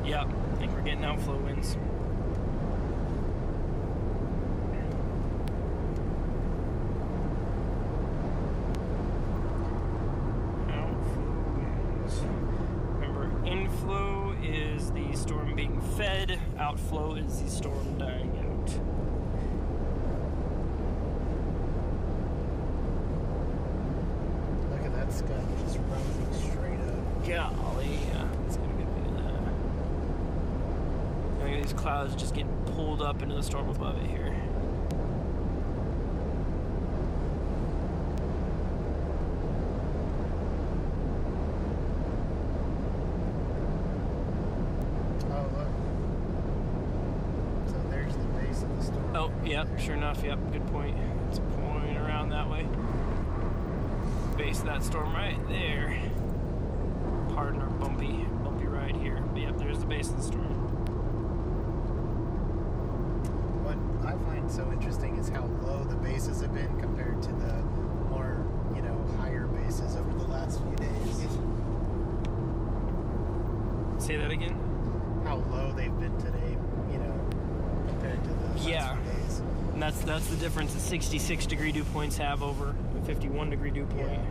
Yeah, I think we're getting outflow winds. Outflow winds. Remember, inflow is the storm being fed, outflow is the storm dying out. Look at that sky just rising straight up. Golly, yeah, that's gonna be Look at these clouds just getting pulled up into the storm above it here. Oh, look. So there's the base of the storm. Oh, yep, sure enough, yep, good point. It's pointing around that way. Base of that storm right there. Pardon our bumpy ride here. But yep, there's the base of the storm. What I find so interesting is how low the bases have been compared to the more, higher Say that again. How low they've been today, you know, compared to the last few days. And that's the difference that 66 degree dew points have over a 51 degree dew point. Yeah.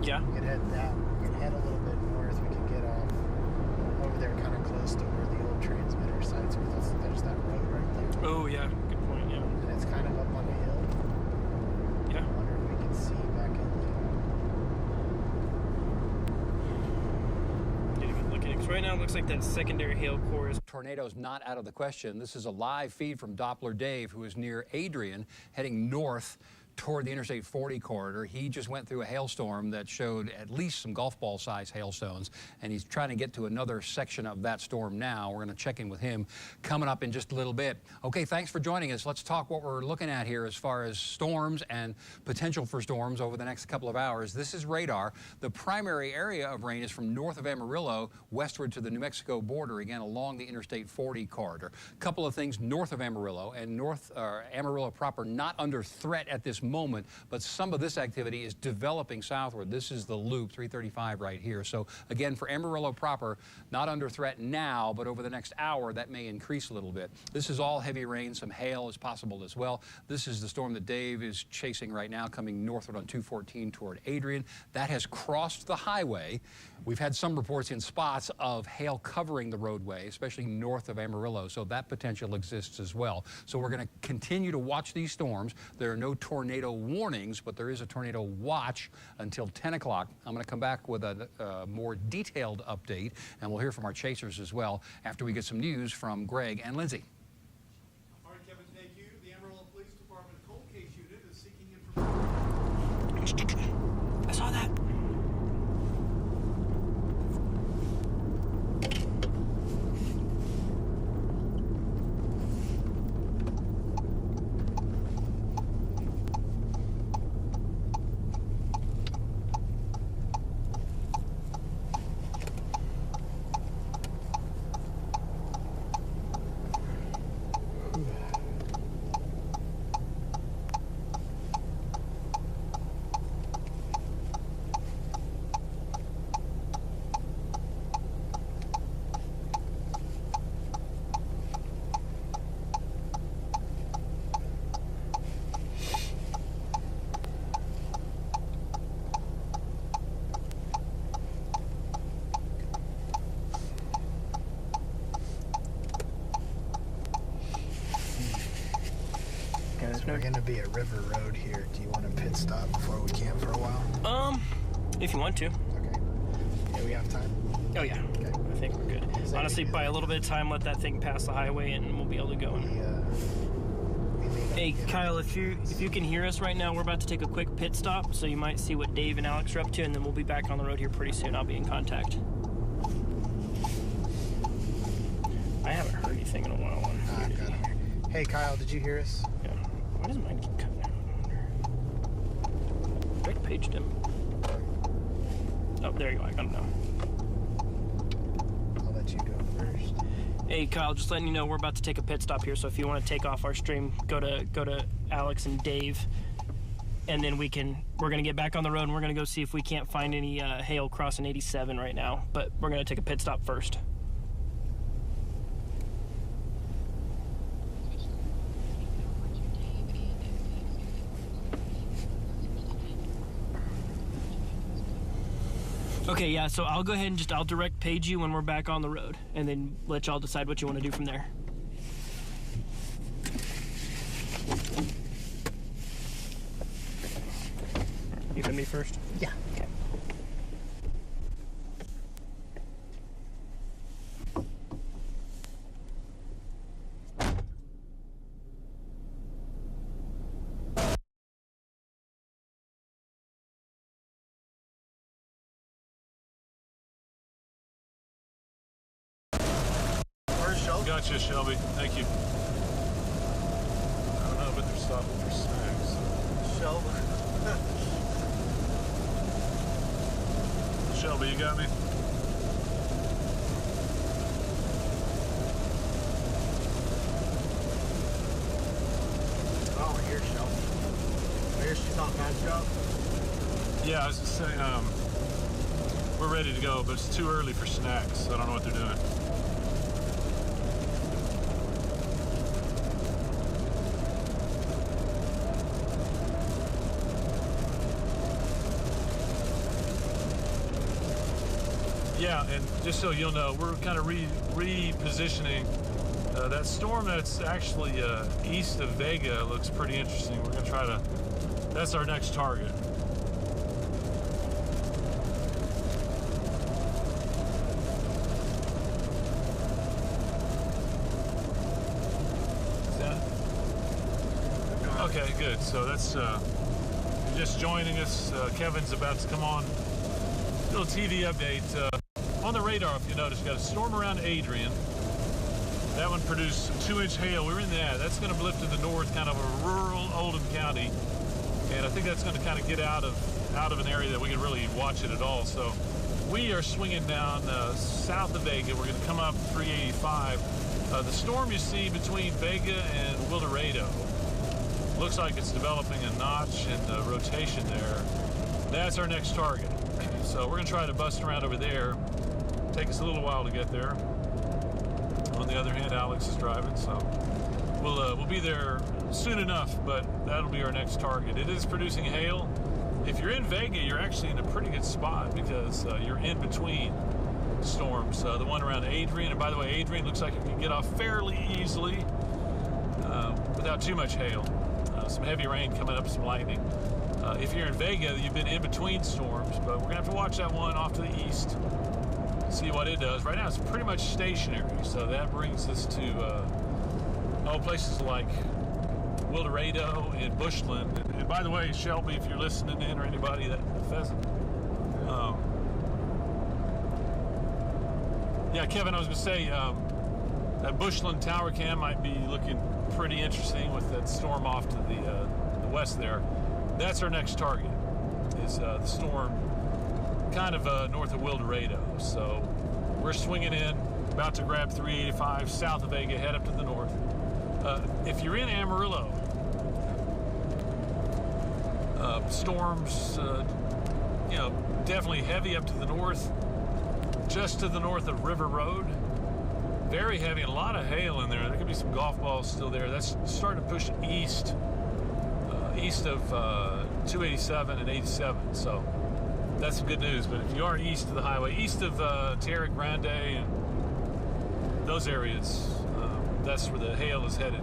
Yeah. We could head a little bit north. We could get off over there, kind of close to where the old transmitter sites were. There's that road right there. Oh yeah, good point. Yeah. And it's kind of up on a hill. Yeah. I wonder if we can see back in Get a good look at it. 'Cause right now it looks like that secondary hail core is. Tornadoes not out of the question. This is a live feed from Doppler Dave, who is near Adrian, heading north toward the Interstate 40 corridor. He just went through a hailstorm that showed at least some golf ball size hailstones, and he's trying to get to another section of that storm now. We're going to check in with him coming up in just a little bit. Okay, thanks for joining us. Let's talk what we're looking at here as far as storms and potential for storms over the next couple of hours. This is radar. The primary area of rain is from north of Amarillo westward to the New Mexico border, again along the Interstate 40 corridor. A couple of things north of Amarillo, and Amarillo proper not under threat at this moment, but some of this activity is developing southward. This is the loop 335 right here. So again, for Amarillo proper, not under threat now, but over the next hour that may increase a little bit. This is all heavy rain. Some hail is possible as well. This is the storm that Dave is chasing right now, coming northward on 214 toward Adrian. That has crossed the highway. We've had some reports in spots of hail covering the roadway, especially north of Amarillo, so that potential exists as well. So we're going to continue to watch these storms. There are no tornado warnings, but there is a tornado watch until 10 o'clock. I'm going to come back with a more detailed update, and we'll hear from our chasers as well after we get some news from Greg and Lindsay. All right, Kevin, thank you. The Amarillo Police Department cold case unit is seeking information. I saw that. We're going to be at River Road here. Do you want a pit stop before we camp for a while? If you want to. Okay. Yeah, we have time? Oh yeah. Okay. I think we're good. Honestly, by a little bit of time, let that thing pass the highway, and we'll be able to go. Hey, Kyle, if you can hear us right now, we're about to take a quick pit stop, so you might see what Dave and Alex are up to, and then we'll be back on the road here pretty soon. I'll be in contact. I haven't heard anything in a while. Hey, Kyle, did you hear us? Yeah. Why does mine keep cutting out? Rick paged him. Oh, there you go. I got him now. I'll let you go first. Hey, Kyle, just letting you know we're about to take a pit stop here, so if you want to take off our stream, go to Alex and Dave, and then we're going to get back on the road, and we're going to go see if we can't find any hail crossing 87 right now, but we're going to take a pit stop first. Okay, yeah, so I'll go ahead and I'll direct page you when we're back on the road, and then let y'all decide what you want to do from there. You send me first? Yeah. Okay. Gotcha, Shelby. Thank you. I don't know, but they're stopping for snacks. Shelby. Shelby, you got me? Oh, here's Shelby. Here's she's on that job. Yeah, I was just saying, we're ready to go, but it's too early for snacks, so I don't know what they're doing. Yeah, and just so you'll know, we're kind of repositioning. That storm that's actually east of Vega looks pretty interesting. We're going to try to, that's our next target. Is that? Okay, good. So that's, just joining us. Kevin's about to come on. Little TV update. On the radar, if you notice, we got a storm around Adrian. That one produced some 2-inch hail. We're in that. That's going to lift to the north, kind of a rural Oldham County, and I think that's going to kind of get out of an area that we can really watch it at all. So we are swinging down south of Vega. We're going to come up 385. The storm you see between Vega and Wildorado looks like it's developing a notch in the rotation there. That's our next target. So we're going to try to bust around over there. Take us a little while to get there. On the other hand, Alex is driving, so we'll be there soon enough, but that'll be our next target. It is producing hail. If you're in Vega, you're actually in a pretty good spot because you're in between storms. The one around Adrian, and by the way, Adrian looks like it can get off fairly easily without too much hail. Some heavy rain coming up, some lightning. If you're in Vega, you've been in between storms, but we're going to have to watch that one off to the east, see what it does. Right now, it's pretty much stationary, so that brings us to places like Wildorado and Bushland. And by the way, Shelby, if you're listening in, or anybody, that pheasant. Yeah, Kevin, I was going to say, that Bushland tower cam might be looking pretty interesting with that storm off to the west there. That's our next target, is the storm kind of north of Wildorado. So we're swinging in, about to grab 385 south of Vega, head up to the north. If you're in Amarillo, storms, definitely heavy up to the north, just to the north of River Road. Very heavy, and a lot of hail in there. There could be some golf balls still there. That's starting to push east of 287 and 87. So that's some good news. But if you are east of the highway, east of Tierra Grande and those areas, that's where the hail is headed.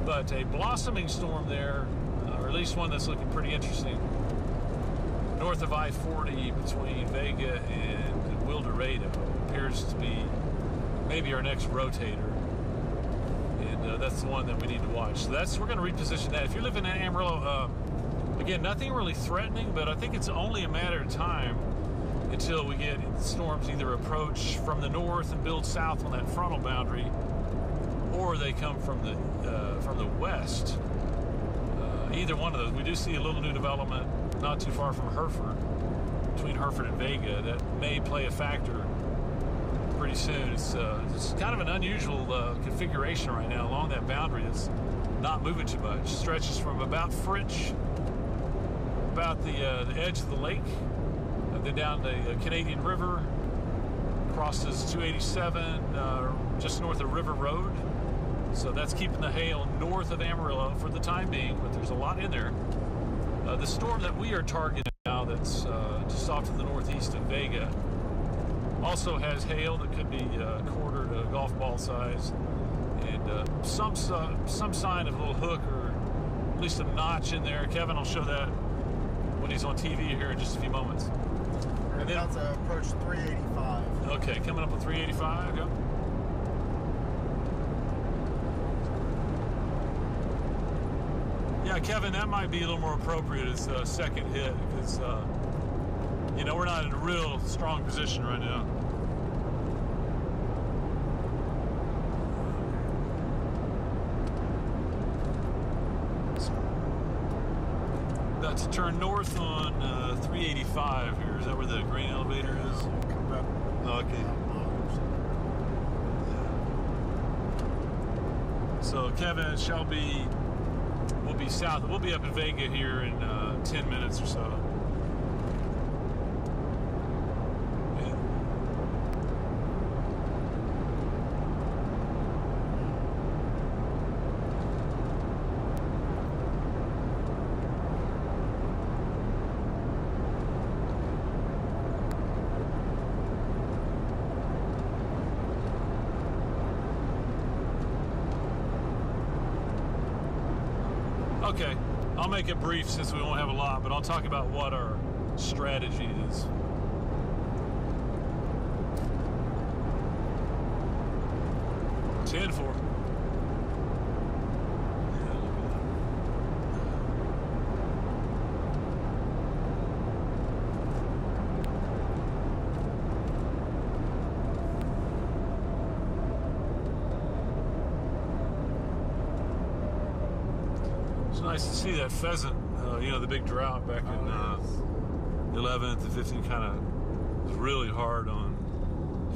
But a blossoming storm there, or at least one that's looking pretty interesting, north of I-40 between Vega and Wildorado, appears to be maybe our next rotator. And that's the one that we need to watch. So we're going to reposition that. If you're living in Amarillo, again, nothing really threatening, but I think it's only a matter of time until we get storms either approach from the north and build south on that frontal boundary, or they come from the west. Either one of those. We do see a little new development not too far from Hereford, between Hereford and Vega, that may play a factor pretty soon. It's kind of an unusual configuration right now along that boundary. That's not moving too much. Stretches from about Fritch, about the edge of the lake, and then down the Canadian River, crosses 287 just north of River Road. So that's keeping the hail north of Amarillo for the time being, but there's a lot in there. The storm that we are targeting now, that's just off to the northeast of Vega, also has hail that could be a quarter to golf ball size, and some sign of a little hook, or at least a notch in there. Kevin will show that when he's on TV here in just a few moments. And then about to approach 385. Okay, coming up with 385. Go. Yeah, Kevin, that might be a little more appropriate as a second hit, because we're not in a real strong position right now. to turn north on 385 here. Is that where the grain elevator is? Oh, okay. So Kevin and Shelby will be south. We'll be up in Vega here in 10 minutes or so. Okay, I'll make it brief since we won't have a lot, but I'll talk about what our strategy is. Ten four. Nice to see that pheasant, you know, the big drought back in 11th and 15 kind of was really hard on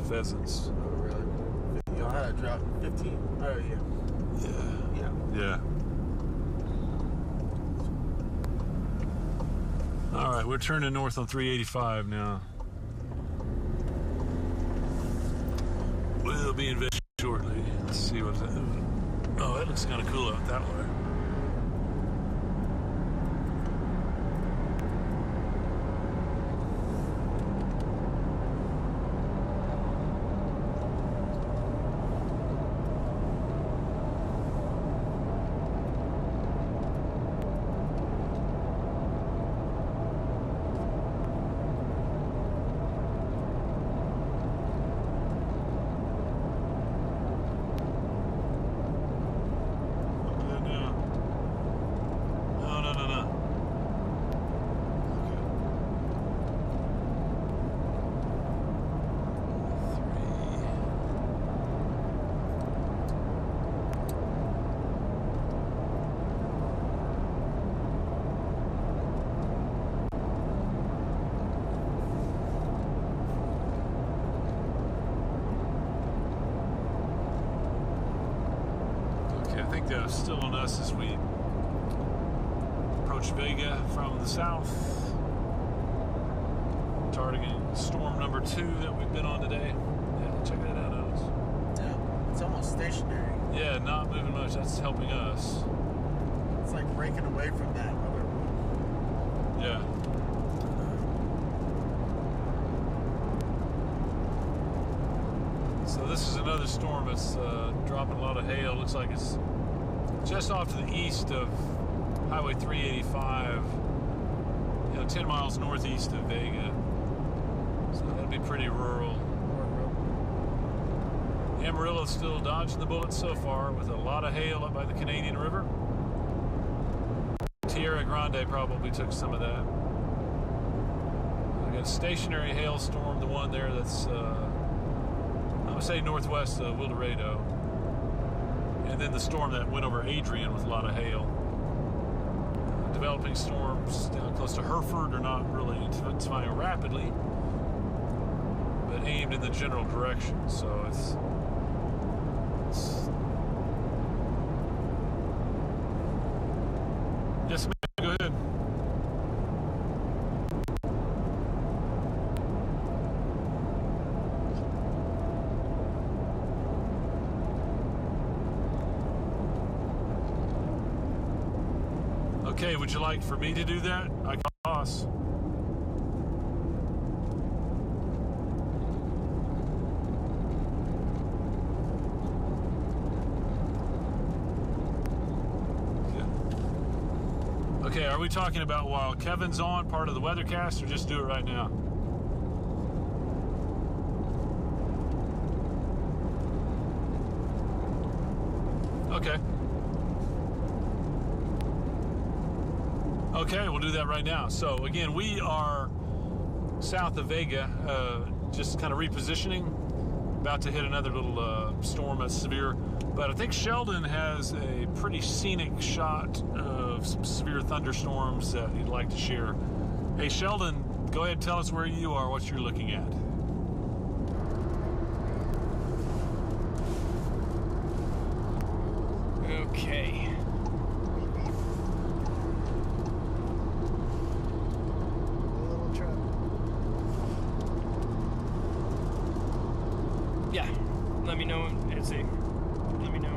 pheasants. Oh, really? Y'all had a drought in 15? Oh, yeah. Yeah. All right, we're turning north on 385 now. We'll be in Vegas shortly. Let's see what's that. Oh, that looks kind of cool out that way. Still on us as we approach Vega from the south, targeting storm number 2 that we've been on today. Yeah, check that out, Alex. Yeah, it's almost stationary. Yeah, not moving much. That's helping us. It's like breaking away from that other one. Yeah. So this is another storm that's dropping a lot of hail. Looks like it's just off to the east of Highway 385, 10 miles northeast of Vega. So that'd be pretty rural. Amarillo's still dodging the bullets so far with a lot of hail up by the Canadian River. Tierra Grande probably took some of that. We got a stationary hailstorm, the one there that's, I'm going to say northwest of Wildorado. And then the storm that went over Adrian with a lot of hail. Developing storms down close to Hereford are not really intensifying rapidly, but aimed in the general direction. So it's yes, ma'am. Go ahead. Okay, would you like for me to do that? I can toss. Okay, are we talking about while Kevin's on, part of the weathercast, or just do it right now? Okay. Okay, we'll do that right now. So again, we are south of Vega, just kind of repositioning. about to hit another little storm that's severe. But I think Sheldon has a pretty scenic shot of some severe thunderstorms that he'd like to share. Hey, Sheldon, go ahead and tell us where you are, what you're looking at. Okay. Little truck. Yeah. Let me know. Let's see. Let me know.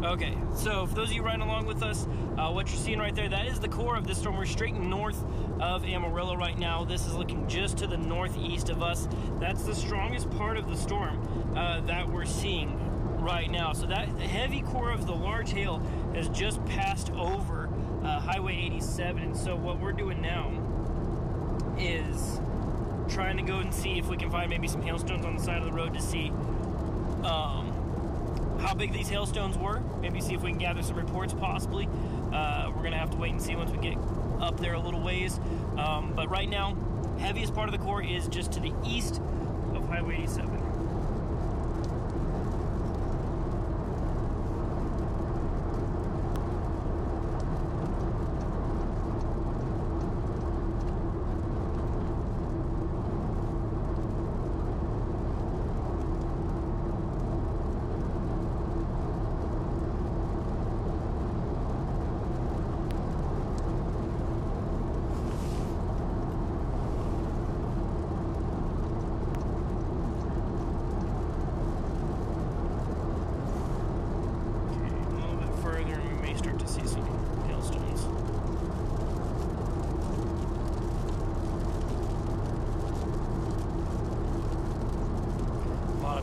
Okay, so for those of you riding along with us, what you're seeing right there, that is the core of this storm. We're straight north of Amarillo right now. This is looking just to the northeast of us. That's the strongest part of the storm that we're seeing right now. So that heavy core of the large hail has just passed over Highway 87. And so what we're doing now is trying to go and see if we can find maybe some hailstones on the side of the road to see how big these hailstones were. Maybe see if we can gather some reports possibly. We're gonna have to wait and see once we get up there a little ways. But right now, heaviest part of the core is just to the east of Highway 87.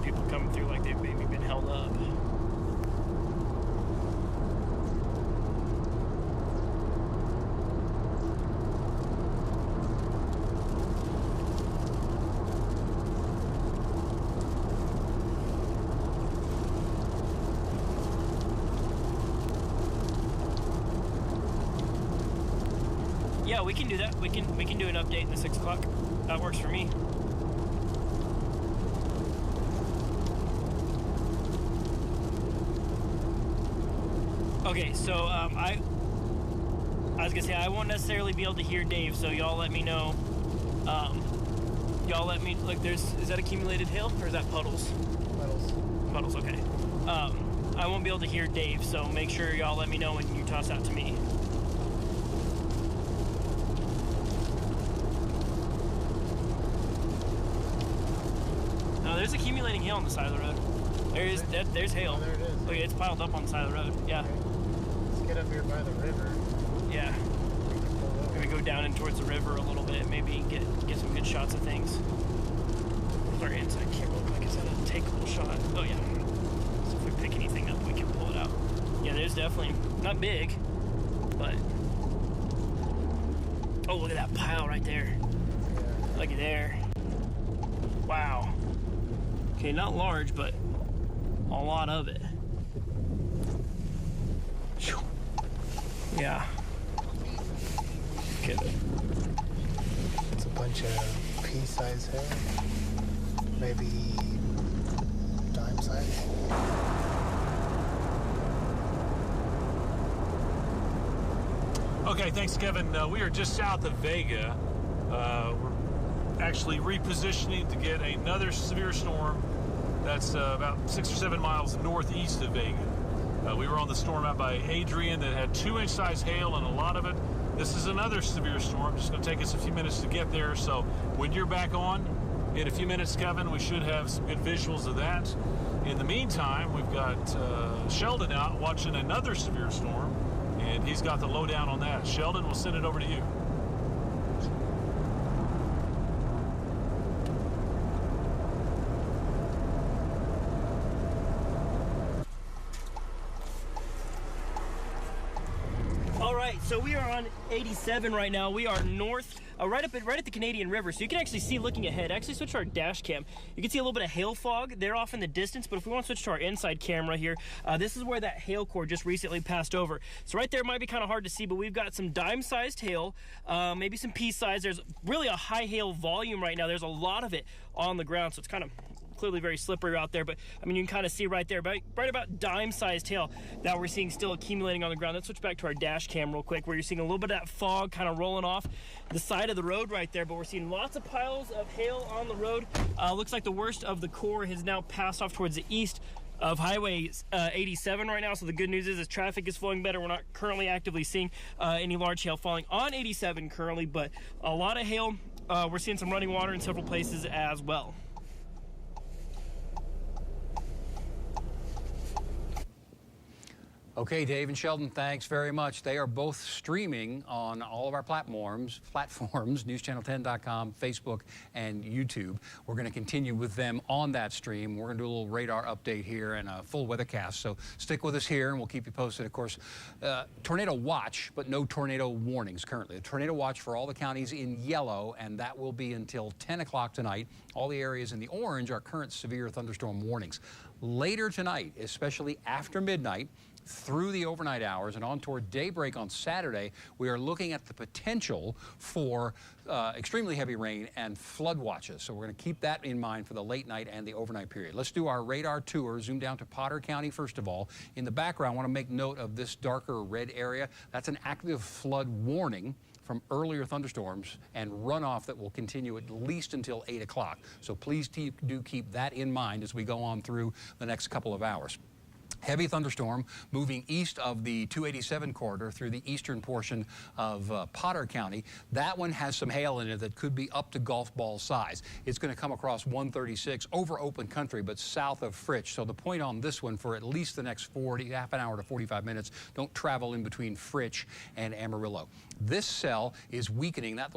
People coming through like they've maybe been held up. Yeah, we can do that. We can do an update in the 6 o'clock. That works for me. Okay, so I was gonna say I won't necessarily be able to hear Dave, so y'all let me know. Y'all let me like. Is that accumulated hail or is that puddles? Puddles. Puddles. Okay. I won't be able to hear Dave, so make sure y'all let me know when you toss out to me. No, there's accumulating hail on the side of the road. There's hail. Oh, there it is. Look, it's piled up on the side of the road. Yeah. Okay. Let's get up here by the river. Yeah. Maybe go down in towards the river a little bit. Maybe get some good shots of things. Our inside camera look like it's at a takeable shot. Oh yeah. So if we pick anything up, we can pull it out. Yeah, there's definitely not big, but oh, look at that pile right there. Yeah. Look at there. Wow. Okay, not large, but a lot of it. Yeah. Okay. It's a bunch of pea-sized hair. Maybe dime size. Okay, thanks, Kevin. We are just south of Vega. We're actually repositioning to get another severe storm that's about 6 or 7 miles northeast of Vega. We were on the storm out by Adrian that had 2-inch size hail and a lot of it. This is another severe storm. Just going to take us a few minutes to get there. So when you're back on in a few minutes, Kevin, we should have some good visuals of that. In the meantime, we've got Sheldon out watching another severe storm, and he's got the lowdown on that. Sheldon, we'll send it over to you. right, so we are on 87 right now. We are north, right at the Canadian River, so you can actually see looking ahead. Actually switch to our dash cam. You can see a little bit of hail fog there off in the distance, but if we want to switch to our inside camera here, this is where that hail core just recently passed over. So right there might be kind of hard to see, but we've got some dime-sized hail, maybe some pea-sized. There's really a high hail volume right now. There's a lot of it on the ground, so it's kind of clearly very slippery out there, but I mean, you can kind of see right there, right about dime-sized hail that we're seeing still accumulating on the ground. Let's switch back to our dash cam real quick, where you're seeing a little bit of that fog kind of rolling off the side of the road right there, but we're seeing lots of piles of hail on the road. Looks like the worst of the core has now passed off towards the east of Highway 87 right now, so the good news is traffic is flowing better. We're not currently actively seeing any large hail falling on 87 currently, but a lot of hail. We're seeing some running water in several places as well. Okay, Dave and Sheldon, thanks very much. They are both streaming on all of our platforms, newschannel10.com, Facebook, and YouTube. We're going to continue with them on that stream. We're going to do a little radar update here and a full weathercast. So stick with us here, and we'll keep you posted. Of course, tornado watch, but no tornado warnings currently. A tornado watch for all the counties in yellow, and that will be until 10 o'clock tonight. All the areas in the orange are current severe thunderstorm warnings. Later tonight, especially after midnight, through the overnight hours and on toward daybreak on Saturday, we are looking at the potential for extremely heavy rain and flood watches. So we're going to keep that in mind for the late night and the overnight period. Let's do our radar tour. Zoom down to Potter County first of all. In the background, I want to make note of this darker red area. That's an active flood warning from earlier thunderstorms and runoff that will continue at least until 8 o'clock. So please do keep that in mind as we go on through the next couple of hours. Heavy thunderstorm moving east of the 287 corridor through the eastern portion of Potter County. That one has some hail in it that could be up to golf ball size. It's going to come across 136 over open country, but south of Fritch. So the point on this one for at least the next half an hour to 45 minutes, don't travel in between Fritch and Amarillo. This cell is weakening. That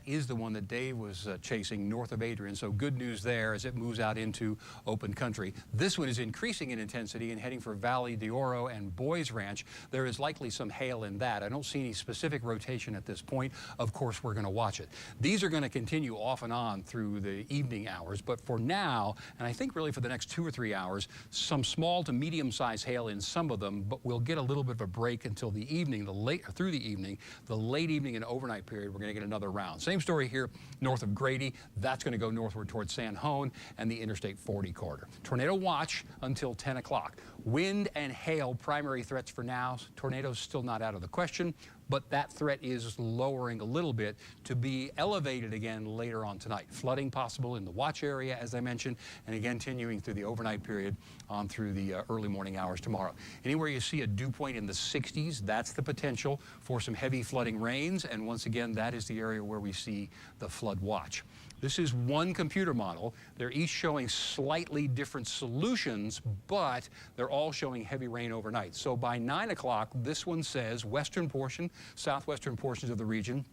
is the one that Dave was chasing north of Adrian. So good news there as it moves out into open country. This one is increasing in intensity and heading for Valley de Oro and Boys Ranch. There is likely some hail in that. I don't see any specific rotation at this point. Of course, we're going to watch it. These are going to continue off and on through the evening hours, but for now, and I think really for the next 2 or 3 hours, some small to medium-sized hail in some of them, but we'll get a little bit of a break until the evening, through the evening, the late evening and overnight period, we're going to get another round. Same story here north of Grady. That's going to go northward towards San Juan and the Interstate 40 corridor. Tornado watch until 10 o'clock. Wind and hail, primary threats for now. Tornadoes still not out of the question, but that threat is lowering a little bit to be elevated again later on tonight. Flooding possible in the watch area, as I mentioned, and again continuing through the overnight period on through the early morning hours tomorrow. Anywhere you see a dew point in the 60s, that's the potential for some heavy flooding rains, and once again, that is the area where we see the flood watch. This is one computer model. They're each showing slightly different solutions, but they're all showing heavy rain overnight. So by 9 o'clock, this one says western portion, southwestern portions of the region,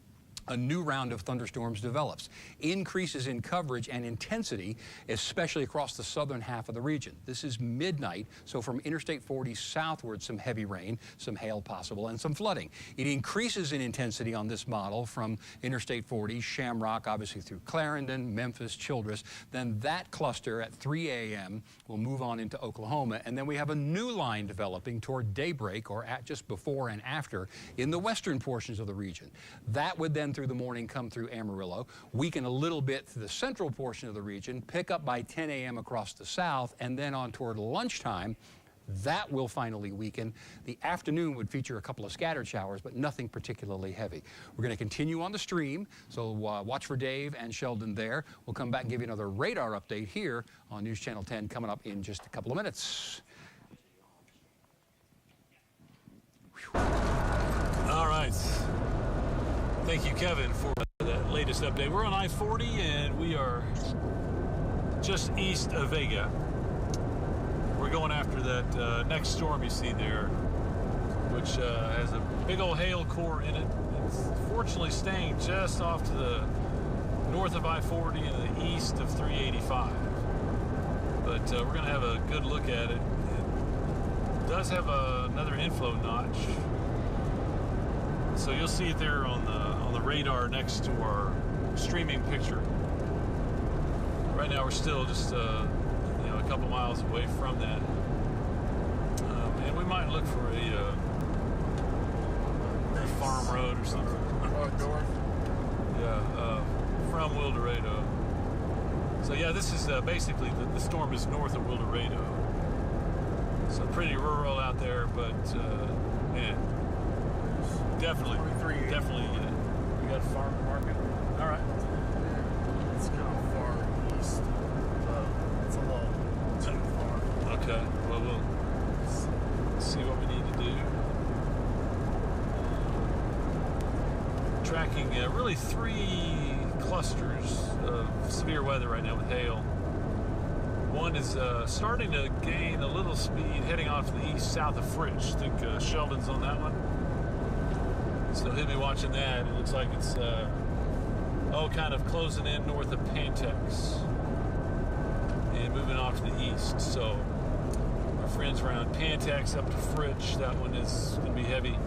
a new round of thunderstorms develops. Increases in coverage and intensity, especially across the southern half of the region. This is midnight, so from Interstate 40 southward, some heavy rain, some hail possible, and some flooding. It increases in intensity on this model from Interstate 40, Shamrock, obviously through Clarendon, Memphis, Childress. Then that cluster at 3 a.m. will move on into Oklahoma, and then we have a new line developing toward daybreak, or at just before and after, in the western portions of the region. That would then through the morning come through Amarillo, weaken a little bit through the central portion of the region, pick up by 10 a.m. across the south, and then on toward lunchtime, that will finally weaken. The afternoon would feature a couple of scattered showers, but nothing particularly heavy. We're going to continue on the stream, so watch for Dave and Sheldon there. We'll come back and give you another radar update here on News Channel 10 coming up in just a couple of minutes. Whew. All right. Thank you, Kevin, for that latest update. We're on I-40, and we are just east of Vega. We're going after that next storm you see there, which has a big old hail core in it. It's fortunately staying just off to the north of I-40 and the east of 385. But we're going to have a good look at it. It does have another inflow notch So you'll see it there on the radar next to our streaming picture. Right now we're still just a couple miles away from that, and we might look for a farm road or something. North. Yeah, from Wildorado. So yeah, this is basically the storm is north of Wildorado. So pretty rural out there, but man, definitely. We got a farm to market. All right. It's kind of far east. It's a little too far. Okay. Well, we'll see what we need to do. Tracking really 3 clusters of severe weather right now with hail. One is starting to gain a little speed, heading off to the east south of Fritch. I think Sheldon's on that one. So he'll be watching that. It looks like it's kind of closing in north of Pantex and moving off to the east. So our friends around Pantex up to Fritch, that one is going to be heavy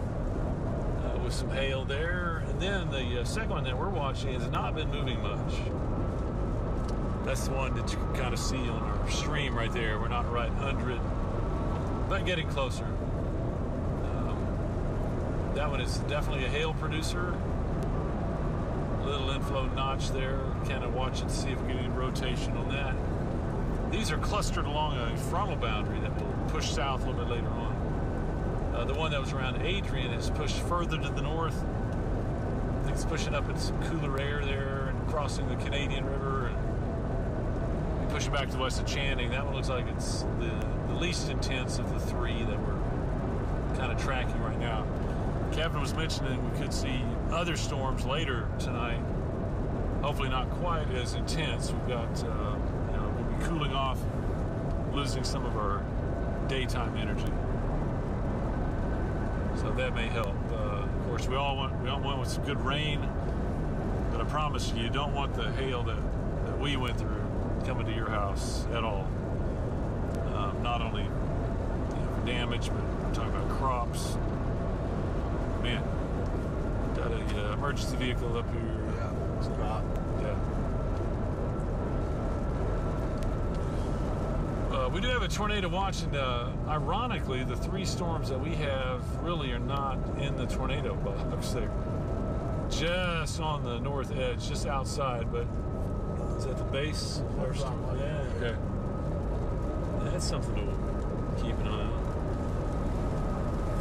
with some hail there. And then the second one that we're watching has not been moving much. That's the one that you can kind of see on our stream right there. We're not right under it, but getting closer. That one is definitely a hail producer. Little inflow notch there. Kind of watch it to see if we get any rotation on that. These are clustered along a frontal boundary that will push south a little bit later on. The one that was around Adrian is pushed further to the north. I think it's pushing up into some cooler air there and crossing the Canadian River and pushing back to west of Channing. That one looks like it's the least intense of the 3 that we're kind of tracking right now. Kevin was mentioning we could see other storms later tonight. Hopefully not quite as intense. We've got, we'll be cooling off, losing some of our daytime energy. So that may help. Of course, we all want with some good rain, but I promise you don't want the hail that we went through coming to your house at all. Not only damage, but we're talking about crops. Man, got a emergency vehicle up here. Yeah, it's hot. Yeah. We do have a tornado watch, and ironically, the 3 storms that we have really are not in the tornado box. They're just on the north edge, just outside, but is that the base? Yeah. Okay. That's something to keep an eye on.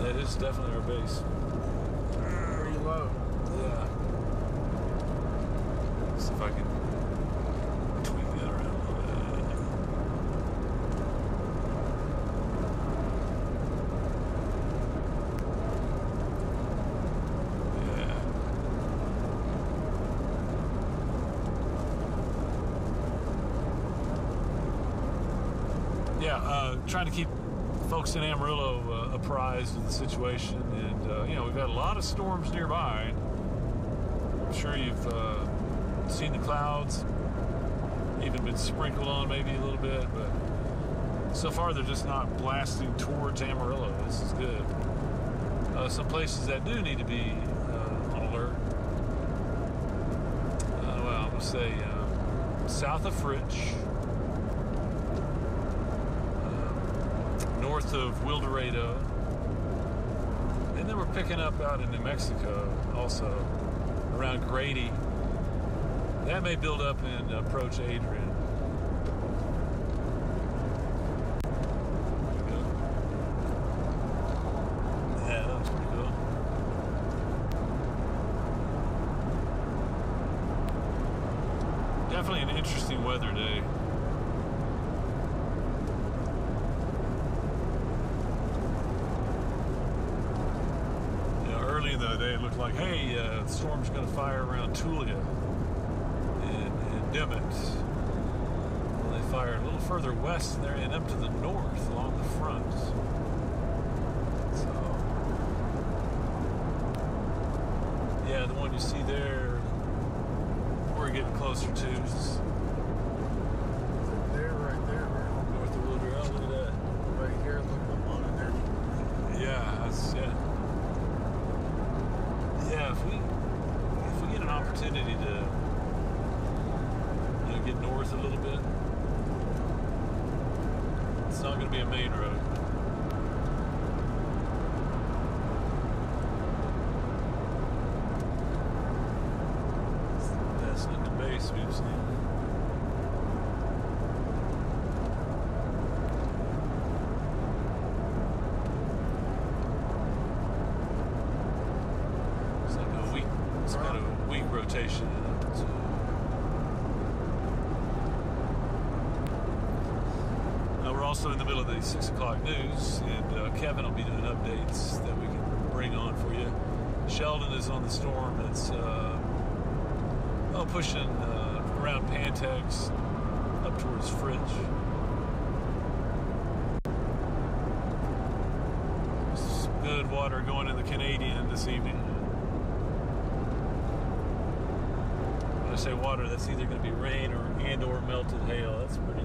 That is definitely our base. Pretty low. Yeah. See if I can tweak that around a little bit. Yeah, trying to keep folks in Amarillo apprised of the situation, and we've got a lot of storms nearby. I'm sure you've seen the clouds, even been sprinkled on maybe a little bit, but so far they're just not blasting towards Amarillo. This is good. Some places that do need to be on alert. I'm going to say south of Fritch, north of Wildorado, and then we're picking up out in New Mexico also around Grady. That may build up and approach Adrian. There we go. Yeah, that looks pretty cool. Definitely an interesting weather day. In the day, it looked like, hey, the storm's going to fire around Tulia and Dimmitt. Well, they fired a little further west there and up to the north along the front. So, yeah, the one you see there, we're getting closer to. Right there. North of Wildorado, look at that. Right here, look up on it there. Yeah, that's, yeah. if we get an opportunity to get north a little bit, it's not going to be a main road. It's the best looking base we've seen. It's got a weak rotation in it. So. We're also in the middle of the 6 o'clock news, and Kevin will be doing updates that we can bring on for you. Sheldon is on the storm. It's pushing around Pantex up towards Fridge. There's good water going in the Canadian this evening. When I say water, that's either going to be rain or melted hail. That's pretty.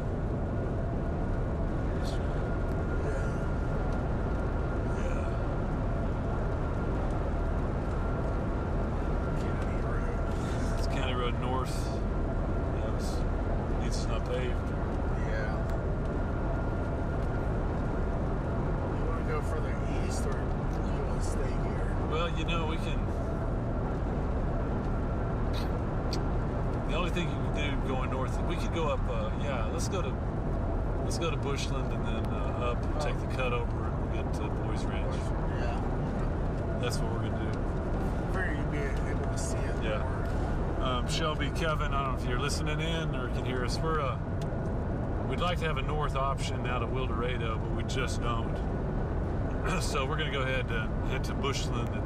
North. Yeah, it's not paved. Yeah. You want to go further east, or you want to stay here? Well, we can. The only thing you can do going north, we could go up. Let's go to Bushland and then up, take the cut over, and get to Boys Ranch. Yeah. That's what we're gonna do. Figure you'd be able to see it. Yeah. More. Shelby, Kevin, I don't know if you're listening in or can hear us. We'd like to have a north option out of Wildorado, but we just don't. So we're going to go ahead and head to Bushland and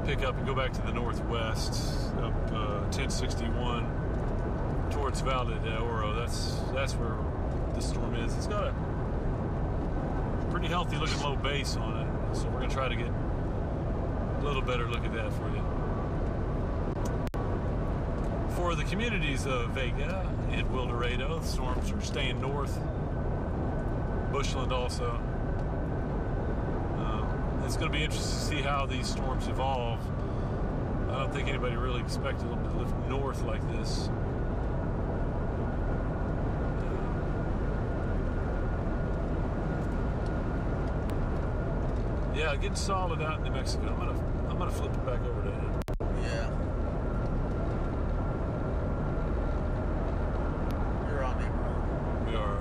pick up and go back to the northwest up 1061 towards Valley de Oro. That's where the storm is. It's got a pretty healthy looking low base on it, so we're going to try to get a little better look at that for you. For the communities of Vega and Wildorado, the storms are staying north. Bushland also. It's going to be interesting to see how these storms evolve. I don't think anybody really expected them to lift north like this. Yeah, getting solid out in New Mexico. I'm gonna flip it back over to him. Yeah. You're on it, bro. We are,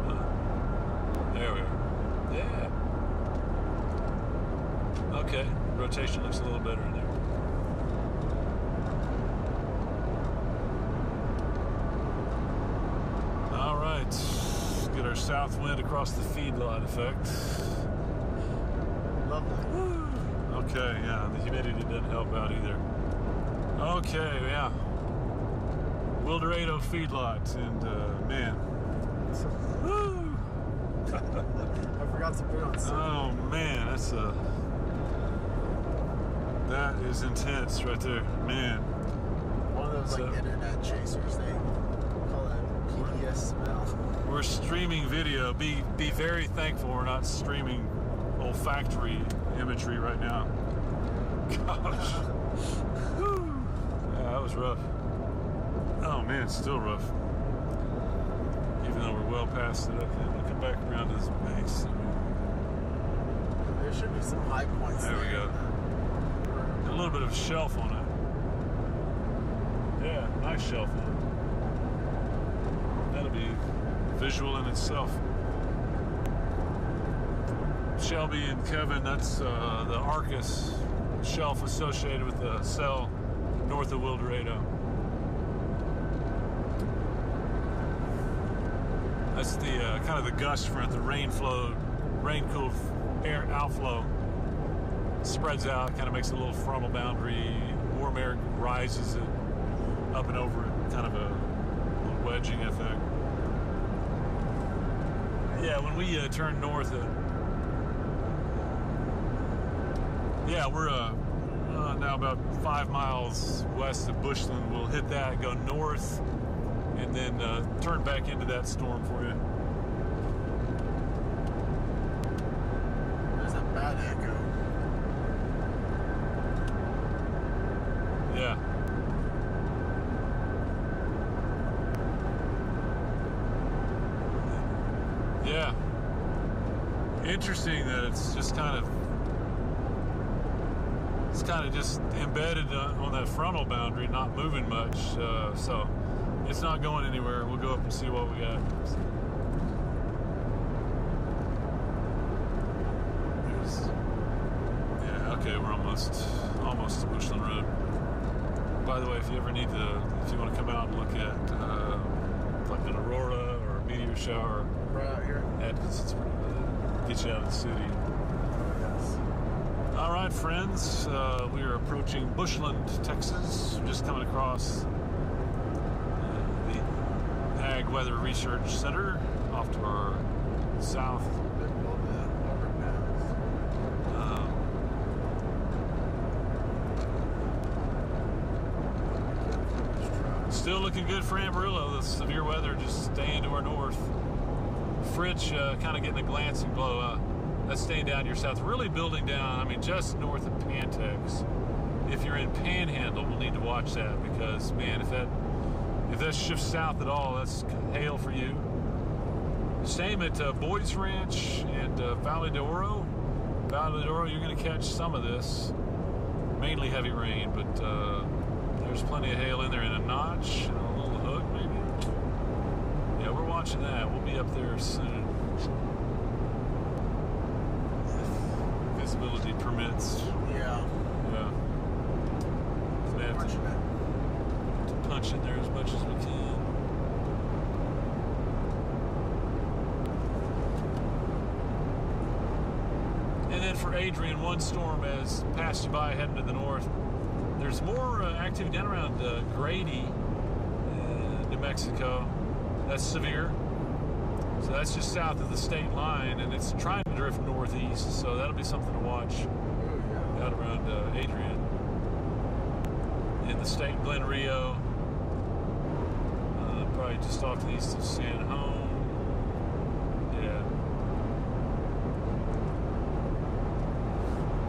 okay. There we are. Yeah. Okay. Rotation looks a little better in there. All right. Get our south wind across the feedlot effect. Lovely. Okay, yeah, the humidity doesn't help out either. Okay, yeah. Wildorado feedlot, and man. Woo! I forgot to put on something. Oh man, that is intense right there, man. One of those like internet chasers, they call it PDS smell. We're streaming video. Be very thankful we're not streaming olfactory imagery right now. Gosh. Woo. Yeah, that was rough. Oh man, it's still rough. Even though we're well past it. Okay, we'll come back around to this base. There should be some high points There we go. A little bit of shelf on it. Yeah, nice shelf on it. That'll be visual in itself. Shelby and Kevin, that's the Arcus shelf associated with the cell north of Wildorado. That's the kind of the gust front, the rain-cooled air outflow spreads out, kind of makes a little frontal boundary. Warm air rises it up and over it, kind of a little wedging effect. Yeah, when we turn north, we're now about 5 miles west of Bushland. We'll hit that, go north, and then turn back into that storm for you. There's a bad echo. Yeah. Yeah. Interesting that it's just kind of just embedded on that frontal boundary, not moving much. So it's not going anywhere. We'll go up and see what we got. Yeah, okay, we're almost to Bushland Road. By the way, if you ever need to, if you want to come out and look at like an aurora or a meteor shower, Right out here. it's pretty good. Get you out of the city. Yes. All right, friends, we are approaching Bushland, Texas. We're just coming across the Ag Weather Research Center off to our south. Big little bit overpass. Still looking good for Amarillo. The severe weather just staying to our north. Fritch kind of getting a glancing blow. That's staying down to your south. Really building down, I mean, just north of Pantex. If you're in Panhandle, we'll need to watch that because, man, if that shifts south at all, that's hail for you. Same at Boyd's Ranch and Valley de Oro. Valley de Oro, you're going to catch some of this. Mainly heavy rain, but there's plenty of hail in there, and a notch and a little hook, maybe. Yeah, we're watching that. We'll be up there soon. If visibility permits. Yeah. Yeah. So we have to punch in there as much as we can. And then for Adrian, one storm has passed you by heading to the north. There's more activity down around Grady, New Mexico. That's severe. So that's just south of the state line, and it's trying to drift northeast. So that'll be something to watch out around Adrian. In the state, Glen Rio, probably just off to the east of San Juan.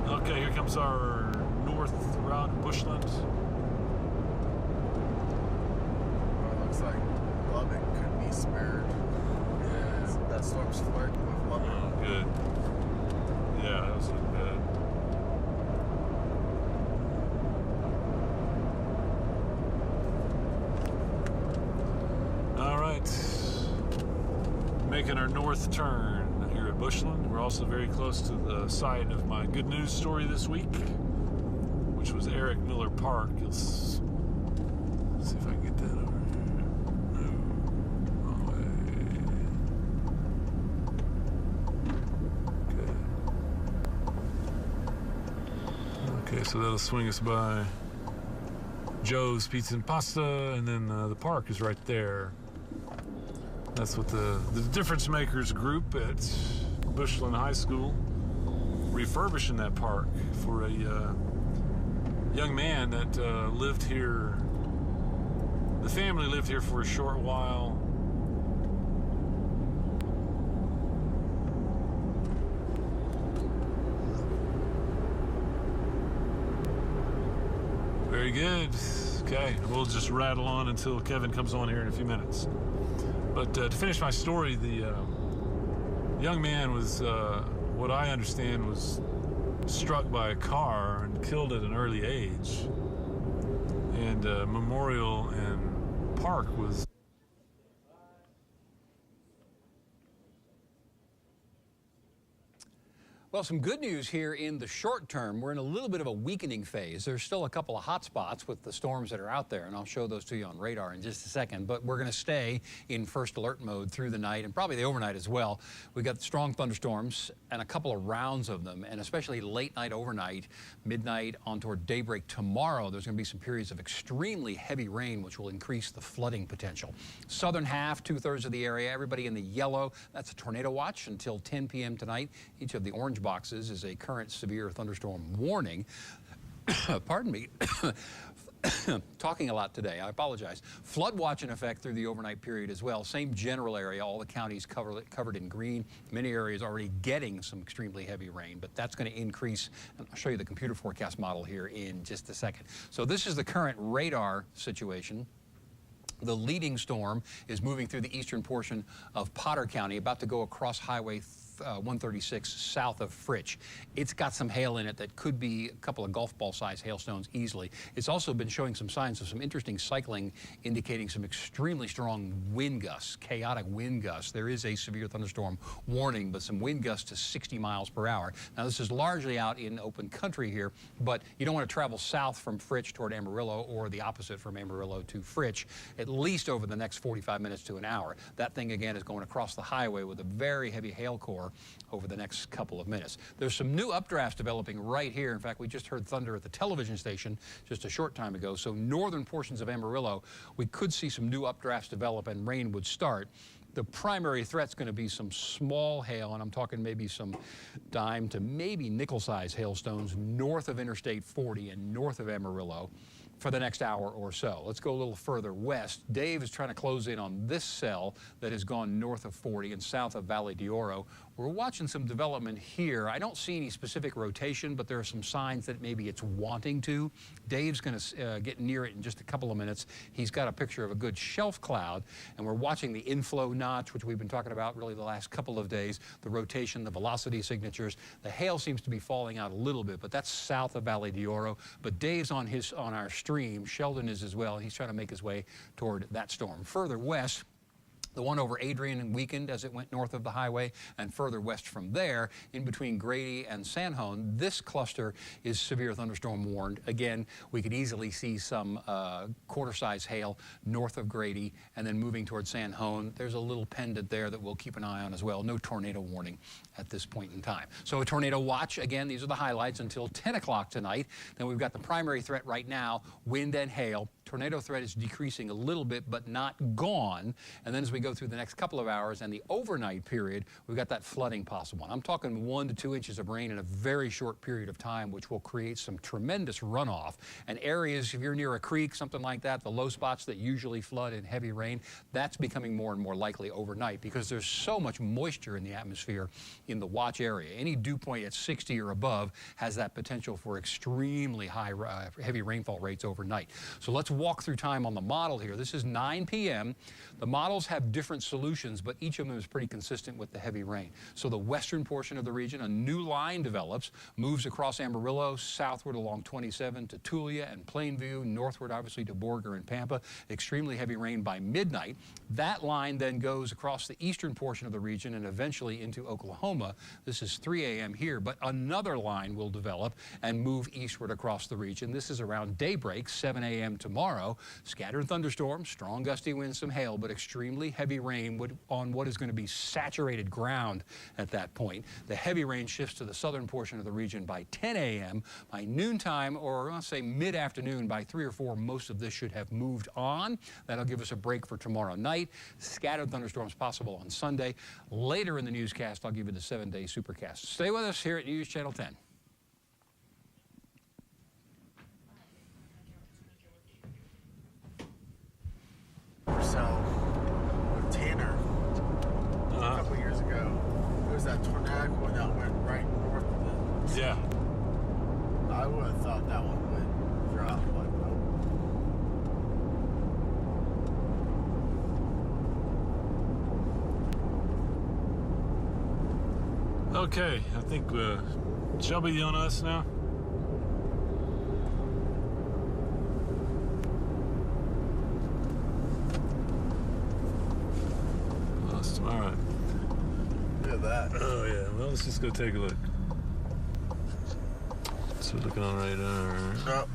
Yeah. Okay, here comes our north route, Bushland. Well, it looks like Lubbock could be spared. Yeah. That storm's flirting with Lubbock. Oh, good. Yeah, that was looking good. All right. Making our north turn here at Bushland. We're also very close to the site of my good news story this week, which was Eric Miller Park. Let's see if I can get that over here. No, wrong way. Okay, so that'll swing us by Joe's Pizza and Pasta, and then the park is right there. That's what the Difference Makers group at Bushland High School refurbishing that park for a young man that lived here. The family lived here for a short while. Very good. Okay, we'll just rattle on until Kevin comes on here in a few minutes. But to finish my story, the young man was, what I understand, was struck by a car and killed at an early age. And Memorial and Park was... Well, some good news here in the short term. We're in a little bit of a weakening phase. There's still a couple of hot spots with the storms that are out there, and I'll show those to you on radar in just a second. But we're going to stay in first alert mode through the night and probably the overnight as well. We've got strong thunderstorms and a couple of rounds of them, and especially late night, overnight, midnight on toward daybreak tomorrow. There's going to be some periods of extremely heavy rain, which will increase the flooding potential. Southern half, 2/3 of the area, everybody in the yellow, that's a tornado watch until 10 p.m. tonight. Each of the orange boxes is a current severe thunderstorm warning. Pardon me. talking a lot today. I apologize. Flood watch in effect through the overnight period as well. Same general area. All the counties covered in green. Many areas already getting some extremely heavy rain, but that's going to increase. And I'll show you the computer forecast model here in just a second. So this is the current radar situation. The leading storm is moving through the eastern portion of Potter County, about to go across Highway 136 south of Fritch. It's got some hail in it that could be a couple of golf ball size hailstones easily. It's also been showing some signs of some interesting cycling, indicating some extremely strong wind gusts, chaotic wind gusts. There is a severe thunderstorm warning, but some wind gusts to 60 miles per hour. Now this is largely out in open country here, but you don't want to travel south from Fritch toward Amarillo or the opposite from Amarillo to Fritch, at least over the next 45 minutes to an hour. That thing again is going across the highway with a very heavy hail core over the next couple of minutes. There's some new updrafts developing right here. In fact, we just heard thunder at the television station just a short time ago. So northern portions of Amarillo, we could see some new updrafts develop and rain would start. The primary threat's going to be some small hail, and I'm talking maybe some dime to maybe nickel-sized hailstones north of Interstate 40 and north of Amarillo for the next hour or so. Let's go a little further west. Dave is trying to close in on this cell that has gone north of 40 and south of Valley d'Oro. We're watching some development here. I don't see any specific rotation, but there are some signs that maybe it's wanting to. Dave's going to get near it in just a couple of minutes. He's got a picture of a good shelf cloud, and we're watching the inflow notch, which we've been talking about really the last couple of days, the rotation, the velocity signatures. The hail seems to be falling out a little bit, but that's south of Valley d'Oro. But Dave's on our stream. Sheldon is as well. He's trying to make his way toward that storm. Further west, the one over Adrian weakened as it went north of the highway, and further west from there, in between Grady and Sanhone, this cluster is severe thunderstorm warned. Again, we could easily see some quarter-size hail north of Grady, and then moving towards Sanhone. There's a little pendant there that we'll keep an eye on as well. No tornado warning at this point in time. So a tornado watch, again, these are the highlights until 10 o'clock tonight. Then we've got the primary threat right now, wind and hail. Tornado threat is decreasing a little bit, but not gone. And then as we go through the next couple of hours and the overnight period, we've got that flooding possible. I'm talking 1 to 2 inches of rain in a very short period of time, which will create some tremendous runoff. And areas, if you're near a creek, something like that, the low spots that usually flood in heavy rain, that's becoming more and more likely overnight because there's so much moisture in the atmosphere in the watch area. Any dew point at 60 or above has that potential for extremely high, heavy rainfall rates overnight. So let's walk through time on the model here. This is 9 p.m. The models have different solutions, but each of them is pretty consistent with the heavy rain. So the western portion of the region, a new line develops, moves across Amarillo, southward along 27 to Tulia and Plainview, northward obviously to Borger and Pampa. Extremely heavy rain by midnight. That line then goes across the eastern portion of the region and eventually into Oklahoma. This is 3 a.m. here, but another line will develop and move eastward across the region. This is around daybreak, 7 a.m. tomorrow. Scattered thunderstorms, strong gusty winds, some hail, but extremely heavy rain on what is going to be saturated ground at that point. The heavy rain shifts to the southern portion of the region by 10 a.m. By noontime, or I'll say mid-afternoon, by 3 or 4, most of this should have moved on. That'll give us a break for tomorrow night. Scattered thunderstorms possible on Sunday. Later in the newscast, I'll give you the 7-day supercast. Stay with us here at News Channel 10. So, with Tanner, a couple years ago, there was that tornado that went right north of the Yeah. I would have thought that one would drop, but nope. Okay, I think Shelby on us now. Awesome. All right. Look at that. Oh yeah. Well, let's just go take a look. So we're looking on radar. Oh.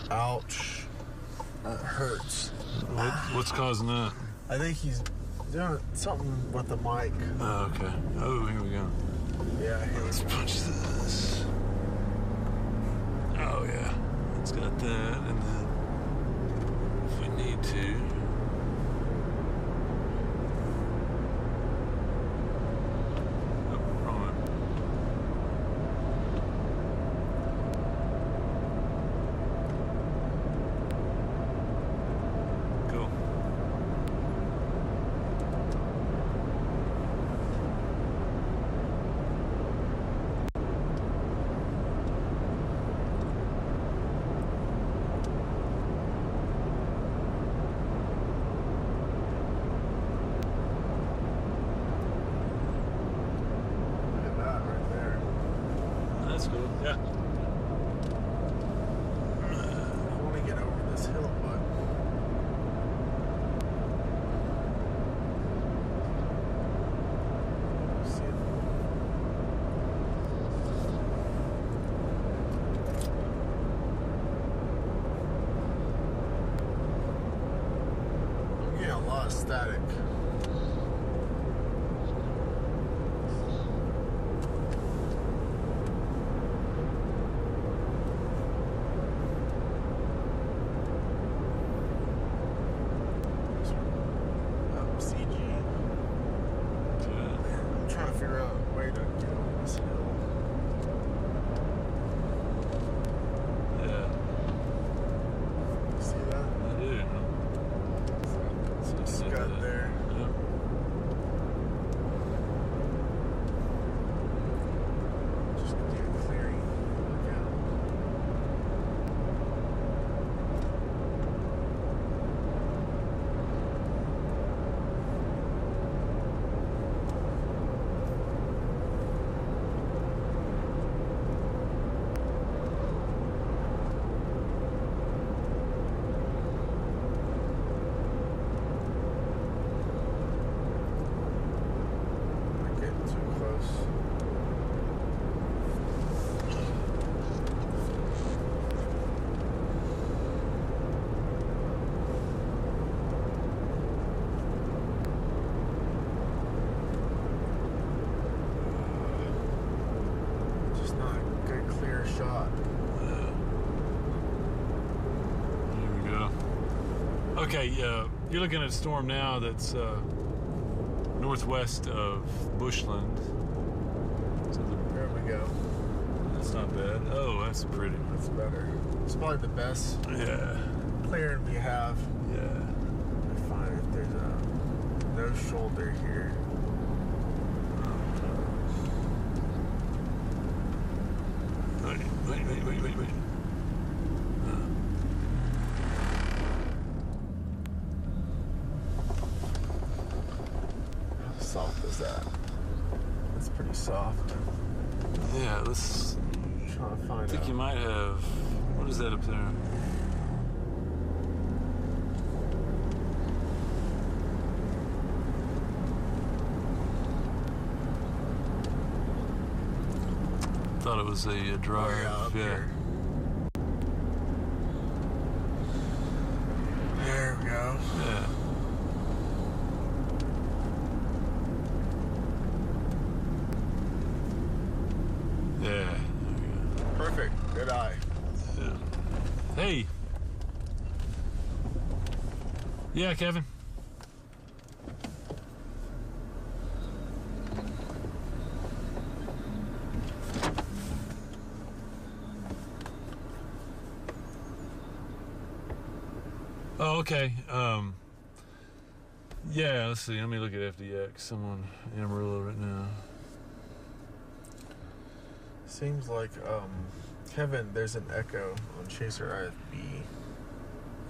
Ouch. That hurts. What's causing that? I think he's doing something with the mic. Oh, okay. Oh, here we go. Yeah, Let's punch this. Oh yeah. It's got that, and then if we need to. Oh, wrong one. lot of static. CG. I'm trying to figure out a way to get over this hill. Yeah. See that? I do. It's got there. Yeah. Just gonna do a clearing. Look out. Not getting too close. Just not a good clear shot. There we go. Okay, you're looking at a storm now that's northwest of Bushland. So There we go. that's not bad. Oh, that's pretty. That's better. It's probably the best Yeah. clearing we have. Yeah. I find if there's no shoulder here. Wait. How soft is that? It's pretty soft. Yeah, let's. I'm trying to I find think out. you might have. What is that up there? Thought it was a drive. Oh, yeah, up here. There we go. Yeah. Yeah. There we go. Perfect. Good eye. Yeah. Hey. Yeah, Kevin. Oh, okay. Yeah, let's see. Let me look at FDX. I'm on Amarillo right now. Seems like, Kevin, there's an echo on Chaser IFB.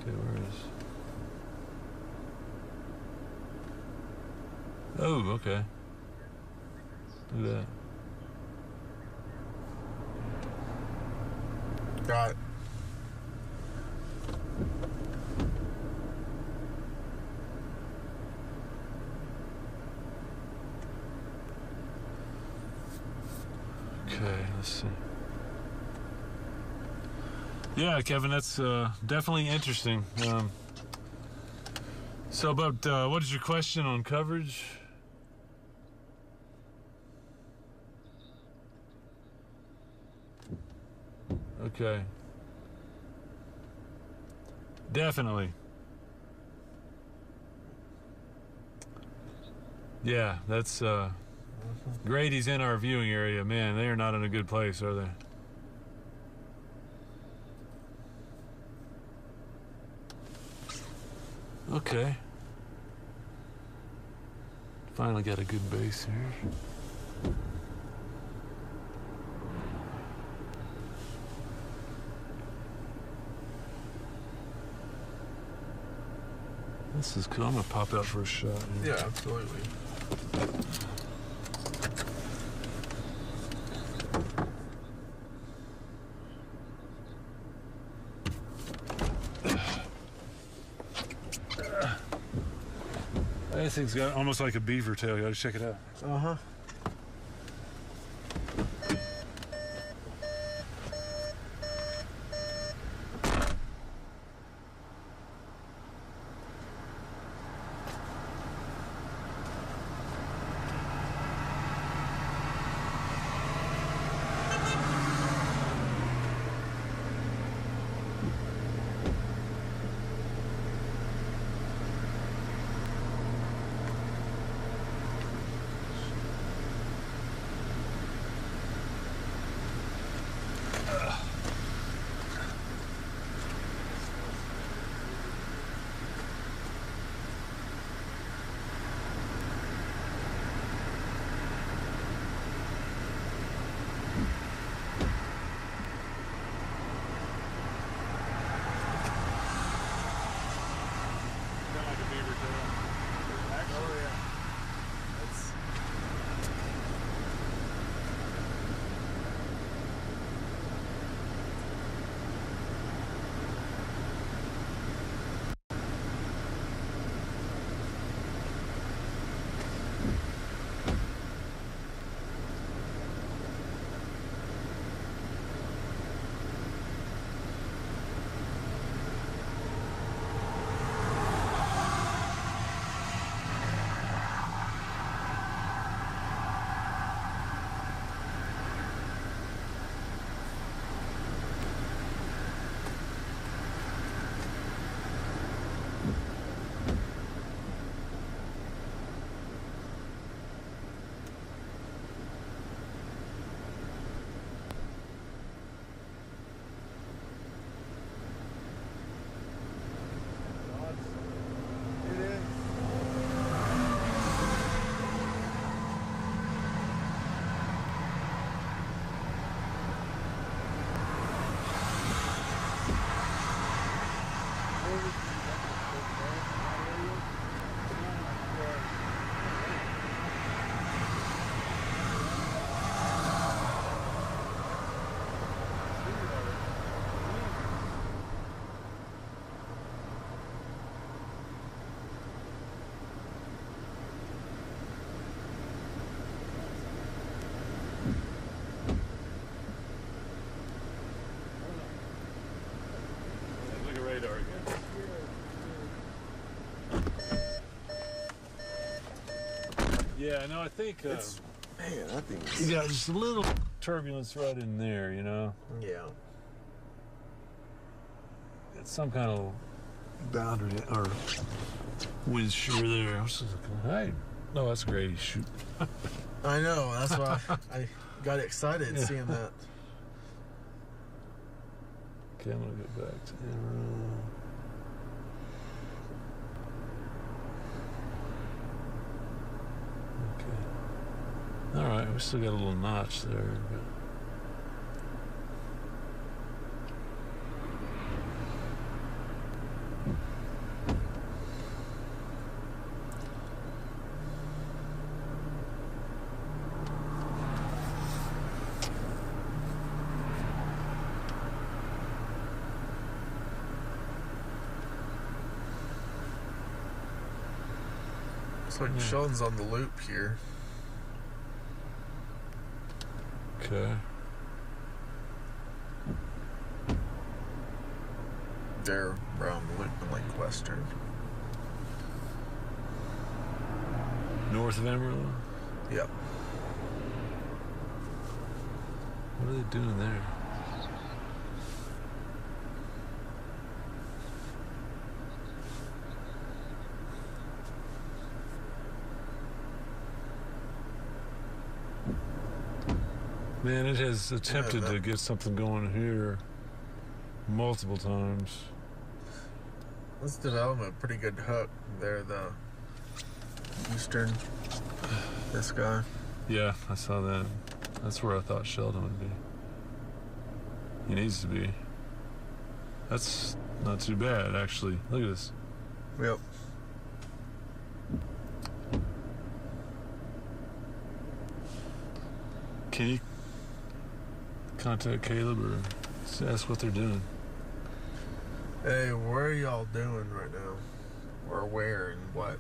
Okay, where is? Oh, okay. Look at that. Got Okay, let's see. Yeah, Kevin, that's definitely interesting. So about, what is your question on coverage? Okay. Definitely. Yeah, that's, Grady's in our viewing area. Man, they are not in a good place, are they? Okay. Finally got a good base here. This is cool. I'm gonna pop out for a shot here. Yeah, absolutely. This thing's got almost like a beaver tail. You gotta check it out. Uh-huh. Yeah, no, I think Man, I think it's... you got just a little turbulence right in there, you know? Yeah. It's some kind of boundary or wind shear there. Hey, no, that's great. Shoot. I know. That's why I got excited seeing that. Okay, I'm gonna get back to arrow. Okay. All right, we still got a little notch there. But... Looks like Sean's on the loop here. Okay. They're around the loop in Lake Western. North of Emerald? Yep. What are they doing there? Man, it has attempted to get something going here multiple times. Let's develop a pretty good hook there, the eastern, this guy. Yeah, I saw that. That's where I thought Sheldon would be. He needs to be. That's not too bad, actually. Look at this. Yep. Can you contact Caleb or ask what they're doing? Hey, what are y'all doing right now? Or where and what?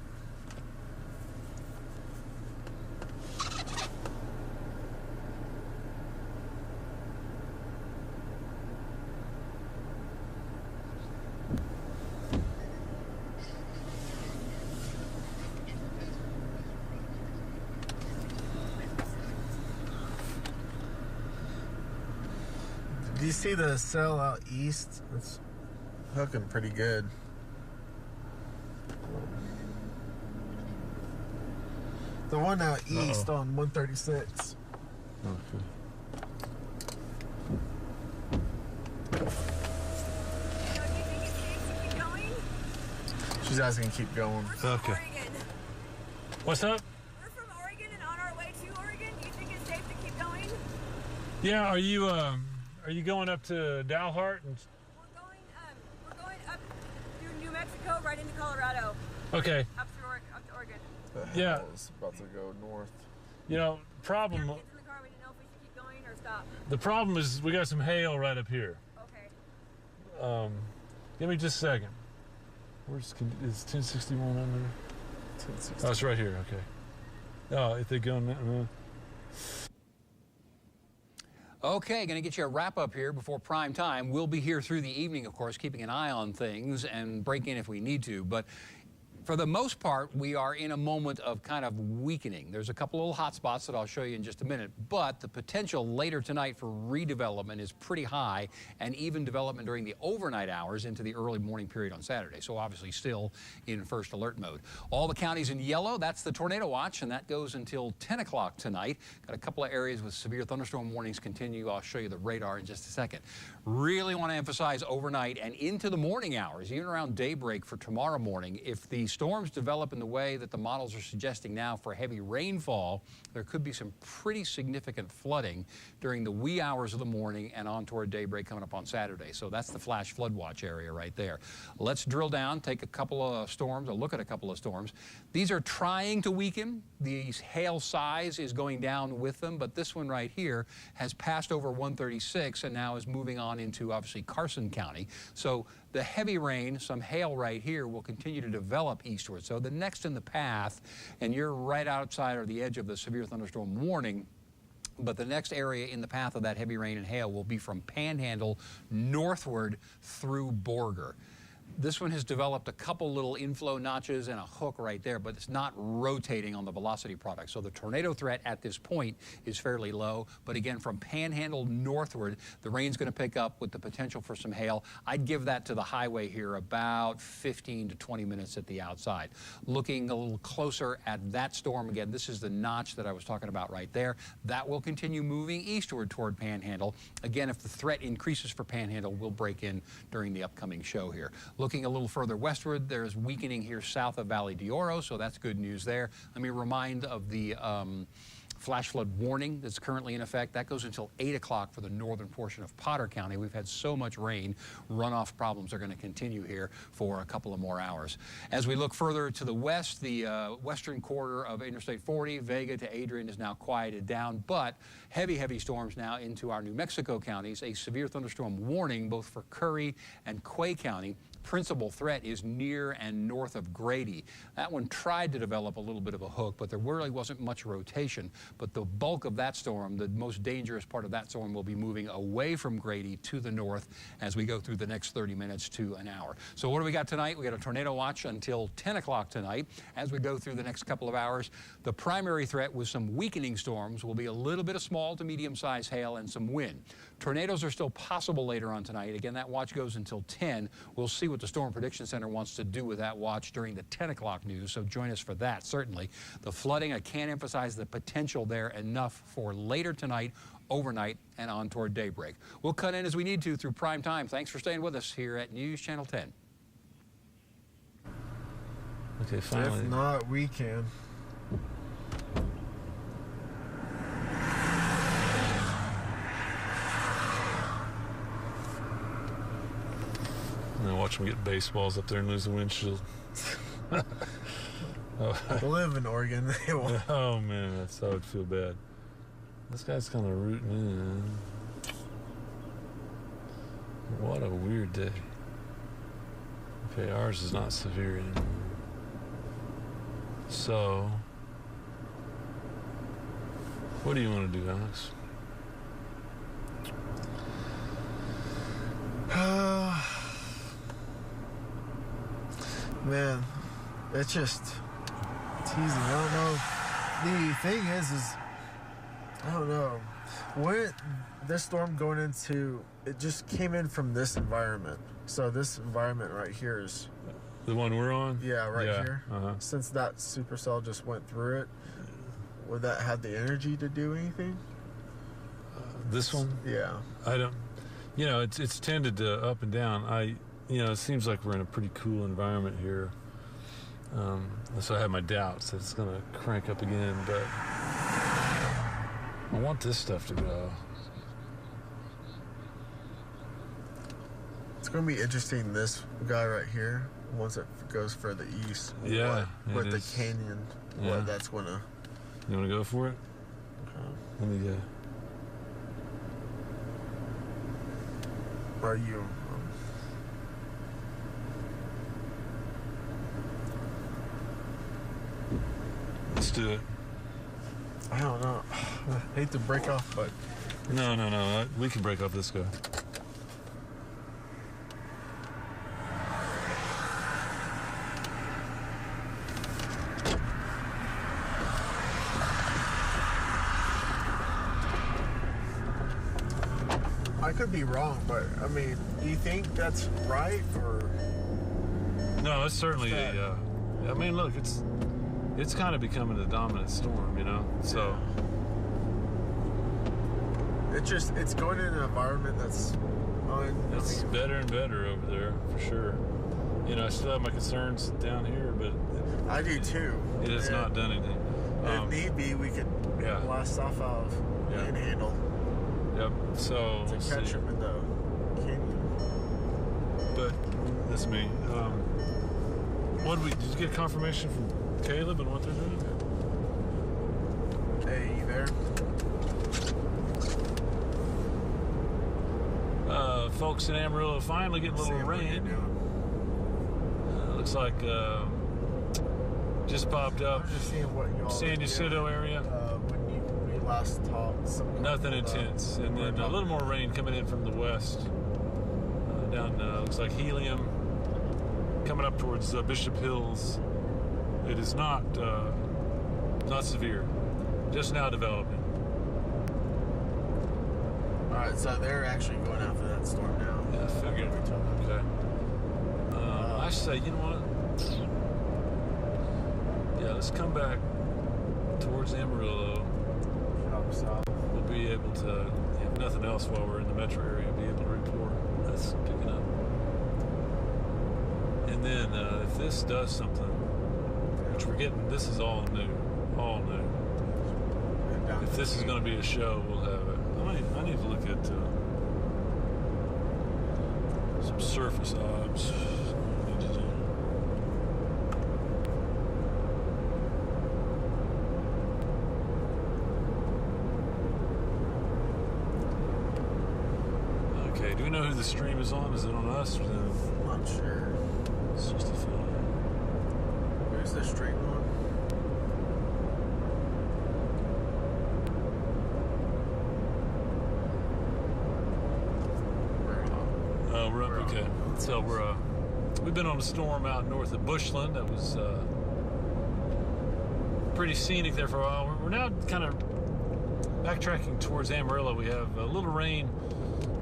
Do you see the cell out east? It's hooking pretty good. The one out east on 136. Okay. She's asking to keep going. Okay. What's up? We're from Oregon and on our way to Oregon. Do you think it's safe to keep going? Yeah, are you going up to Dalhart? And... We're going up through New Mexico right into Colorado. Okay. Up to Oregon. Yeah. It's about to go north. You know, Kids in the car, we didn't know if we should keep going or stop. the problem is we got some hail right up here. Okay. Give me just a second. Is 1061 on there? 1060. Oh, it's right here. Okay. Oh, if they go in that. Okay, going to get you a wrap up here before prime time. We'll be here through the evening, of course, keeping an eye on things and break in if we need to. But for the most part, we are in a moment of kind of weakening. There's a couple little hot spots that I'll show you in just a minute, but the potential later tonight for redevelopment is pretty high, and even development during the overnight hours into the early morning period on Saturday. So obviously still in first alert mode. All the counties in yellow, that's the tornado watch, and that goes until 10 o'clock tonight. Got a couple of areas with severe thunderstorm warnings continue. I'll show you the radar in just a second. Really want to emphasize overnight and into the morning hours, even around daybreak for tomorrow morning. If the storms develop in the way that the models are suggesting now for heavy rainfall, there could be some pretty significant flooding during the wee hours of the morning and on toward daybreak coming up on Saturday. So that's the flash flood watch area right there. Let's drill down, take a couple of storms, a look at a couple of storms. These are trying to weaken. The hail size is going down with them, but this one right here has passed over 136 and now is moving on into obviously Carson County. So the heavy rain, some hail right here, will continue to develop eastward. So the next in the path, and you're right outside or the edge of the severe thunderstorm warning, but the next area in the path of that heavy rain and hail will be from Panhandle northward through Borger. This one has developed a couple little inflow notches and a hook right there, but it's not rotating on the velocity product. So the tornado threat at this point is fairly low. But again, from Panhandle northward, the rain's going to pick up with the potential for some hail. I'd give that to the highway here about 15 to 20 minutes at the outside. Looking a little closer at that storm, again, this is the notch that I was talking about right there. That will continue moving eastward toward Panhandle. Again, if the threat increases for Panhandle, we'll break in during the upcoming show here. Looking a little further westward, there's weakening here south of Valley d'Oro, so that's good news there. Let me remind of the flash flood warning that's currently in effect. That goes until 8 o'clock for the northern portion of Potter County. We've had so much rain, runoff problems are going to continue here for a couple of more hours. As we look further to the west, the western quarter of Interstate 40, Vega to Adrian, is now quieted down, but heavy storms now into our New Mexico counties. A severe thunderstorm warning both for Curry and Quay County. Principal threat is near and north of Grady. That one tried to develop a little bit of a hook, but there really wasn't much rotation. But the bulk of that storm, the most dangerous part of that storm, will be moving away from Grady to the north as we go through the next 30 minutes to an hour. So what do we got tonight? We got a tornado watch until 10 o'clock tonight. As we go through the next couple of hours, the primary threat with some weakening storms will be a little bit of small to medium-sized hail and some wind. Tornadoes are still possible later on tonight. Again, that watch goes until 10. We'll see what the Storm Prediction Center wants to do with that watch during the 10 o'clock news, so join us for that, certainly. The flooding, I can't emphasize the potential there enough for later tonight, overnight, and on toward daybreak. We'll cut in as we need to through prime time. Thanks for staying with us here at News Channel 10. Okay, finally. If not, we can. And then watch them get baseballs up there and lose the windshield. I live in Oregon. They won't. Oh man, I would feel bad. This guy's kind of rooting in. What a weird day. Okay, ours is not severe anymore. So, what do you want to do, Alex? Man, it's easy. I don't know. The thing is I don't know. When this storm going into, it just came in from this environment. So this environment right here is The one we're on? Yeah, right here. Uh-huh. Since that supercell just went through it, would that have the energy to do anything? This one? Yeah. I don't. You know, it's tended to up and down. It seems like we're in a pretty cool environment here. So I have my doubts that it's going to crank up again, but I want this stuff to go. It's going to be interesting, this guy right here, once it goes further east. Yeah. With the canyon, what that's going to... You want to go for it? Let me go. Are you... Let's do it. I don't know. I hate to break off, but... No. We can break off this guy. I could be wrong, but, I mean, do you think that's right, or... No, it's certainly a... I mean, look, it's kind of becoming a dominant storm, you know? So... It's going in an environment that's... It's better and better over there, for sure. You know, I still have my concerns down here, but... I do, too. It has not done anything. If need be, we could blast off out of Panhandle. Yep, so... To catch him in the canyon. But, that's me. Did you get confirmation from Caleb and what they're doing? Hey, you there? Folks in Amarillo finally getting a little rain. Looks like just popped up. I'm just seeing what y'all San Ysidro area. When we last talked. Nothing intense. And then a little more rain coming in from the west. Down, looks like Helium. coming up towards Bishop Hills. It is not severe, just now developing. All right, so they're actually going after that storm now. Yeah, I figured. Okay. I say, you know what? Yeah, let's come back towards Amarillo. Up south. We'll be able to, if nothing else, while we're in the metro area, be able to report that's picking up. And then if this does something, which we're getting, this is all new, all new. If this is going to be a show, we'll have it. I need to look at some surface odds. I need to do. Okay, do we know who the stream is on? Is it on us or them? I'm not sure. 65. Where's the stream on? We're up, okay. So we've been on a storm out north of Bushland that was pretty scenic there for a while. We're now kind of backtracking towards Amarillo. We have a little rain,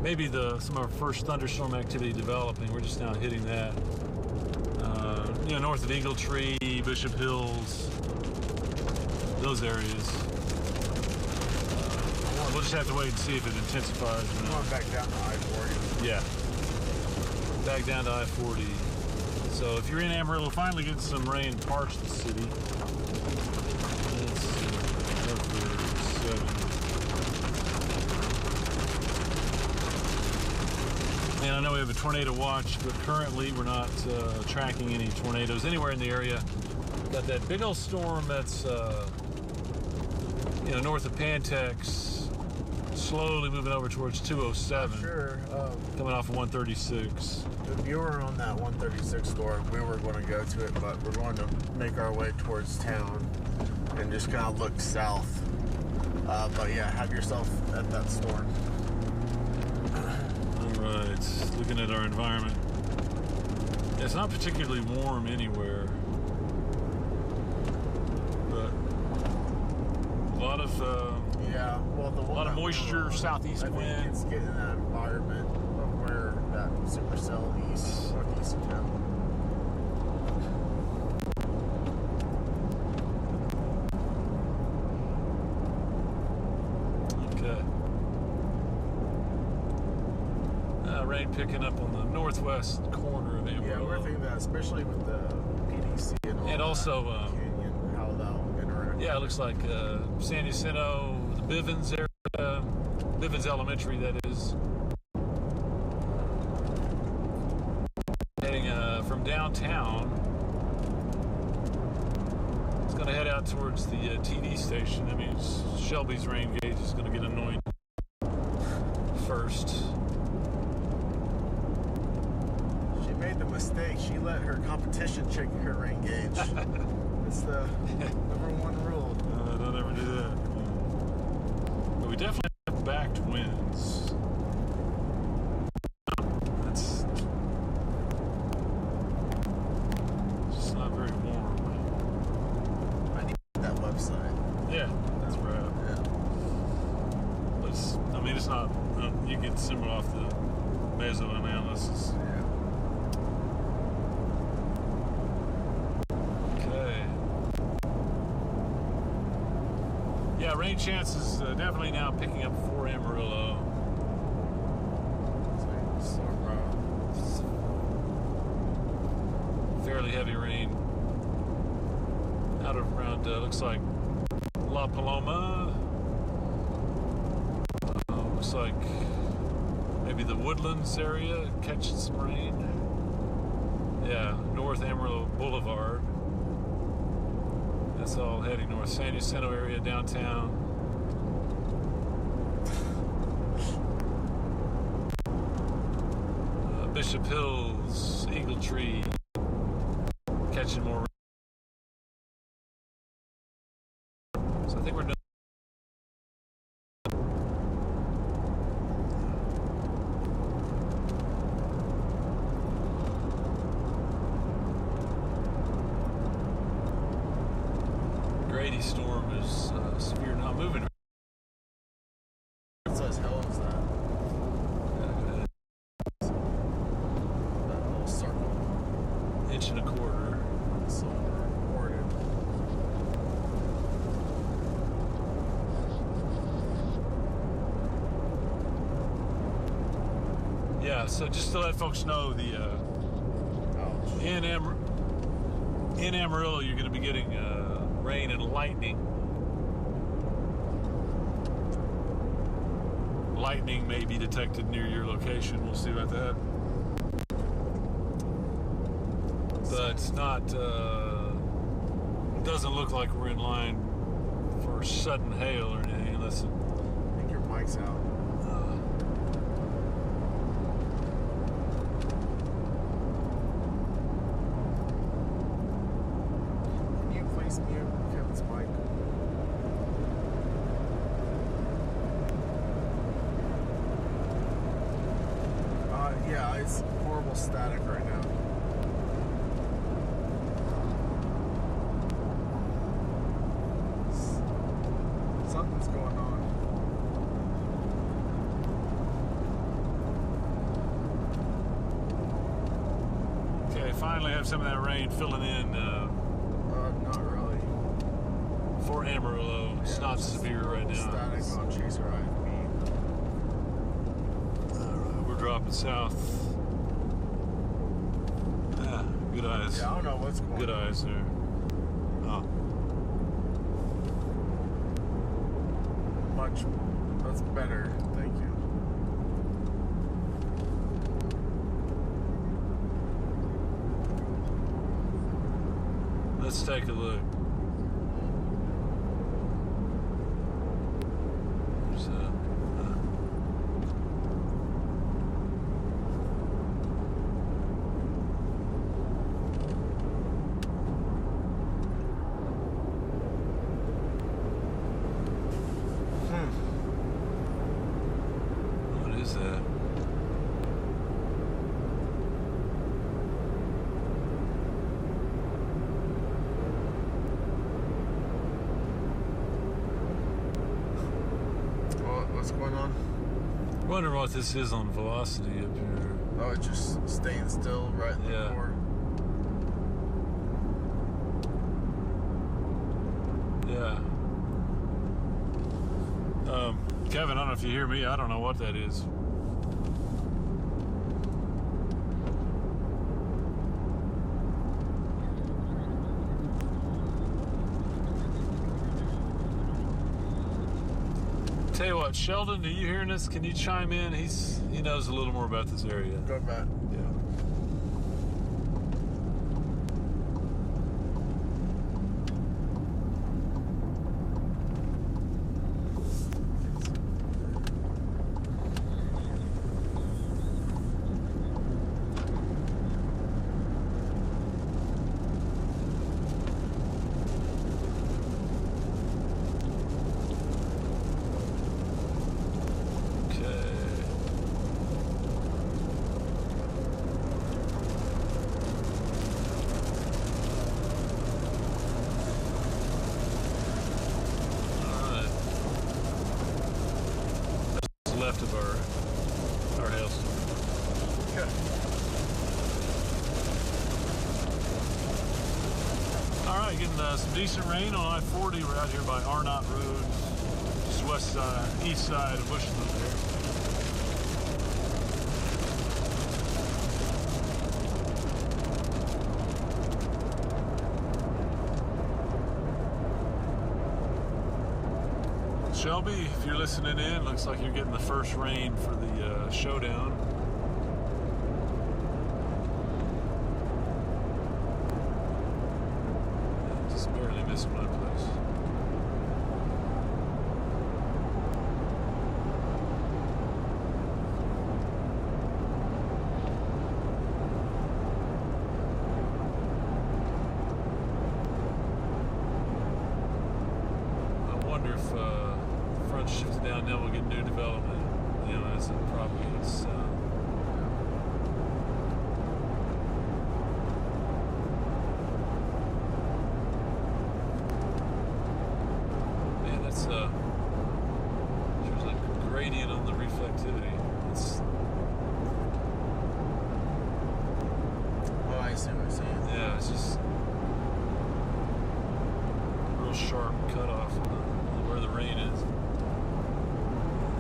maybe some of our first thunderstorm activity developing. We're just now hitting that. North of Eagle Tree, Bishop Hills, those areas. We'll just have to wait and see if it intensifies. Going back down to I-40. Yeah. Back down to I-40. So if you're in Amarillo, finally getting some rain in parts of the city. Let's see. Over 7. And I know we have a tornado watch, but currently we're not tracking any tornadoes anywhere in the area. Got that big old storm that's north of Pantex, slowly moving over towards 207. Sure. Coming off of 136. If you were on that 136 storm, we were going to go to it, but we're going to make our way towards town and just kind of look south. But yeah, have yourself at that storm. All right, looking at our environment. It's not particularly warm anywhere, but a lot of a lot of moisture, southeast wind. It's getting that environment of where that supercell northeast of town. Okay. Rain picking up on the northwest corner of Amarillo. Yeah, we're thinking that, especially with the PDC and all And that, also, canyon, how that'll interact. yeah, it looks like San Jacinto, the Bivens area, Bivens Elementary, that is. Heading from downtown. It's going to head out towards the TV station. That means Shelby's rain gauge is going to get annoyed first. She made the mistake. She let her competition check her rain gauge. It's the number one rule. Don't ever do that. But we definitely have backed winds. That's just not very warm. I need that website. Yeah, that's right. Yeah. But it's not. You get similar off the meso analysis. Okay. Yeah, rain chances definitely now picking up for Amarillo. Fairly heavy rain out of around, looks like La Paloma. Looks like maybe the Woodlands area catching some rain. Yeah, North Amarillo Boulevard. That's all heading north. San Jacinto area, downtown. Bishop Hills, Eagle Tree, catching more rain. So I think we're done. 80 storm is severe, not moving. What size hill is that? That little circle. Inch and a quarter. So reported. Yeah, so just to let folks know, the Ouch. in Amarillo, you're going to be getting rain and lightning. Lightning may be detected near your location. We'll see about that. But it's not, doesn't look like we're in line for sudden hail or anything unless it, I think your mic's out. Can you please mute Kevin's mic? Yeah, it's horrible static right now. Something's going on. okay, finally have some of that rain filling in Not really. for Amarillo. It's Yeah, not just severe right now. Static on Chaser IFB. Alright, we're dropping south. Ah, good eyes. Yeah, I don't know what's going Good on. eyes there. Oh. Much. That's better. Thank you. Let's take a look. So, what is that? What's going on? Wonder what this is on velocity up here. Oh, it's just staying still right in the Yeah. core. Yeah. Kevin, I don't know if you hear me. I don't know what that is. Tell you what, Sheldon, are you hearing this? Can you chime in? He knows a little more about this area. Go back. Yeah. Left of our hailstorm. Okay. All right, getting some decent rain on I-40. We're out here by Arnott Road, just west side, east side of Bushland there. Shelby, if you're listening in, looks like you're getting the first rain for the showdown. Just barely missed my place. I wonder if front shifts down, then we'll get new development. You know, as it probably is. it's there's a gradient on the reflectivity. It's Oh, I see what you're saying. yeah, it's just real sharp cutoff on where the rain is.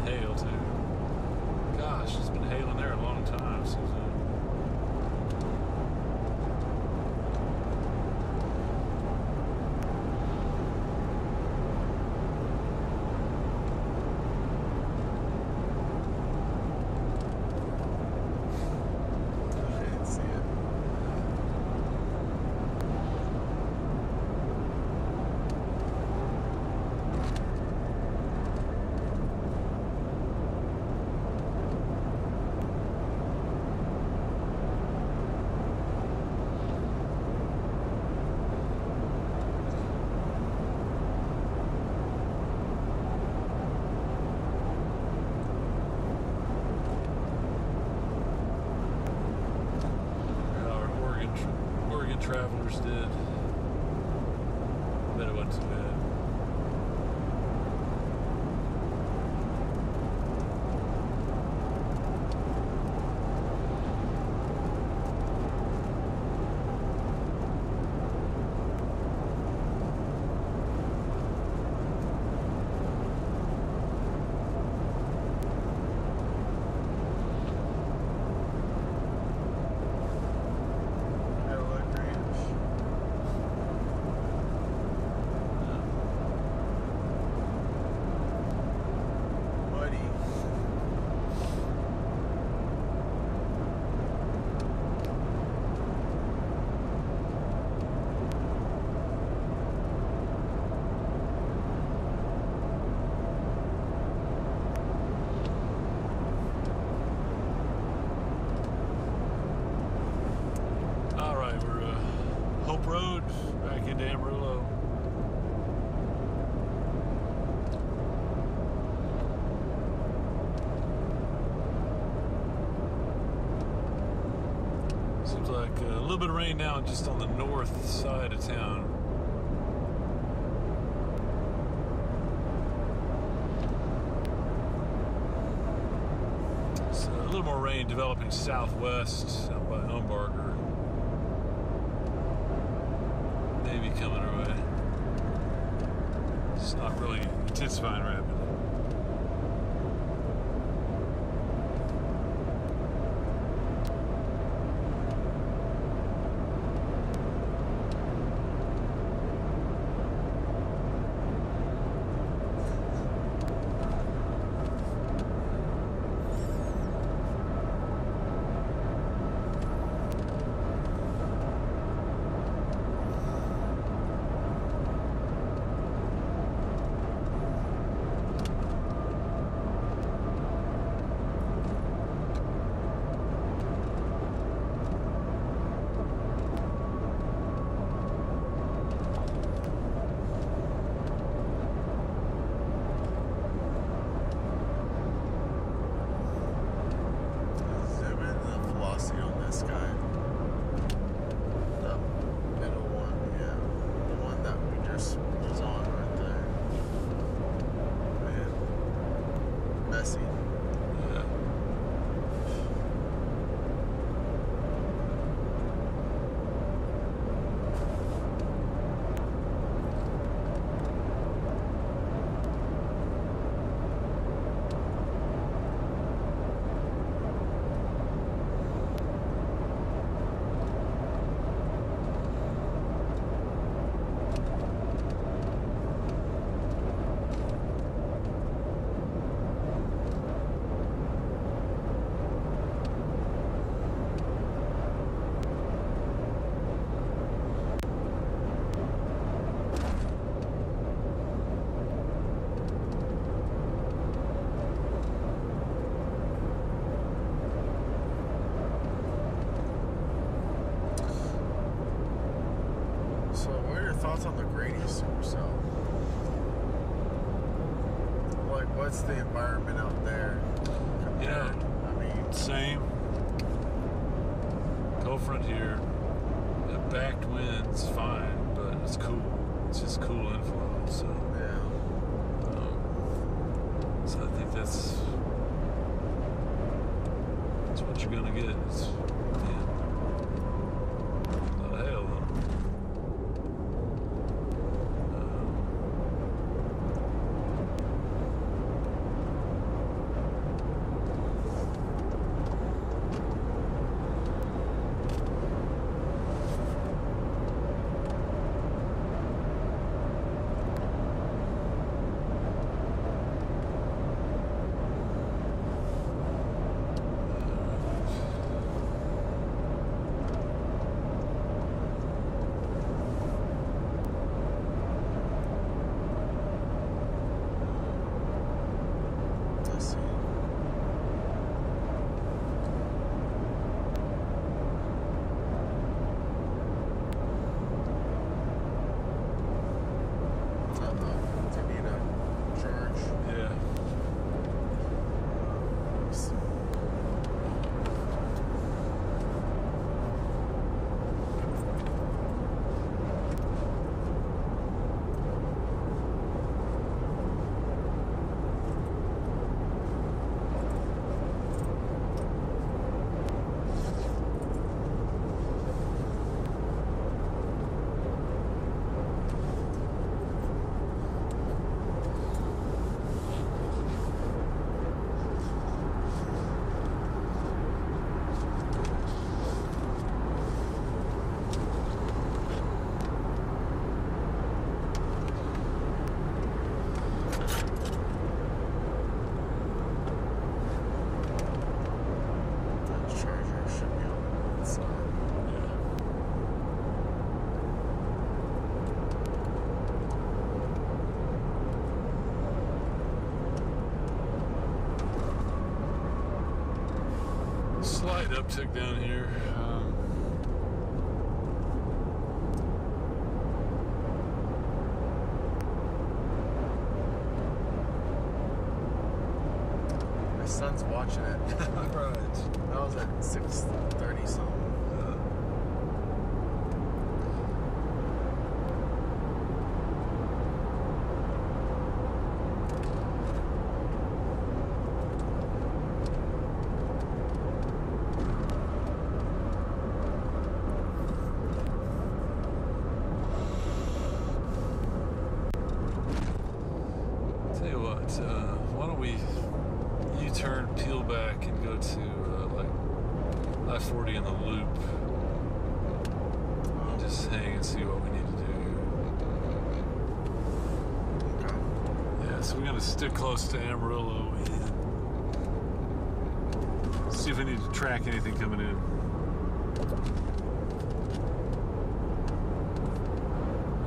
Hail too. Gosh, it's been hailing there a long time, Susan. I didn't see it. Our Oregon travelers did. Bet it wasn't too bad. Hello, Grange. Buddy. All right, we're Hope Road back into Amarillo. Seems like a little bit of rain now just on the north side of town. So a little more rain developing southwest out by Umbarger. Maybe coming our way. It's not really intensifying rapidly. Zoom in the velocity on this guy. The middle one, yeah. The one that we just was on right there. Man. Messy. Yeah. So, what are your thoughts on the Grady Supercell? Like, what's the environment out there? Yeah. I mean, Same. Cold Frontier. The backed wind's fine, but it's cool. It's just cool inflow. So yeah. I think that's what you're gonna get. It's, man, not a hail though. Slight uptick down here. My son's watching it. Right. That was at 6:30 something. Why don't we U-turn, peel back, and go to like I-40 in the loop. And just hang and see what we need to do. Okay. Yeah, so we're gonna stick close to Amarillo and see if we need to track anything coming in.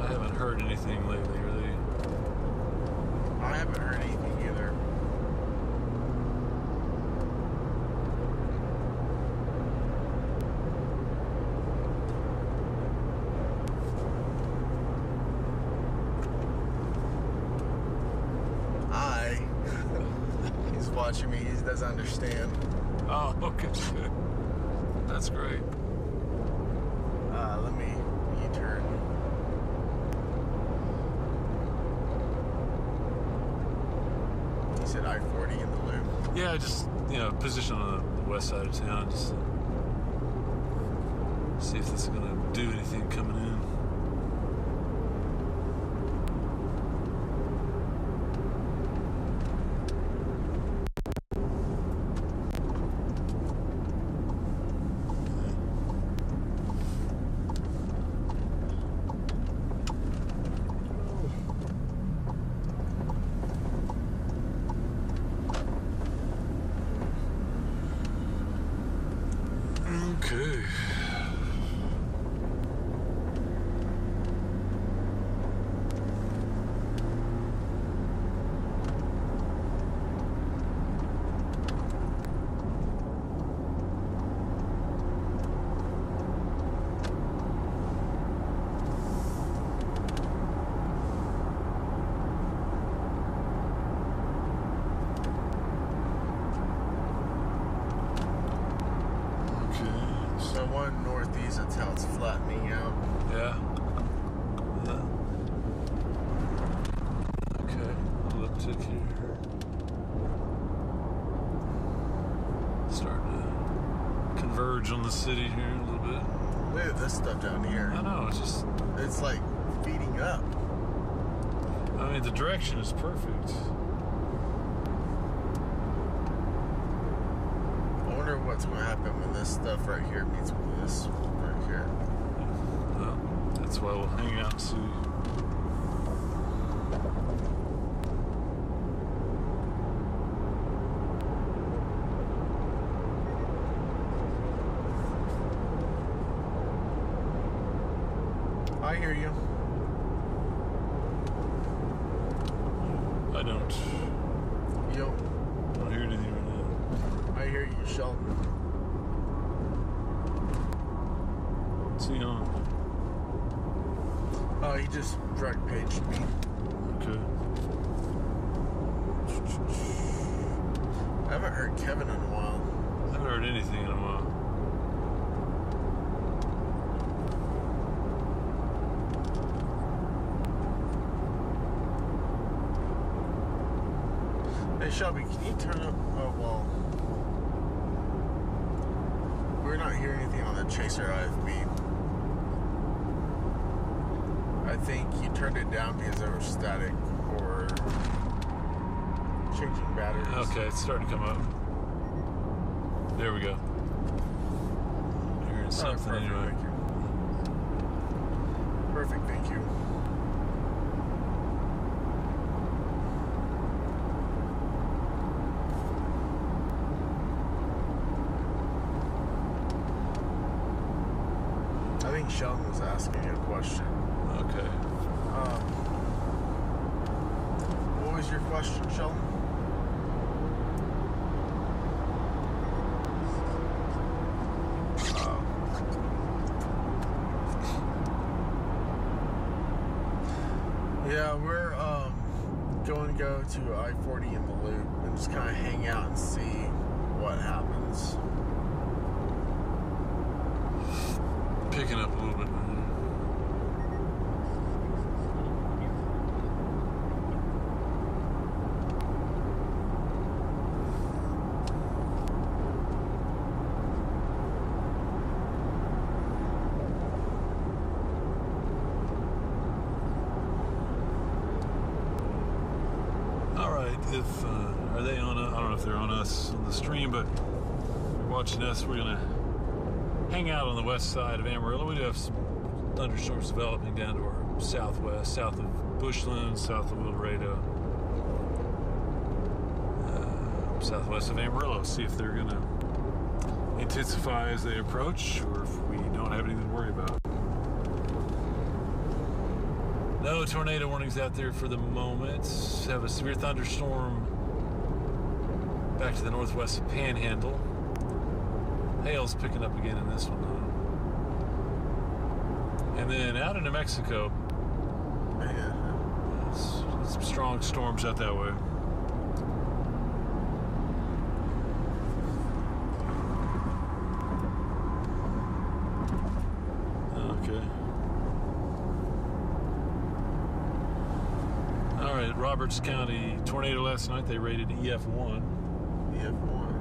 I haven't heard anything lately, really. I haven't heard anything either. He's watching me. He doesn't understand. Oh, okay. That's great. Let me U-turn. You said I-40 in the loop. Yeah, just, position on the west side of town, just to see if this is going to do anything coming in. Okay. So one northeast, that's how it's flattening out. Yeah. Okay. I'll uptick here. coverage on the city here a little bit. Look at this stuff down here. I know, It's like feeding up. I mean, the direction is perfect. I wonder what's going to happen when this stuff right here meets with this right here. Well, that's why we'll hang out and see. I hear you. I don't You hear anything right now. I hear you, Sheldon. What's he on? Oh, he just direct paged me. Okay. I haven't heard Kevin in a while. I haven't heard anything in a while. Hey Shelby, can you turn up? Oh well, we're not hearing anything on the Chaser IFB. I think you turned it down because they were static or changing batteries. Okay, it's starting to come up. There we go. I'm hearing something perfect, anyway. thank you. Perfect, thank you. I think Sheldon was asking you a question. Okay. What was your question, Sheldon? Yeah, we're going to go to I-40 in the loop and just kind of hang out and see what happens. Picking up a little bit. If are they on? I don't know if they're on us on the stream, but they're watching us. We're gonna hang out on the west side of Amarillo. We do have some thunderstorms developing down to our southwest, south of Bushland, south of El Dorado, southwest of Amarillo. See if they're gonna intensify as they approach, or if we don't have anything to worry about. No tornado warnings out there for the moment. Have a severe thunderstorm back to the northwest of Panhandle. Hail's picking up again in this one, though. And then out in New Mexico, some strong storms out that way. Okay. All right, Roberts County tornado last night, they rated EF1. EF1.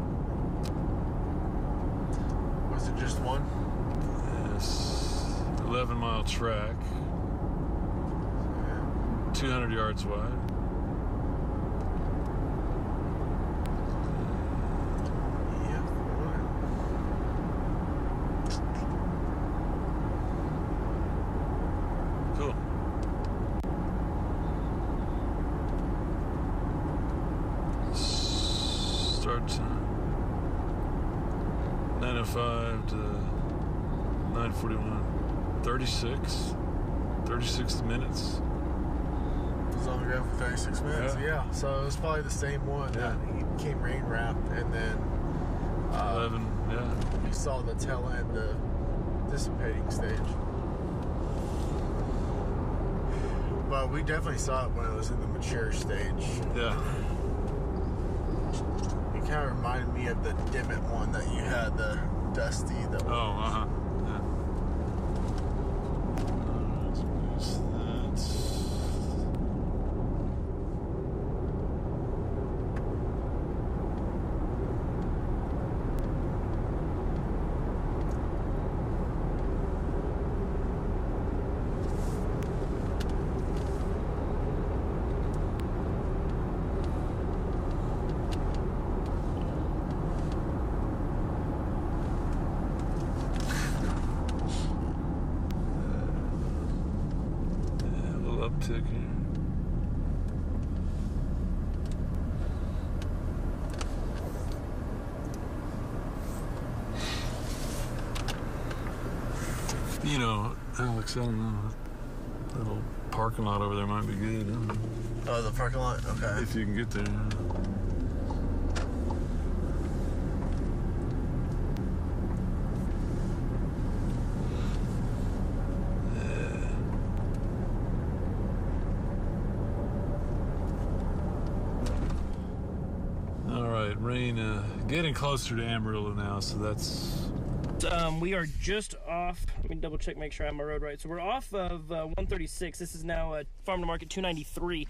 Was it just one? Yes. 11-mile track. 200 yards wide. EF1. Cool. Start time 9:05 to 9:41. 36 minutes. It was on the ground for 36 minutes. Yeah. So it was probably the same one that came rain wrapped, and then 11. Yeah. you saw the tail end, the dissipating stage. But we definitely saw it when it was in the mature stage. Yeah. It kind of reminded me of the Dimmitt one that you had, the Dusty. That Oh, uh-huh. Yeah. You know, Alex, I don't know. Little parking lot over there might be good. Oh, the parking lot? Okay. If you can get there. All right, rain getting closer to Amarillo now, so that's... We are just off. Let me double check, make sure I have my road right. So we're off of 136. This is now Farm to Market 293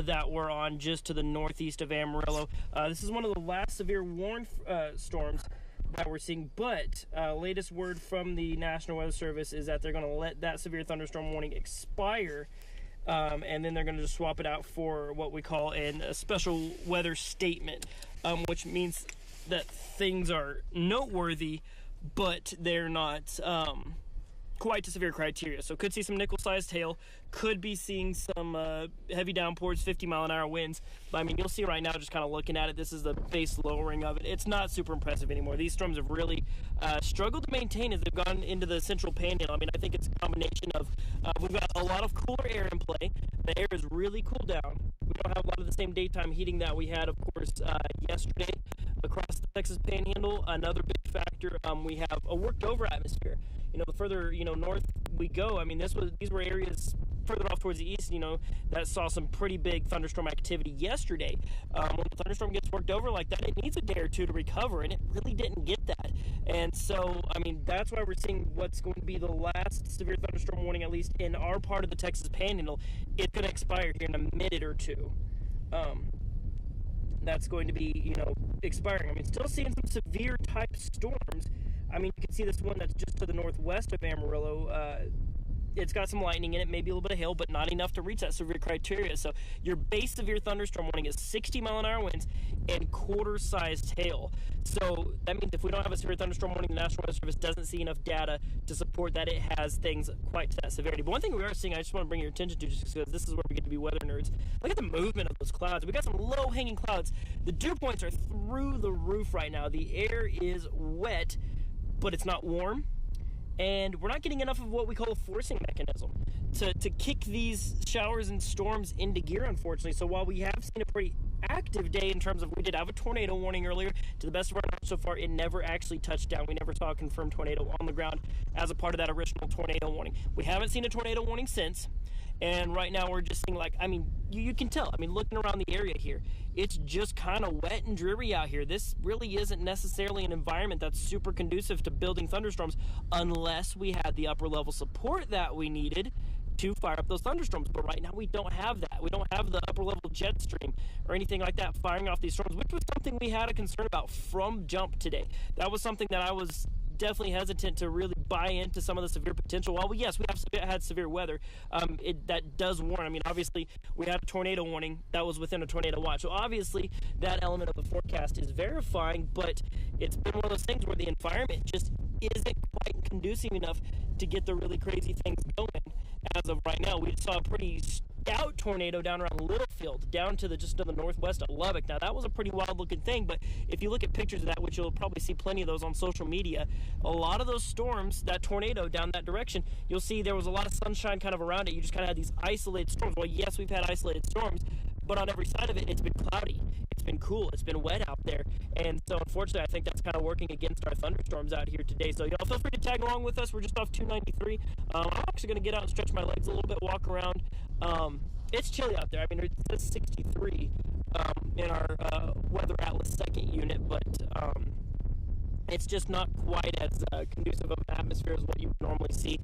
that we're on just to the northeast of Amarillo. This is one of the last severe warned storms that we're seeing, but latest word from the National Weather Service is that they're going to let that severe thunderstorm warning expire, and then they're going to just swap it out for what we call a special weather statement, which means that things are noteworthy, but they're not quite to severe criteria. So could see some nickel-sized hail, could be seeing some heavy downpours, 50-mile-an-hour winds. But I mean, you'll see right now, just kind of looking at it, this is the base lowering of it. It's not super impressive anymore. These storms have really struggled to maintain as they've gone into the central panhandle. I mean, I think it's a combination of we've got a lot of cooler air in play. The air is really cooled down. We don't have a lot of the same daytime heating that we had, of course, yesterday across the Texas Panhandle. Another big factor, we have a worked over atmosphere. You know, the further, north we go, I mean, these were areas further off towards the east, that saw some pretty big thunderstorm activity yesterday. When the thunderstorm gets worked over like that, it needs a day or two to recover, and it really didn't get that. And so, I mean, that's why we're seeing what's going to be the last severe thunderstorm warning, at least in our part of the Texas Panhandle. It's going to expire here in a minute or two. That's going to be, expiring. I mean, still seeing some severe type storms. I mean, you can see this one that's just to the northwest of Amarillo. It's got some lightning in it, maybe a little bit of hail, but not enough to reach that severe criteria. So your base severe thunderstorm warning is 60-mile-an-hour winds and quarter-sized hail. So that means if we don't have a severe thunderstorm warning, the National Weather Service doesn't see enough data to support that it has things quite to that severity. But one thing we are seeing, I just want to bring your attention to, just because this is where we get to be weather nerds. Look at the movement of those clouds. We got some low-hanging clouds. The dew points are through the roof right now. The air is wet, but it's not warm. And we're not getting enough of what we call a forcing mechanism to kick these showers and storms into gear, unfortunately. So while we have seen a pretty active day in terms of, we did have a tornado warning earlier, to the best of our knowledge so far, it never actually touched down. We never saw a confirmed tornado on the ground as a part of that original tornado warning. We haven't seen a tornado warning since. And right now we're just seeing, you can tell. I mean, looking around the area here, it's just kind of wet and dreary out here. This really isn't necessarily an environment that's super conducive to building thunderstorms unless we had the upper level support that we needed to fire up those thunderstorms. But right now we don't have that. We don't have the upper level jet stream or anything like that firing off these storms, which was something we had a concern about from jump today. That was something that I was definitely hesitant to really buy into some of the severe potential. While we have had severe weather, that does warn. I mean, obviously, we had a tornado warning that was within a tornado watch. So obviously, that element of the forecast is verifying, but it's been one of those things where the environment just isn't quite conducive enough to get the really crazy things going. As of right now, we saw a pretty stout tornado down around Littlefield, down to just to the northwest of Lubbock. Now, that was a pretty wild-looking thing, but if you look at pictures of that, which you'll probably see plenty of those on social media, a lot of those storms, that tornado down that direction, you'll see there was a lot of sunshine kind of around it. You just kind of had these isolated storms. Well, yes, we've had isolated storms, but on every side of it, it's been cloudy. It's been cool. It's been wet out there. And so, unfortunately, I think that's kind of working against our thunderstorms out here today. So, y'all feel free to tag along with us. We're just off 293. I'm actually going to get out and stretch my legs a little bit, walk around. It's chilly out there. I mean, it says 63 in our Weather Atlas second unit, but it's just not quite as conducive of an atmosphere as what you would normally see.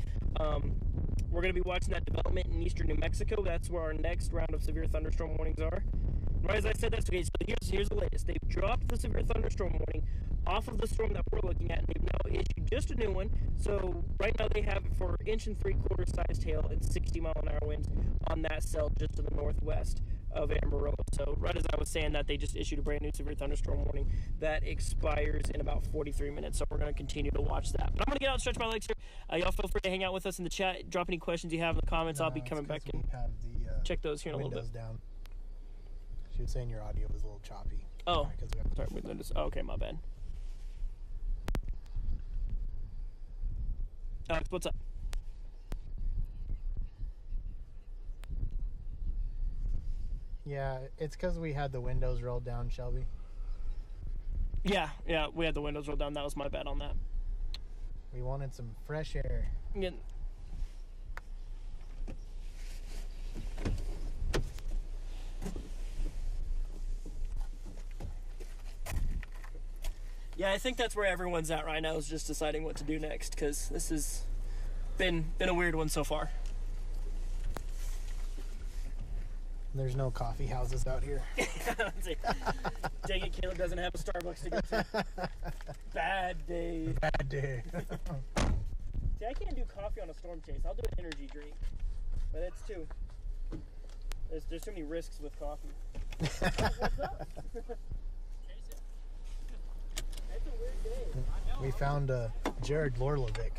We're going to be watching that development in eastern New Mexico. That's where our next round of severe thunderstorm warnings are. Right, as I said, that's okay. So here's the latest. They've dropped the severe thunderstorm warning off of the storm that we're looking at, and they've now issued just a new one. So right now they have it for 1 3/4 sized hail and 60-mile-an-hour winds on that cell just to the northwest of Amarillo. So right as I was saying that, they just issued a brand new severe thunderstorm warning that expires in about 43 minutes. So we're going to continue to watch that. But I'm going to get out and stretch my legs here. Y'all feel free to hang out with us in the chat. Drop any questions you have in the comments. I'll be coming back and check those here in a little bit. Down. She was saying your audio was a little choppy. Oh, sorry. Okay, my bad. Alex, what's up? Yeah, it's because we had the windows rolled down, Shelby. Yeah, we had the windows rolled down. That was my bad on that. We wanted some fresh air. Yeah. Yeah, I think that's where everyone's at right now, is just deciding what to do next, because this has been a weird one so far. There's no coffee houses out here. Dang it, Caleb doesn't have a Starbucks to go to. Bad day. Bad day. See, I can't do coffee on a storm chase. I'll do an energy drink, but it's too. There's too many risks with coffee. What's up? It's a weird day. We found Jared Lorlovic.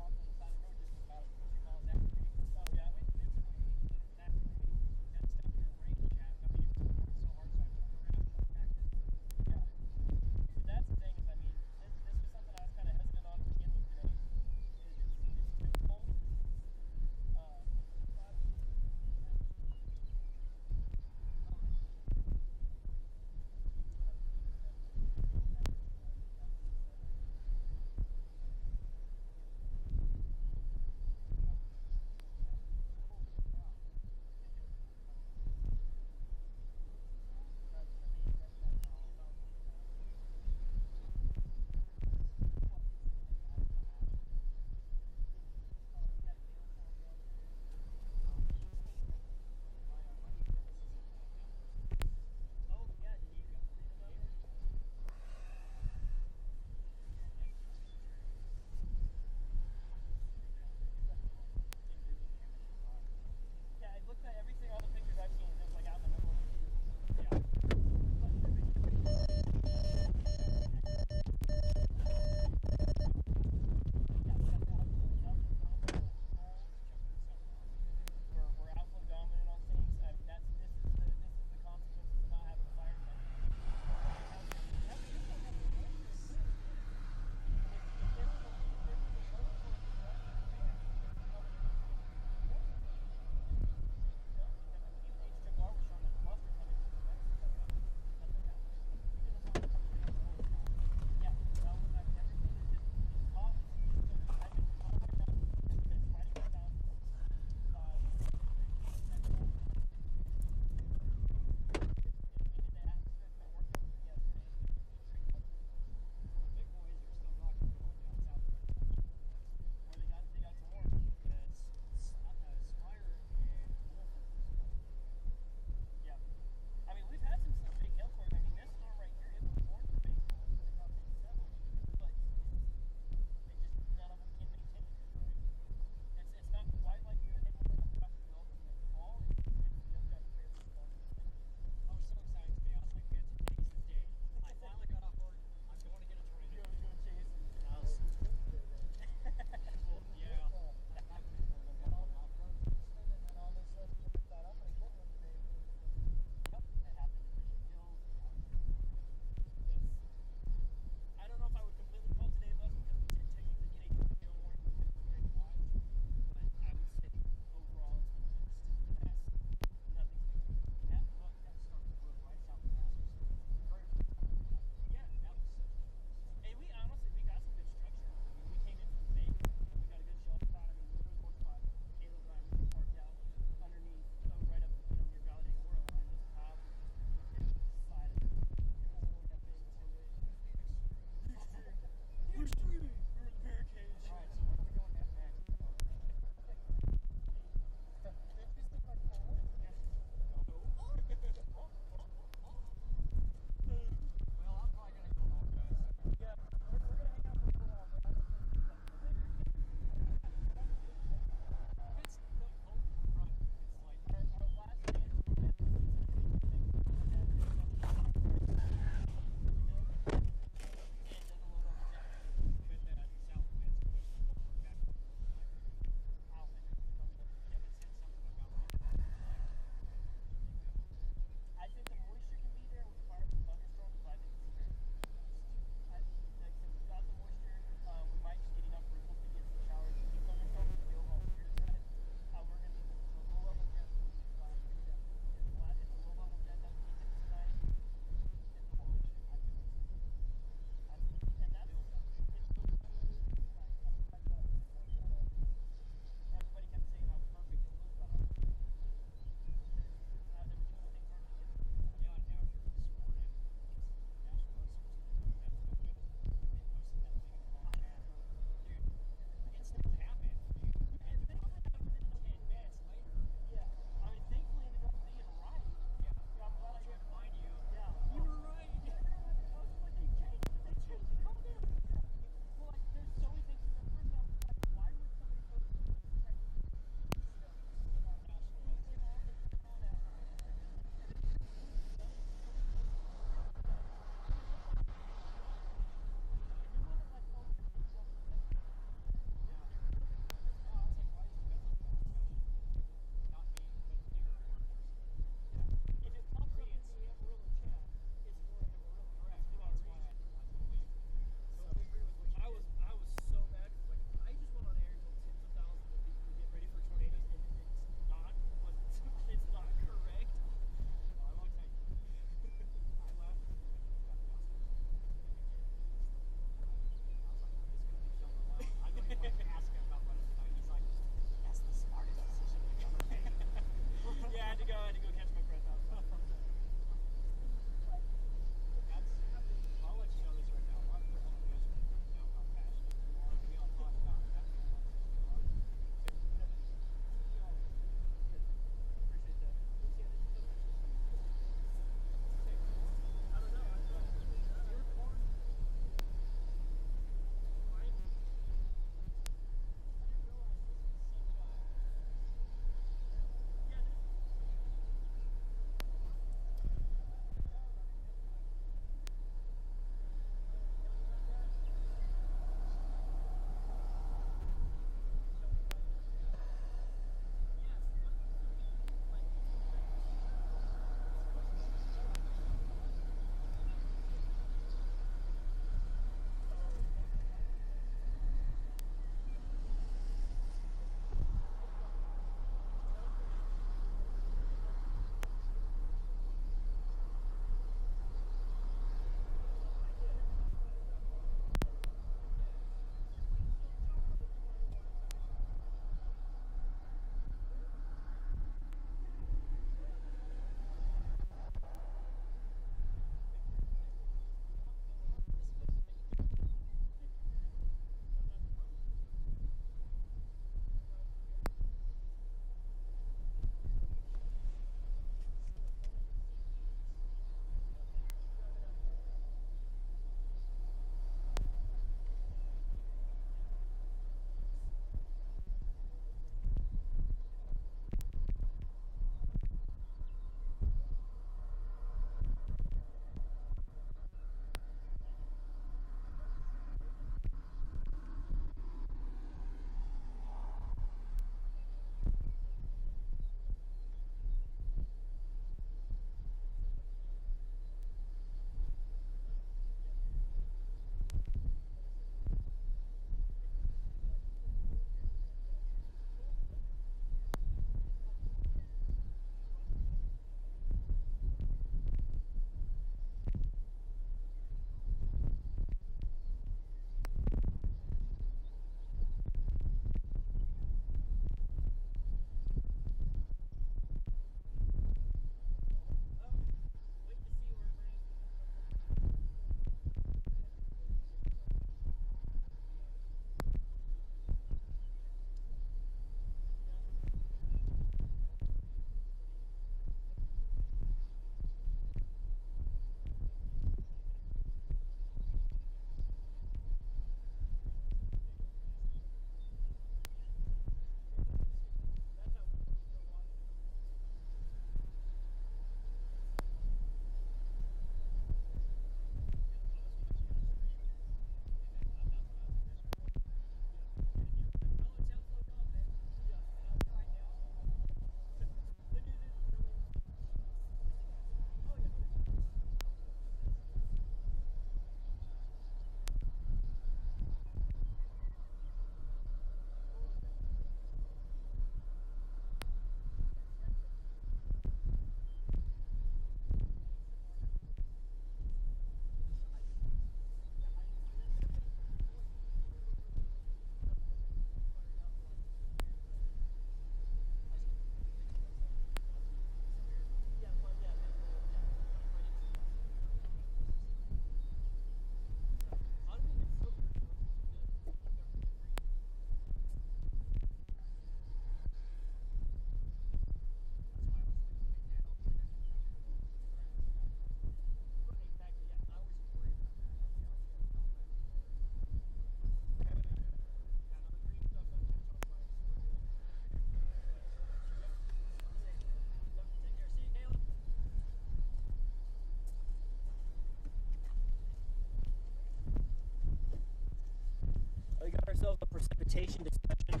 ourselves a precipitation discussion.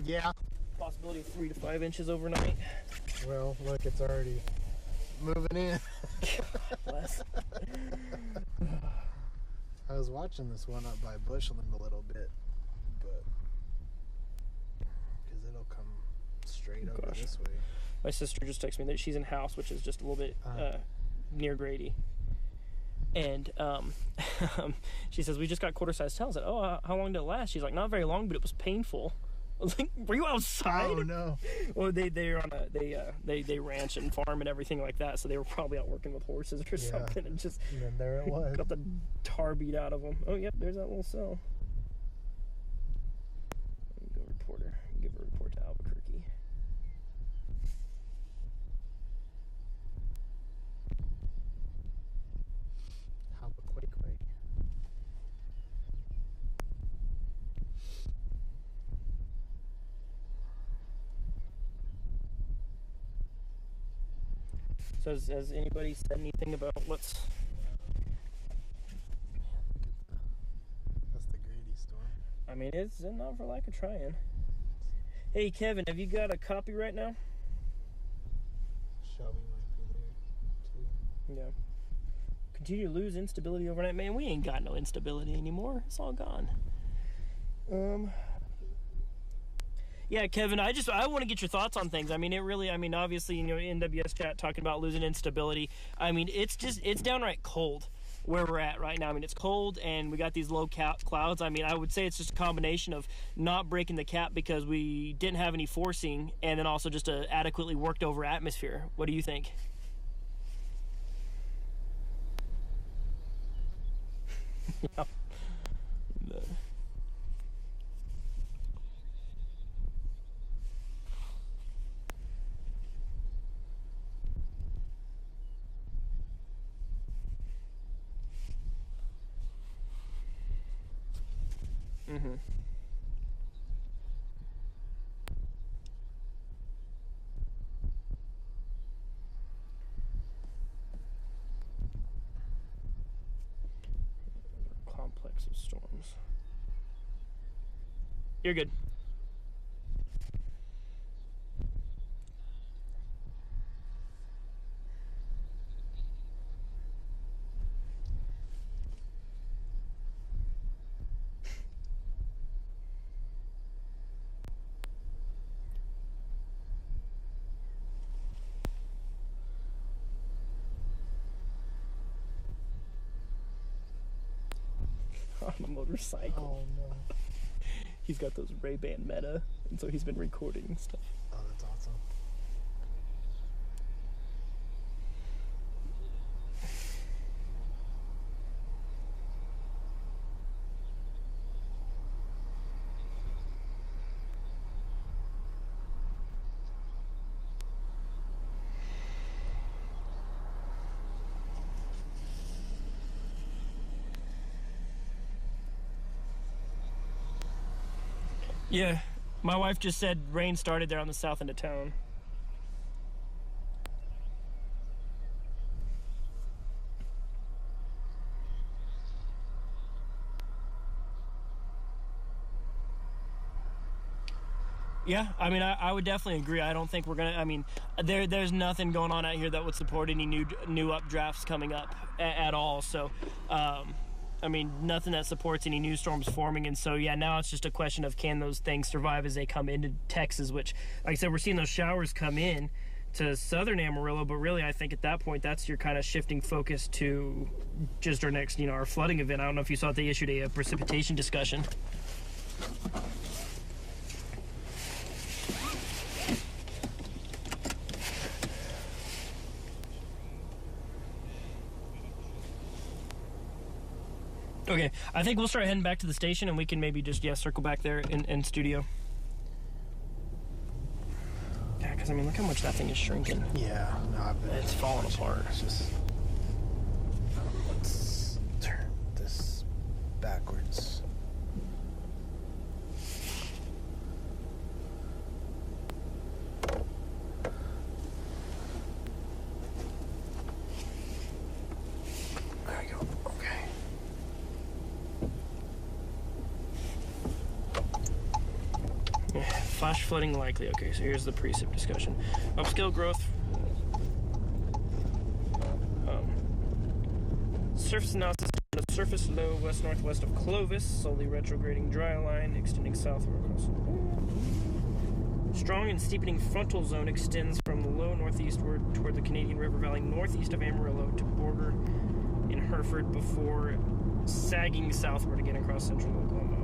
Yeah. Possibility of 3 to 5 inches overnight. Well, look, it's already moving in. Bless. I was watching this one up by Bushland a little bit, but because it'll come straight over this way. My sister just texted me that she's in house, which is just a little bit near Grady. And she says, we just got quarter-sized tails. I said, oh, how long did it last? She's like, not very long, but it was painful. I was like, were you outside? Oh, no. Well, they're on they ranch and farm and everything like that, so they were probably out working with horses or something, and just then there it was. got the tar beat out of them. Oh, yep, there's that little cell. Go reporter. Give a report to Albuquerque. Albuquerque. So has anybody said anything about what's... That's the Grady storm. I mean, it's not for lack of trying. Hey, Kevin, have you got a copy right now? Shelby might be there, too. Yeah. Continue to lose instability overnight. Man, we ain't got no instability anymore. It's all gone. Yeah, Kevin, I want to get your thoughts on things. I mean, obviously, NWS chat talking about losing instability. I mean, it's downright cold where we're at right now. I mean, it's cold and we got these low clouds. I mean, I would say it's just a combination of not breaking the cap because we didn't have any forcing, and then also just a adequately worked over atmosphere. What do you think? Yeah. Mm-hmm. Complex of storms. You're good. On a motorcycle. Oh, no. He's got those Ray-Ban Meta, and so he's been recording and stuff. Oh, that's awesome. Yeah, my wife just said rain started there on the south end of town. Yeah, I mean, I would definitely agree. I don't think we're gonna. I mean, there's nothing going on out here that would support any new updrafts coming up at all. So, I mean, nothing that supports any new storms forming. And so, yeah, now it's just a question of can those things survive as they come into Texas, which, like I said, we're seeing those showers come in to southern Amarillo, but really I think at that point that's your kind of shifting focus to just our next, our flooding event. I don't know if you saw they issued a precipitation discussion. Okay, I think we'll start heading back to the station and we can maybe just, circle back there in studio. Yeah, because I mean, look how much that thing is shrinking. Yeah, no, It's falling apart. It's just... let's turn this backwards. There we go. Okay. Flash flooding likely. Okay, so here's the precip discussion. Upscale growth. Surface analysis. The surface low west-northwest of Clovis, slowly retrograding dry line, extending southward across. Strong and steepening frontal zone extends from the low northeastward toward the Canadian River Valley northeast of Amarillo to border in Hereford before sagging southward again across central Oklahoma.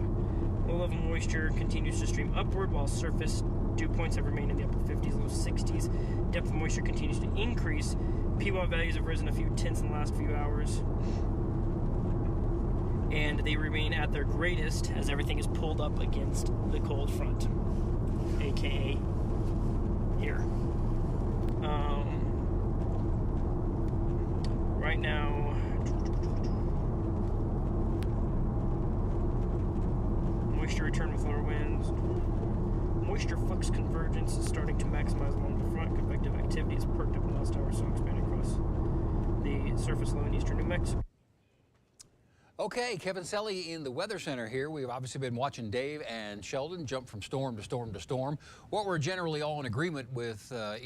Low-level moisture continues to stream upward while surface dew points have remained in the upper 50s, low 60s. Depth of moisture continues to increase. PWAP values have risen a few tenths in the last few hours. And they remain at their greatest as everything is pulled up against the cold front, aka here. Right now, moisture return with lower winds. Moisture flux convergence is starting to maximize along the front. Convective activity is perked up in the last hour, so expanding across the surface low in eastern New Mexico. Okay, Kevin Selly in the Weather Center here. We've obviously been watching Dave and Sheldon jump from storm to storm to storm. What we're generally all in agreement with, is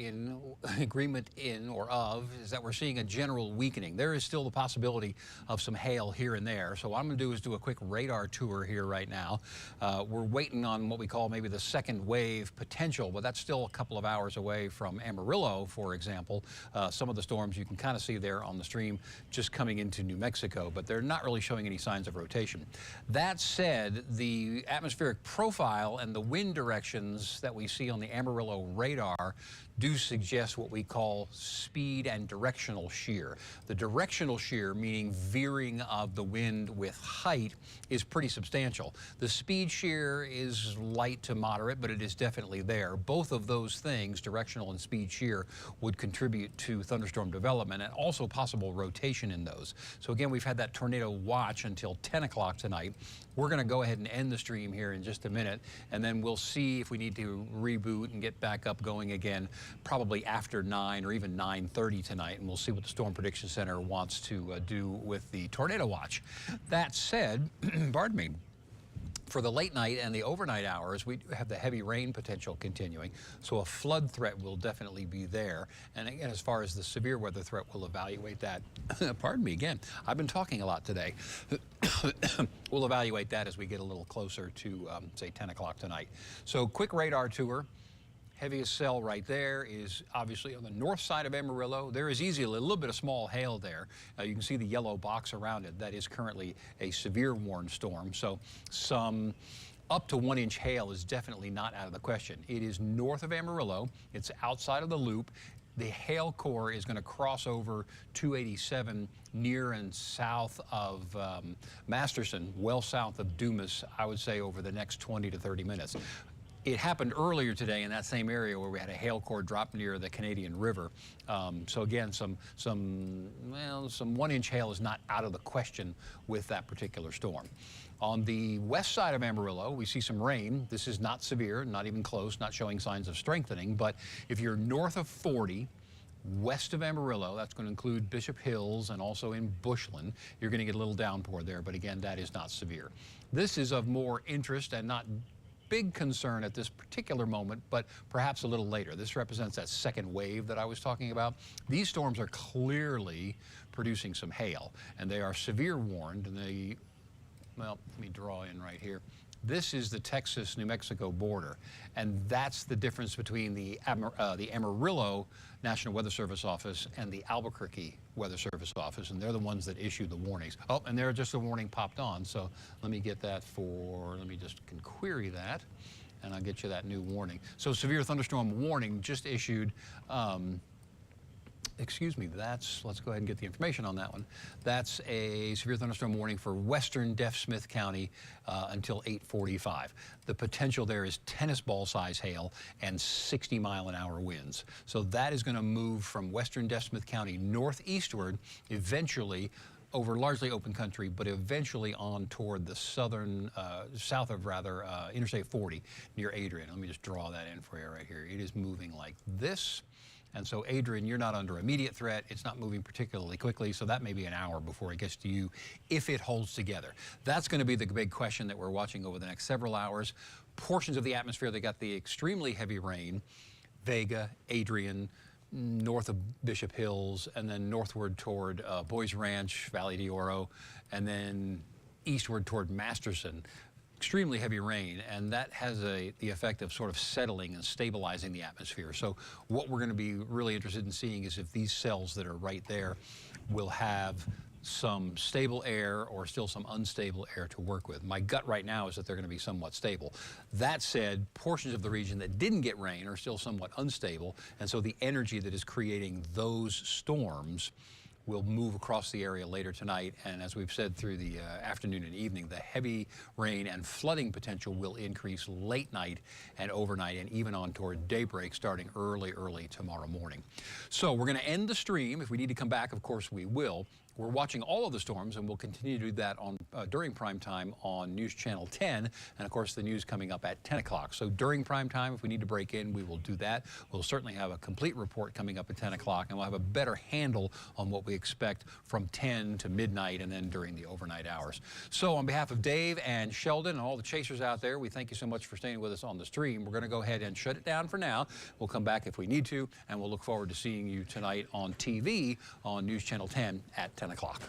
that we're seeing a general weakening. There is still the possibility of some hail here and there. So what I'm going to do is do a quick radar tour here right now. We're waiting on what we call maybe the second wave potential, but that's still a couple of hours away from Amarillo, for example. Some of the storms you can kind of see there on the stream just coming into New Mexico, but they're not really showing any signs of rotation. That said, the atmospheric profile and the wind directions that we see on the Amarillo radar do suggest what we call speed and directional shear. The directional shear, meaning veering of the wind with height, is pretty substantial. The speed shear is light to moderate, but it is definitely there. Both of those things, directional and speed shear, would contribute to thunderstorm development and also possible rotation in those. So again, we've had that tornado watch until 10 o'clock tonight. We're going to go ahead and end the stream here in just a minute, and then we'll see if we need to reboot and get back up going again, probably after 9 or even 9:30 tonight, and we'll see what the Storm Prediction Center wants to do with the tornado watch. That said, pardon me, for the late night and the overnight hours, we have the heavy rain potential continuing, so a flood threat will definitely be there. And again, as far as the severe weather threat, we'll evaluate that. Pardon me again, I've been talking a lot today. We'll evaluate that as we get a little closer to, say, 10 o'clock tonight. So quick radar tour. Heaviest cell right there is obviously on the north side of Amarillo. There is easily a little bit of small hail there. You can see the yellow box around it. That is currently a severe warned storm. So some up to 1 inch hail is definitely not out of the question. It is north of Amarillo. It's outside of the loop. The hail core is going to cross over 287 near and south of Masterson, well south of Dumas, I would say over the next 20 to 30 minutes. It happened earlier today in that same area where we had a hail core drop near the Canadian River. So again, some 1 inch hail is not out of the question with that particular storm. On the west side of Amarillo, we see some rain. This is not severe, not even close, not showing signs of strengthening. But if you're north of 40, west of Amarillo, that's going to include Bishop Hills and also in Bushland, you're going to get a little downpour there. But again, that is not severe. This is of more interest and not big concern at this particular moment, but perhaps a little later. This represents that second wave that I was talking about. These storms are clearly producing some hail, and they are severe warned. And they, well, let me draw in right here. This is the Texas-New Mexico border, and that's the difference between the Amarillo National Weather Service Office and the Albuquerque Weather Service Office, and they're the ones that issue the warnings. Oh, and there just a warning popped on, so let me get that let me just query that, and I'll get you that new warning. So severe thunderstorm warning just issued. Excuse me, let's go ahead and get the information on that one. That's a severe thunderstorm warning for western Smith County until 8:45. The potential there is tennis ball size hail and 60-mile-an-hour winds. So that is going to move from western Smith County northeastward, eventually over largely open country, but eventually on toward the south of Interstate 40 near Adrian. Let me just draw that in for you right here. It is moving like this. And so, Adrian, you're not under immediate threat. It's not moving particularly quickly, so that may be an hour before it gets to you if it holds together. That's going to be the big question that we're watching over the next several hours. portions of the atmosphere that got the extremely heavy rain, Vega, Adrian, north of Bishop Hills, and then northward toward Boys Ranch, Valley de Oro, and then eastward toward Masterson. Extremely heavy rain, and that has the effect of sort of settling and stabilizing the atmosphere. So what we're going to be really interested in seeing is if these cells that are right there will have some stable air or still some unstable air to work with. My gut right now is that they're going to be somewhat stable. That said, portions of the region that didn't get rain are still somewhat unstable, and so the energy that is creating those storms will move across the area later tonight, and as we've said through the afternoon and evening, the heavy rain and flooding potential will increase late night and overnight and even on toward daybreak starting early tomorrow morning. So we're going to end the stream. If we need to come back, of course we will. We're watching all of the storms, and we'll continue to do that on during prime time on News Channel 10, and of course the news coming up at 10 o'clock. So during prime time, if we need to break in, we will do that. We'll certainly have a complete report coming up at 10 o'clock, and we'll have a better handle on what we expect from 10 to midnight and then during the overnight hours. So on behalf of Dave and Sheldon and all the chasers out there, we thank you so much for staying with us on the stream. We're going to go ahead and shut it down for now. We'll come back if we need to, and we'll look forward to seeing you tonight on TV on News Channel 10 at 10 o'clock.